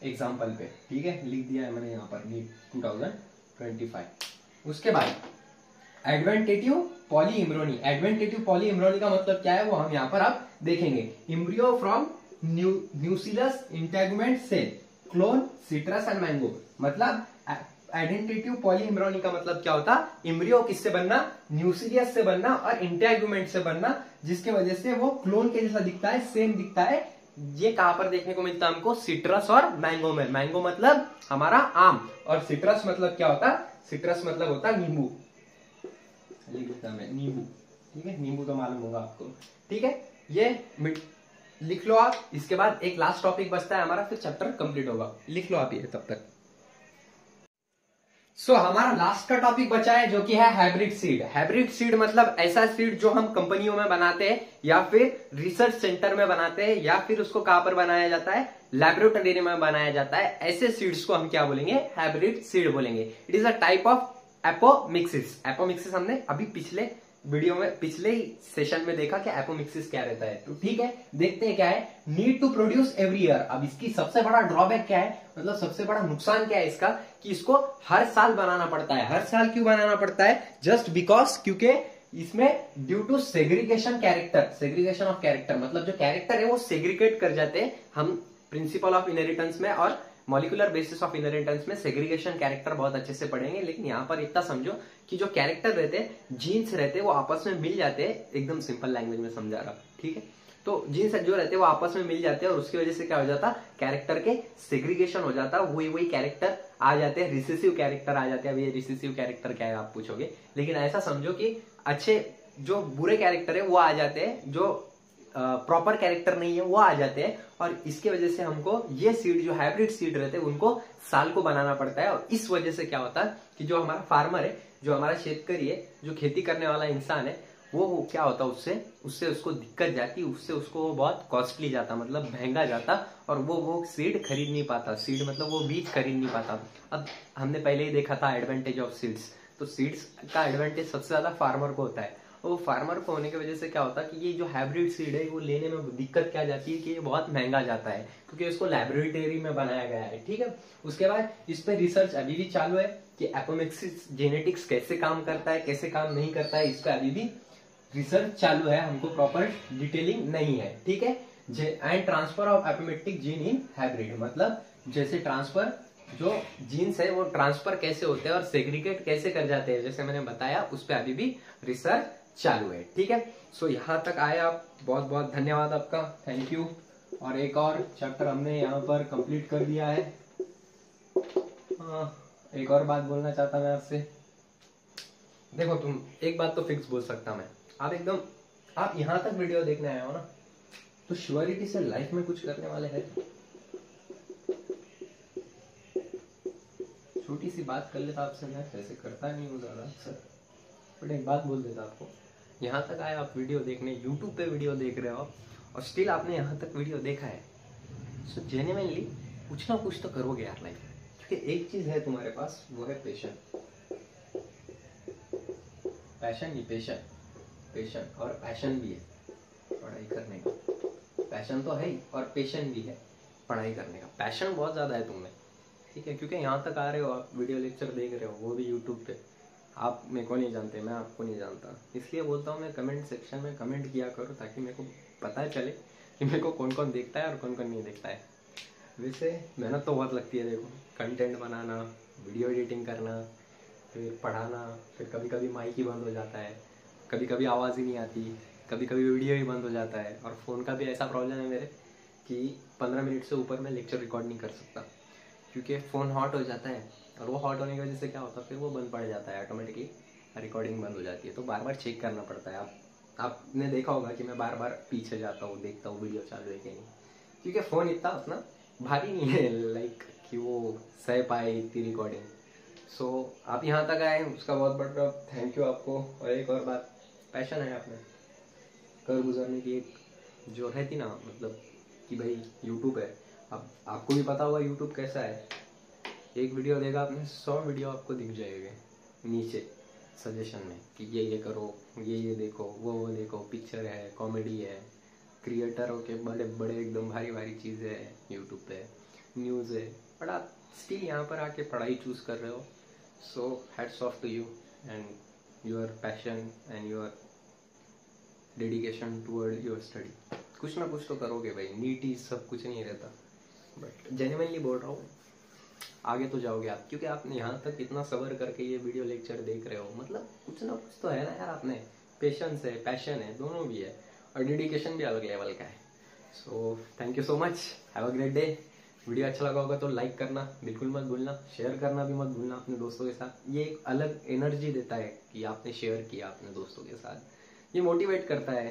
एग्जाम्पल पे। ठीक है, लिख दिया है मैंने यहाँ पर नीट 2025। उसके बाद एडवेंटेटिव पॉलीइम्ब्रोनी। एडवेंटेटिव पॉलीइम्ब्रोनी का मतलब क्या है वो हम यहाँ पर आप देखेंगे। Embryo from nucellus integument cell, clone, citrus and mango. मतलब आइडेंटिटिव पॉलीइम्ब्रोनी का मतलब क्या होता है, इम्ब्रियो किससे बनना, न्यूसिलियस से बनना और इंटेगुमेंट से बनना, जिसके वजह से वो क्लोन के जैसा दिखता है, सेम दिखता है। ये कहां पर देखने को मिलता है हमको, सिट्रस और मैंगो में। मैंगो मतलब हमारा आम, और सिट्रस मतलब क्या होता है, सिट्रस मतलब होता है नींबू, नींबू। ठीक है, नींबू तो मालूम होगा आपको। ठीक है, ये लिख लो आप। इसके बाद एक लास्ट टॉपिक बचता है हमारा, फिर चैप्टर कंप्लीट होगा, लिख लो आप ये तब तक। हमारा लास्ट का टॉपिक बचा है जो कि है हाइब्रिड सीड। हाइब्रिड सीड मतलब ऐसा सीड जो हम कंपनियों में बनाते हैं या फिर रिसर्च सेंटर में बनाते हैं, या फिर उसको कहां पर बनाया जाता है, लैबोरेटरी में बनाया जाता है। ऐसे सीड्स को हम क्या बोलेंगे, हाइब्रिड सीड बोलेंगे। It is a type of apomixis. Apomixis हमने अभी पिछले वीडियो में, पिछले ही सेशन में देखा कि एपोमिक्सिस क्या रहता है। तो ठीक है, देखते हैं क्या है। Need to produce every year. अब इसकी सबसे बड़ा ड्रॉबैक क्या है, मतलब सबसे बड़ा नुकसान क्या है इसका, कि इसको हर साल बनाना पड़ता है। हर साल क्यों बनाना पड़ता है, जस्ट बिकॉज, क्योंकि इसमें due to segregation character, segregation of character, मतलब जो कैरेक्टर है वो सेग्रीगेट कर जाते हैं। हम प्रिंसिपल ऑफ इनहेरिटेंस में और मॉलिकुलर बेसिस ऑफ इनहेरिटेंस में सेग्रीगेशन कैरेक्टर बहुत अच्छे से पढ़ेंगे, लेकिन यहाँ पर इतना समझो कि जो कैरेक्टर रहते हैं, जीन्स रहते हैं, वो आपस में मिल जाते हैं। एकदम सिंपल लैंग्वेज में समझा रहा, ठीक है। तो जीन्स जो रहते हैं वो आपस में मिल जाते हैं, और उसकी वजह से क्या हो जाता, कैरेक्टर के सेग्रीगेशन हो जाता, वही कैरेक्टर आ जाते हैं, रिसेसिव कैरेक्टर आ जाते हैं। अब ये रिसेसिव कैरेक्टर क्या है आप पूछोगे, लेकिन ऐसा समझो कि अच्छे जो बुरे कैरेक्टर है वो आ जाते हैं, जो प्रॉपर कैरेक्टर नहीं है वो आ जाते हैं। और इसके वजह से हमको ये सीड, जो हाइब्रिड सीड रहते हैं, उनको साल को बनाना पड़ता है। और इस वजह से क्या होता है कि जो हमारा फार्मर है, जो हमारा शेतकरी है, जो खेती करने वाला इंसान है, वो क्या होता है, उससे उसको दिक्कत जाती, उससे उसको बहुत कॉस्टली जाता, मतलब महंगा जाता, और वो सीड खरीद नहीं पाता। सीड मतलब वो बीज खरीद नहीं पाता। अब हमने पहले ही देखा था एडवांटेज ऑफ सीड्स, तो सीड्स का एडवांटेज सबसे ज्यादा फार्मर को होता है। वो फार्मर को होने की वजह से क्या होता है कि ये जो हाइब्रिड सीड है वो लेने में दिक्कत क्या जाती है कि ये बहुत महंगा जाता है, क्योंकि इसको लैबोरेटरी में बनाया गया है। ठीक है, उसके बाद इस पे रिसर्च अभी भी चालू है कि एपोमिक्सिस जेनेटिक्स कैसे काम करता है, कैसे काम नहीं करता है, इस पे अभी भी रिसर्च चालू है, हमको प्रॉपर डिटेलिंग नहीं है। ठीक है, and transfer of apomictic gene in hybrid, मतलब जैसे ट्रांसफर, जो जीन्स है वो ट्रांसफर कैसे होते हैं और सेग्रीगेट कैसे कर जाते हैं, जैसे मैंने बताया, उस पर अभी भी रिसर्च चालू है। ठीक है, सो यहां तक आए आप, बहुत बहुत धन्यवाद आपका, थैंक यू। और एक और चैप्टर हमने यहाँ पर कंप्लीट कर दिया है। एक और बात बोलना चाहता मैं आपसे, देखो तुम एक बात तो फिक्स बोल सकता मैं, आप यहां तक वीडियो देखने आए हो ना, तो श्योरिटी से लाइफ में कुछ करने वाले हैं। छोटी सी बात कर लेता आपसे, मैं वैसे करता नहीं हूँ ज्यादा अक्सर, बट एक बात बोल देता आपको। यहाँ तक आए आप वीडियो देखने, यूट्यूब पे वीडियो देख रहे हो और स्टिल आपने यहाँ तक वीडियो देखा है, सो जेन्युइनली कुछ ना कुछ तो करोगे यार लाइफ, क्योंकि एक चीज है तुम्हारे पास, वो है पैशन। पैशन ही पैशन, पेशन और पैशन भी है पढ़ाई करने का। पैशन तो है ही और पेशन भी है पढ़ाई करने का। पैशन बहुत ज़्यादा है तुम्हें, ठीक है, क्योंकि यहाँ तक आ रहे हो आप, वीडियो लेक्चर देख रहे हो, वो भी यूट्यूब पे। आप मेरे को नहीं जानते, मैं आपको नहीं जानता, इसलिए बोलता हूँ मैं कमेंट सेक्शन में कमेंट किया करो ताकि मेरे को पता चले कि मेरे को कौन कौन देखता है और कौन कौन नहीं देखता है। वैसे मेहनत तो बहुत लगती है, देखो कंटेंट बनाना, वीडियो एडिटिंग करना, फिर पढ़ाना, फिर कभी कभी माइक ही बंद हो जाता है, कभी कभी आवाज़ ही नहीं आती, कभी कभी वीडियो ही बंद हो जाता है। और फ़ोन का भी ऐसा प्रॉब्लम है मेरे कि 15 मिनट से ऊपर मैं लेक्चर रिकॉर्ड नहीं कर सकता, क्योंकि फ़ोन हॉट हो जाता है, और वो हॉट होने की वजह से क्या होता है, फिर वो बंद पड़ जाता है, ऑटोमेटिकली रिकॉर्डिंग बंद हो जाती है। तो बार बार चेक करना पड़ता है। आपने देखा होगा कि मैं बार बार पीछे जाता हूँ, देखता हूँ वीडियो चालू है कि नहीं, क्योंकि फ़ोन इतना अपना भारी नहीं है लाइक कि वो सह पाए इतनी रिकॉर्डिंग। सो आप यहाँ तक आए, उसका बहुत बड़ा थैंक यू आपको। और एक और बात, पैशन है आपने कर गुजरने की, एक जो रहती ना, मतलब कि भाई यूट्यूब है, अब आपको भी पता होगा यूट्यूब कैसा है। एक वीडियो देखा आपने, 100 वीडियो आपको दिख जाएंगे नीचे सजेशन में कि ये करो, ये देखो, वो देखो, पिक्चर है, कॉमेडी है, क्रिएटरों के बड़े बड़े एकदम भारी भारी चीज़ें हैं यूट्यूब पे, न्यूज़ है, बट आप स्टिल यहाँ पर आके पढ़ाई चूज़ कर रहे हो। So hats off to you and your passion and your dedication toward your study. कुछ ना कुछ तो करोगे भाई, नीट ही सब कुछ नहीं रहता, बट जेन्युइनली बोल रहा हूँ आगे तो जाओगे आप, क्योंकि आपने यहाँ तक इतना सबर करके ये वीडियो लेक्चर देख रहे हो, मतलब कुछ ना कुछ तो है ना यार, आपने पेशेंस है, पैशन है, दोनों भी है, और डेडिकेशन भी अलग लेवल का है। So thank you so much, have a great day. Video अच्छा लगा होगा तो लाइक करना बिल्कुल मत भूलना, शेयर करना भी मत भूलना अपने दोस्तों के साथ। ये एक अलग एनर्जी देता है कि आपने शेयर किया अपने दोस्तों के साथ, ये मोटिवेट करता है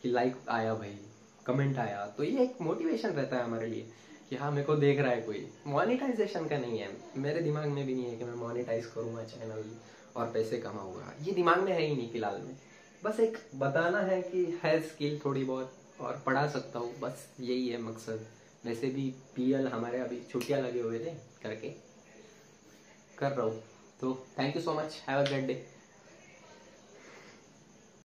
कि लाइक आया भाई, कमेंट आया, तो ये एक मोटिवेशन रहता है हमारे लिए कि हाँ मेरे को देख रहा है कोई। मोनेटाइजेशन का नहीं है, मेरे दिमाग में भी नहीं है कि मैं मोनेटाइज करूँगा चैनल और पैसे कमाऊंगा, ये दिमाग में है ही नहीं फिलहाल में। बस एक बताना है कि है स्किल थोड़ी बहुत और पढ़ा सकता हूँ, बस यही है मकसद। वैसे भी पीएल हमारे अभी छुट्टियाँ लगे हुए थे करके कर रहा हूँ। तो thank you so much, have a great day.